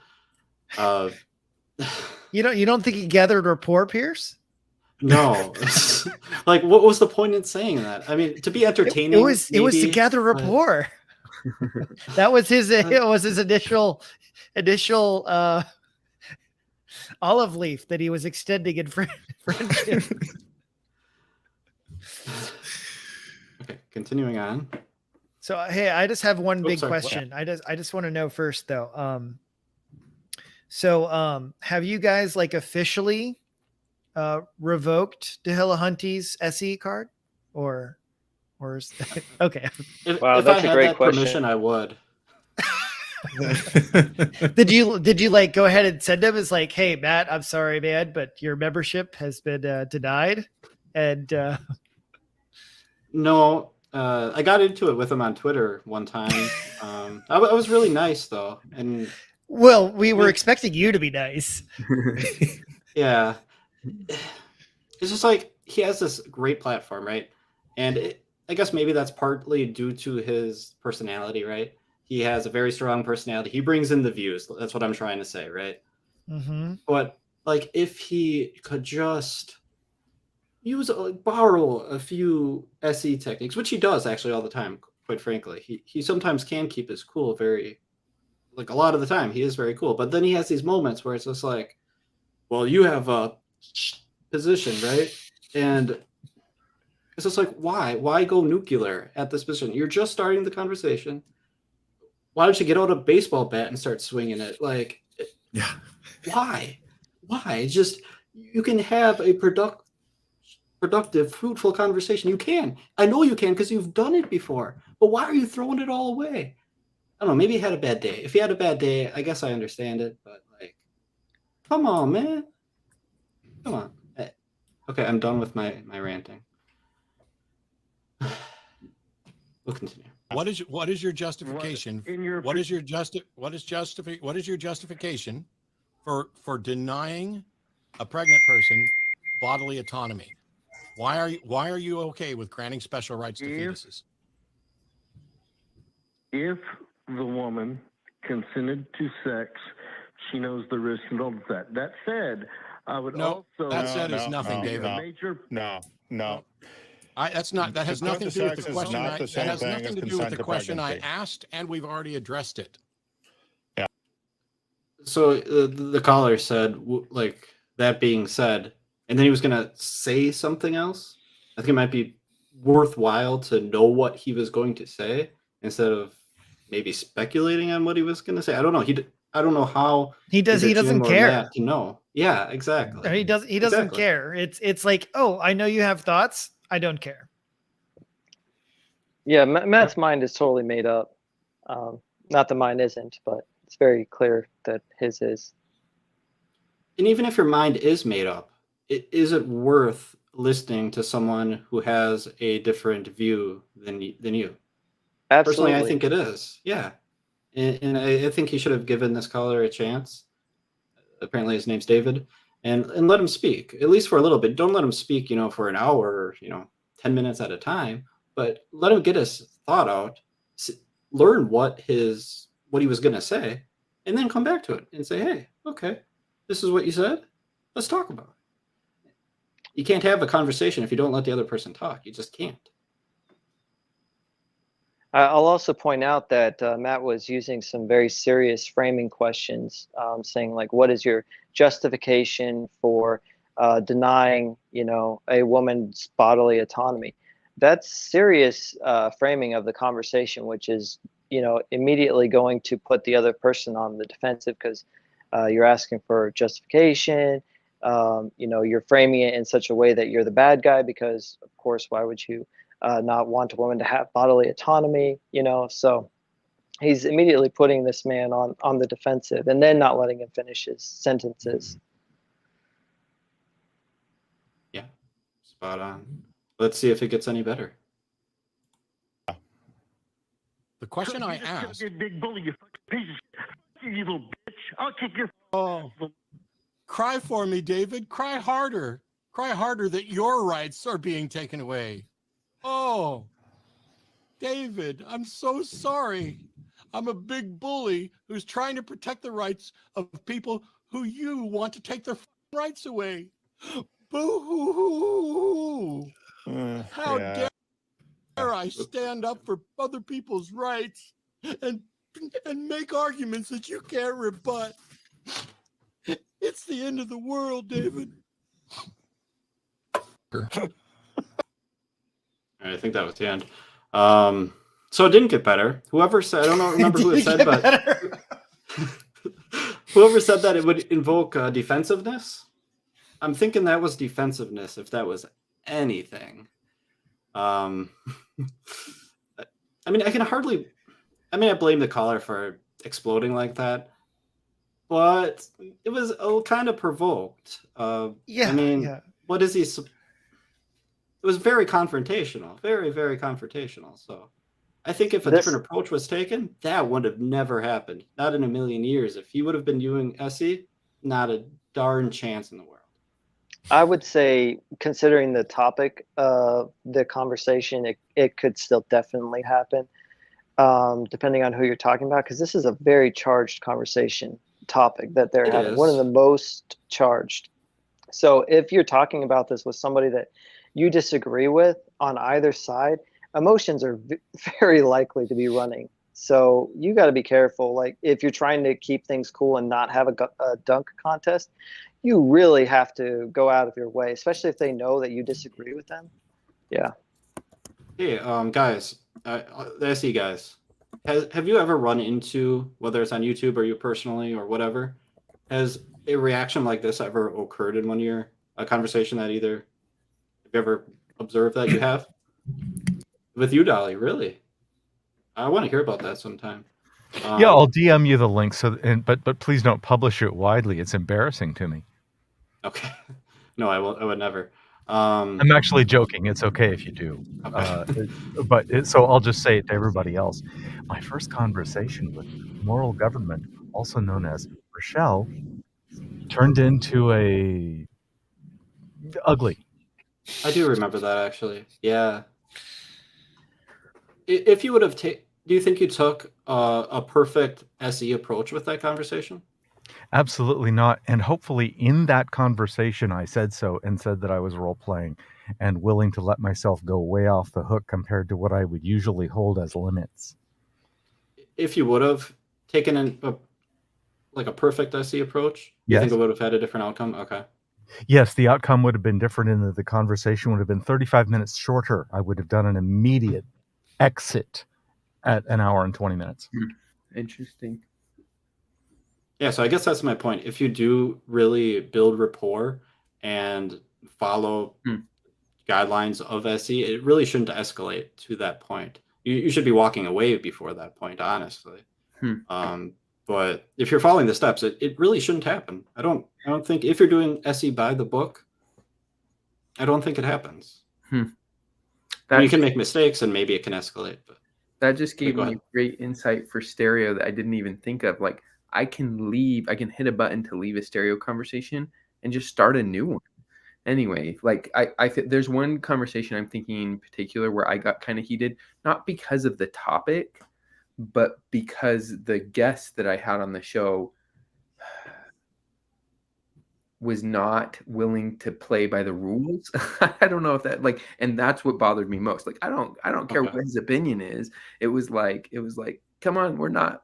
You don't think he gathered rapport, Pierce? No. Like, what was the point in saying that? I mean, to be entertaining. It was to gather rapport. That was his. It was his initial olive leaf that he was extending in friendship. Okay, continuing on. So hey, I just have one big question. I just want to know first though. Have you guys like officially revoked Dehillahunty's SE card, or is that, okay? Wow, if that's I a had great that question. permission, I would. Did you like go ahead and send him as like, hey Matt, I'm sorry man, but your membership has been denied, and no, I got into it with him on Twitter one time. I was really nice though, and well, we were expecting you to be nice. Yeah, it's just like he has this great platform, right? And I guess maybe that's partly due to his personality, right? He has a very strong personality. He brings in the views. That's what I'm trying to say, right? Mm-hmm. But like, if he could just borrow a few SE techniques, which he does actually all the time, quite frankly. He sometimes can keep his cool very, like a lot of the time, he is very cool. But then he has these moments where it's just like, well, you have a position, right? And it's just like, why go nuclear at this position? You're just starting the conversation. Why don't you get out a baseball bat and start swinging it? Like, yeah. Why? Just, you can have a productive, fruitful conversation. You can. I know you can because you've done it before. But why are you throwing it all away? I don't know. Maybe he had a bad day. If he had a bad day, I guess I understand it. But like, come on, man. Come on. Okay, I'm done with my ranting. We'll continue. What is your justification? What is your justification for denying a pregnant person bodily autonomy? Why are you okay with granting special rights to fetuses? If the woman consented to sex, she knows the risk involved with that. That said, I would also. That said is nothing, David. No. That has nothing to do with the question. That has nothing to do with the question I asked, and we've already addressed it. Yeah. So the caller said, like, that being said, and then he was gonna say something else. I think it might be worthwhile to know what he was going to say instead of maybe speculating on what he was going to say. I don't know. I don't know how he doesn't care. No. Yeah, exactly. He doesn't care. It's like, oh, I know you have thoughts. I don't care. Yeah, Matt's mind is totally made up. Not that mine isn't, but it's very clear that his is. And even if your mind is made up, is it worth listening to someone who has a different view than you? Absolutely. Personally, I think it is. Yeah. And I think he should have given this caller a chance. Apparently his name's David. And let him speak, at least for a little bit. Don't let him speak, for an hour or, 10 minutes at a time. But let him get his thought out, learn what he was going to say, and then come back to it and say, hey, okay, this is what you said. Let's talk about it. You can't have a conversation if you don't let the other person talk. You just can't. I'll also point out that Matt was using some very serious framing questions, saying like, what is your justification for denying, a woman's bodily autonomy? That's serious framing of the conversation, which is, immediately going to put the other person on the defensive, because You're asking for justification. You're framing it in such a way that you're the bad guy because, of course, why would you not want a woman to have bodily autonomy? So he's immediately putting this man on the defensive and then not letting him finish his sentences. Yeah, spot on. Let's see if it gets any better. The question I asked. Big bully, you fucking piece of shit. You little bitch. I'll kick your. Oh, cry for me, David. Cry harder. Cry harder that your rights are being taken away. Oh, David, I'm so sorry. I'm a big bully who's trying to protect the rights of people who you want to take their rights away. Boo-hoo-hoo. How dare I stand up for other people's rights and make arguments that you can't rebut. It's the end of the world, David. I think that was the end. So it didn't get better. Whoever said, I don't remember who it said, but whoever said that it would invoke defensiveness. I'm thinking that was defensiveness, if that was anything. I mean, I blame the caller for exploding like that, but it was kind of provoked. What is he? It was very confrontational, very, very confrontational. So I think if a different approach was taken, that would have never happened. Not in a million years. If he would have been doing SE, not a darn chance in the world. I would say, considering the topic of the conversation, it could still definitely happen, depending on who you're talking about, because this is a very charged conversation topic that they're having, one of the most charged. So if you're talking about this with somebody that you disagree with on either side, emotions are very likely to be running. So you got to be careful. Like if you're trying to keep things cool and not have a dunk contest, you really have to go out of your way, especially if they know that you disagree with them. Yeah. Hey, guys, the SE guys, have you ever run into, whether it's on YouTube or you personally or whatever, has a reaction like this ever occurred in a conversation that have you ever observed that you have? With you, Dali, really? I want to hear about that sometime. Yeah, I'll DM you the link. But please don't publish it widely. It's embarrassing to me. Okay. No, I would never. I'm actually joking. It's okay if you do. Okay. So I'll just say it to everybody else. My first conversation with moral government, also known as Rochelle, turned into a ugly. I do remember that, actually. Yeah. If you would have do you think you took a perfect SE approach with that conversation? Absolutely not. And hopefully in that conversation, I said so and said that I was role playing and willing to let myself go way off the hook compared to what I would usually hold as limits. If you would have taken a perfect SE approach, you think it would have had a different outcome? Okay. Yes, the outcome would have been different in that the conversation would have been 35 minutes shorter. I would have done an immediate exit at an hour and 20 minutes. Interesting. Yeah, so I guess that's my point. If you do really build rapport and follow guidelines of SE, it really shouldn't escalate to that point. You should be walking away before that point, honestly. But if you're following the steps, it really shouldn't happen. I don't think if you're doing SE by the book, I don't think it happens. You can make mistakes and maybe it can escalate. But that just gave me great insight for stereo that I didn't even think of. Like I can hit a button to leave a stereo conversation and just start a new one. Anyway, like there's one conversation I'm thinking in particular where I got kind of heated, not because of the topic, but because the guest that I had on the show was not willing to play by the rules. I don't know if that and that's what bothered me most. Like I don't care what his opinion is. It was like, come on, we're not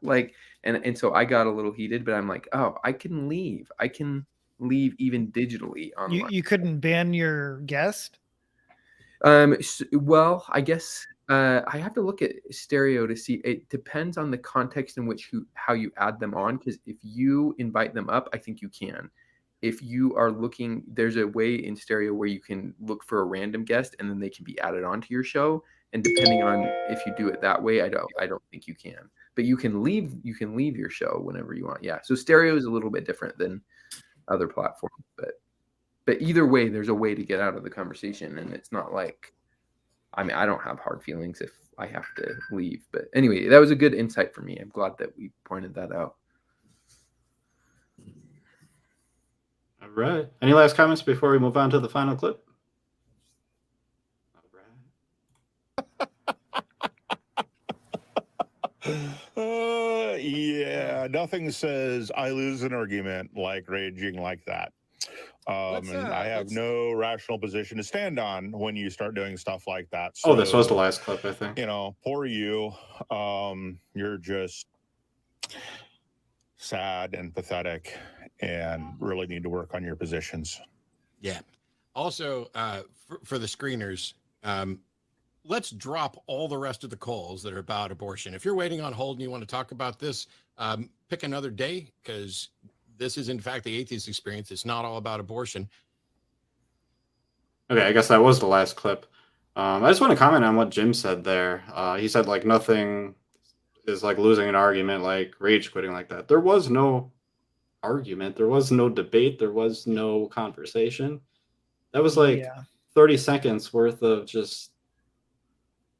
and so I got a little heated, but I'm like, oh, I can leave. I can leave even digitally online. You couldn't ban your guest? Well, I guess I have to look at stereo to see. It depends on the context in which how you add them on. Because if you invite them up, I think you can. If you are looking, there's a way in stereo where you can look for a random guest and then they can be added onto your show. And depending on if you do it that way, I don't think you can. But you can leave your show whenever you want. Yeah. So stereo is a little bit different than other platforms, but either way, there's a way to get out of the conversation, and it's not like, I mean, I don't have hard feelings if I have to leave. But anyway, that was a good insight for me. I'm glad that we pointed that out. All right. Any last comments before we move on to the final clip? Yeah, nothing says I lose an argument like raging like that. And I have no rational position to stand on when you start doing stuff like that. So, oh, this was the last clip, I think. You know, poor you. You're just sad and pathetic and really need to work on your positions. Yeah. Also, for the screeners, let's drop all the rest of the calls that are about abortion. If you're waiting on hold and you want to talk about this, pick another day, because this is, in fact, the Atheist Experience. It's not all about abortion. Okay, I guess that was the last clip. I just want to comment on what Jim said there. He said, like, nothing is like losing an argument, like rage quitting like that. There was no argument. There was no debate. There was no conversation. That was like 30 seconds worth of just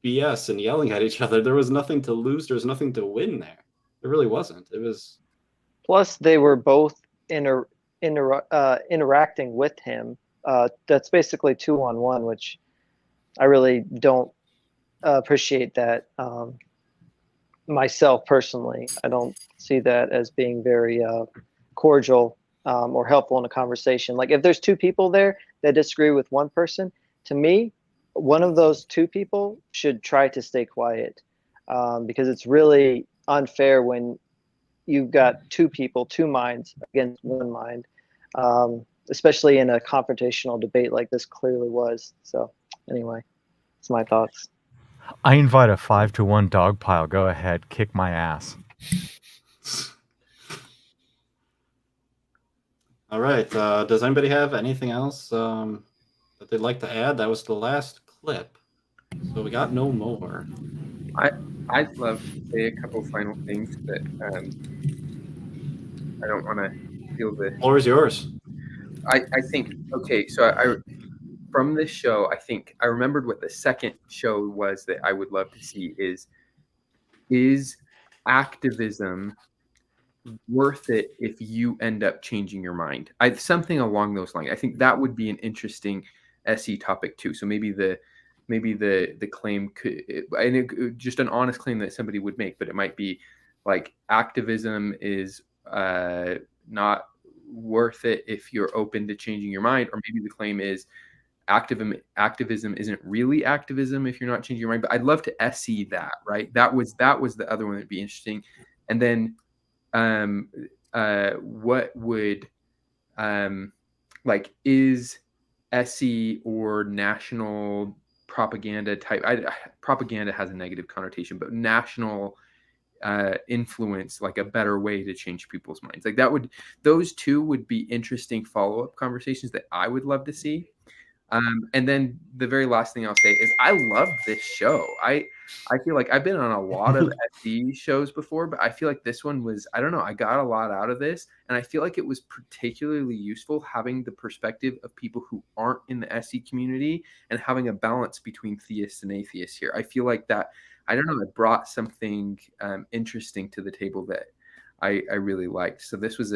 BS and yelling at each other. There was nothing to lose. There was nothing to win there. It really wasn't. It was. Plus, they were both interacting with him. That's basically 2-on-1, which I really don't appreciate that myself personally. I don't see that as being very cordial or helpful in a conversation. Like, if there's two people there that disagree with one person, to me, one of those two people should try to stay quiet, because it's really unfair when you've got two people, two minds against one mind, especially in a confrontational debate like this clearly was. So anyway, that's my thoughts. I invite a 5-to-1 dog pile. Go ahead, kick my ass. All right. Does anybody have anything else that they'd like to add? That was the last clip, so we got no more. I'd love to say a couple final things, but I don't want to feel the floor is yours. I think, okay, so I from this show, I think I remembered what the second show was that I would love to see is activism worth it if you end up changing your mind? Something along those lines. I think that would be an interesting SE topic too. So maybe the claim could, just an honest claim that somebody would make, but it might be like activism is not worth it if you're open to changing your mind, or maybe the claim is activism isn't really activism if you're not changing your mind. But I'd love to SE that, right? That was the other one that'd be interesting. And then what would like, is SE or national propaganda type, propaganda has a negative connotation, but national influence, like a better way to change people's minds, like those two would be interesting follow-up conversations that I would love to see. And then the very last thing I'll say is I love this show. I feel like I've been on a lot of SE shows before, but I feel like this one was, I don't know, I got a lot out of this, and I feel like it was particularly useful having the perspective of people who aren't in the SE community and having a balance between theists and atheists here. I feel like that, I don't know, it brought something interesting to the table that I really liked. So this was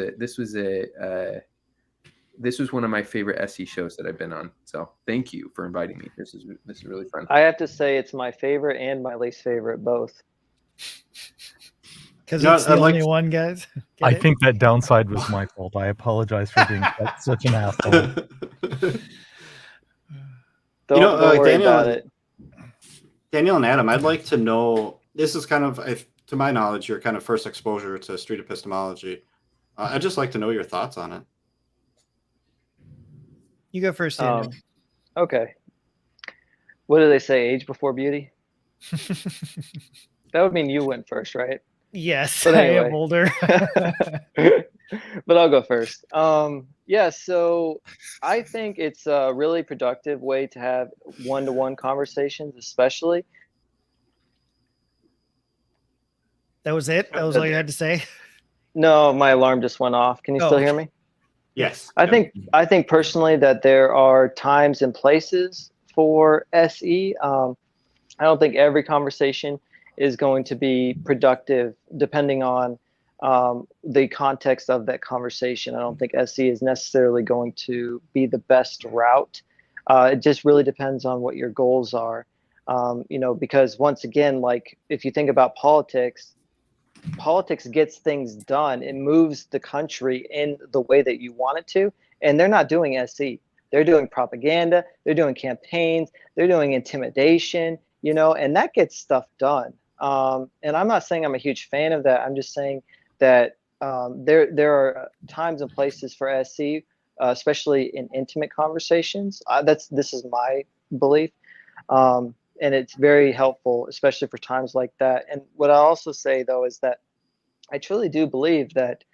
one of my favorite SE shows that I've been on. So thank you for inviting me. This is really fun. I have to say it's my favorite and my least favorite both. Because it's the only one, guys. I think that downside was my fault. I apologize for being such an asshole. Don't worry about it. Daniel and Adam, I'd like to know, this is kind of, to my knowledge, your kind of first exposure to street epistemology. I'd just like to know your thoughts on it. You go first, Daniel. Okay. What do they say? Age before beauty? That would mean you went first, right? Yes, But anyway. I am older. But I'll go first. Yeah, so I think it's a really productive way to have one-to-one conversations, especially. That was it? That was all you had to say? No, my alarm just went off. Can you still hear me? Yes. I think personally that there are times and places for SE. I don't think every conversation is going to be productive depending on the context of that conversation. I don't think SE is necessarily going to be the best route. It just really depends on what your goals are. Because once again, like if you think about politics gets things done. It moves the country in the way that you want it to. And they're not doing SE. They're doing propaganda. They're doing campaigns. They're doing intimidation, and that gets stuff done. And I'm not saying I'm a huge fan of that. I'm just saying that there are times and places for SE, especially in intimate conversations. This is my belief. And it's very helpful, especially for times like that. And what I also say, though, is that I truly do believe that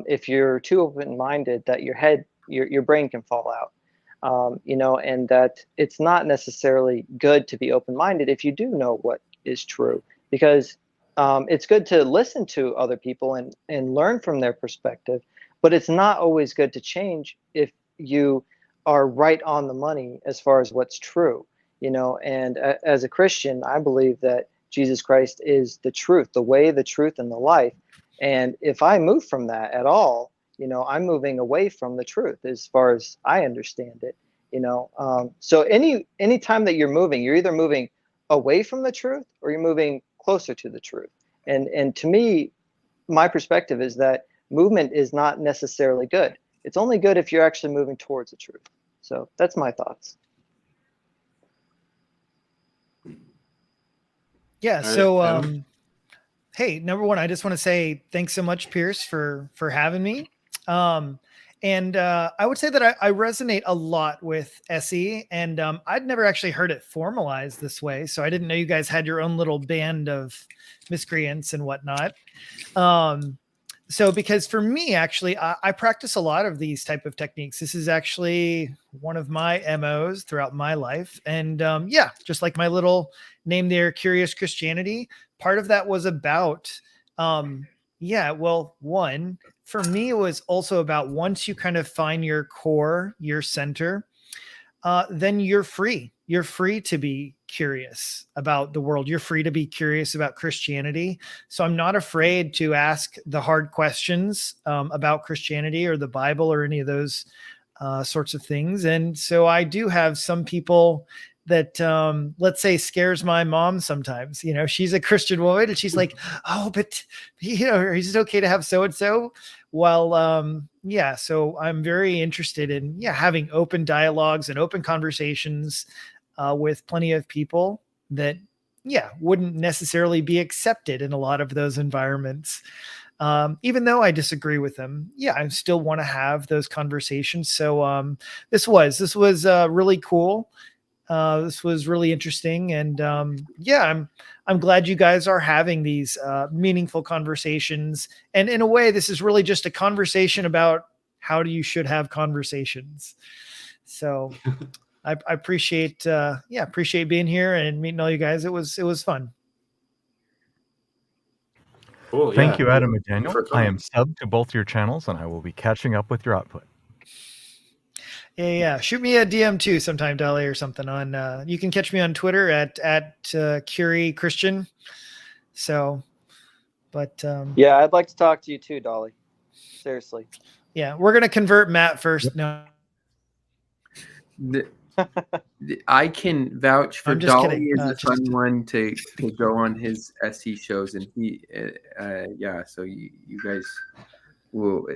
if you're too open-minded, that your brain can fall out, and that it's not necessarily good to be open-minded if you do know what is true, because it's good to listen to other people and learn from their perspective, but it's not always good to change if you are right on the money as far as what's true. And as a Christian, I believe that Jesus Christ is the truth, the way, the truth, and the life. And if I move from that at all, I'm moving away from the truth as far as I understand it. So any time that you're moving, you're either moving away from the truth or you're moving closer to the truth. And to me, my perspective is that movement is not necessarily good. It's only good if you're actually moving towards the truth. So that's my thoughts. Yeah. So, hey, number one, I just want to say thanks so much, Pierce, for having me. And I would say that I resonate a lot with SE, and I'd never actually heard it formalized this way. So I didn't know you guys had your own little band of miscreants and whatnot. So because for me, actually, I practice a lot of these type of techniques. This is actually one of my MOs throughout my life. And yeah, just like my little name there, Curious Christianity, part of that was about, one, for me, it was also about once you kind of find your core, your center, then you're free. You're free to be curious about the world. You're free to be curious about Christianity. So I'm not afraid to ask the hard questions about Christianity or the Bible or any of those sorts of things. And so I do have some people that, let's say, scares my mom sometimes. She's a Christian woman and she's like, oh, but, is it okay to have so-and-so? Well, yeah, so I'm very interested in, having open dialogues and open conversations with plenty of people that, wouldn't necessarily be accepted in a lot of those environments. Even though I disagree with them, I still want to have those conversations. So this was really cool. This was really interesting. And I'm glad you guys are having these meaningful conversations. And in a way, this is really just a conversation about how you should have conversations. So I appreciate being here and meeting all you guys. It was fun. Cool. Thank you, Adam and Daniel. I am subbed to both your channels, and I will be catching up with your output. Yeah. Shoot me a DM too sometime, Dali, or something on. You can catch me on Twitter at Curie Christian. So, but I'd like to talk to you too, Dali. Seriously. Yeah, we're gonna convert Matt first. No. I can vouch for I'm just Dali kidding. is a fun one to go on his SE shows, and he, so you guys will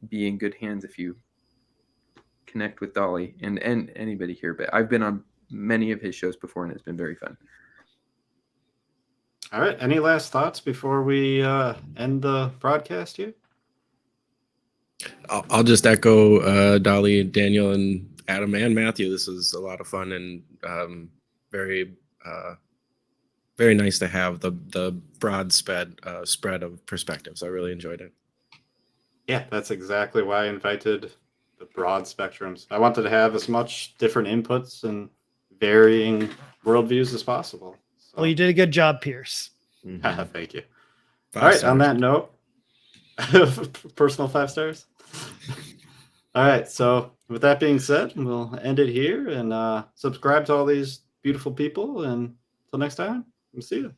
be in good hands if you connect with Dali and anybody here. But I've been on many of his shows before, and it's been very fun. All right. Any last thoughts before we end the broadcast here? I'll just echo Dali, Daniel, and Adam and Matthew. This was a lot of fun and very very nice to have the broad spread of perspectives. I really enjoyed it. Yeah, that's exactly why I invited the broad spectrums. I wanted to have as much different inputs and varying worldviews as possible. Well, you did a good job, Pierce. Thank you. 5 All right, stars. on that note, personal 5 stars. All right, so with that being said, we'll end it here and subscribe to all these beautiful people. And until next time, we'll see you.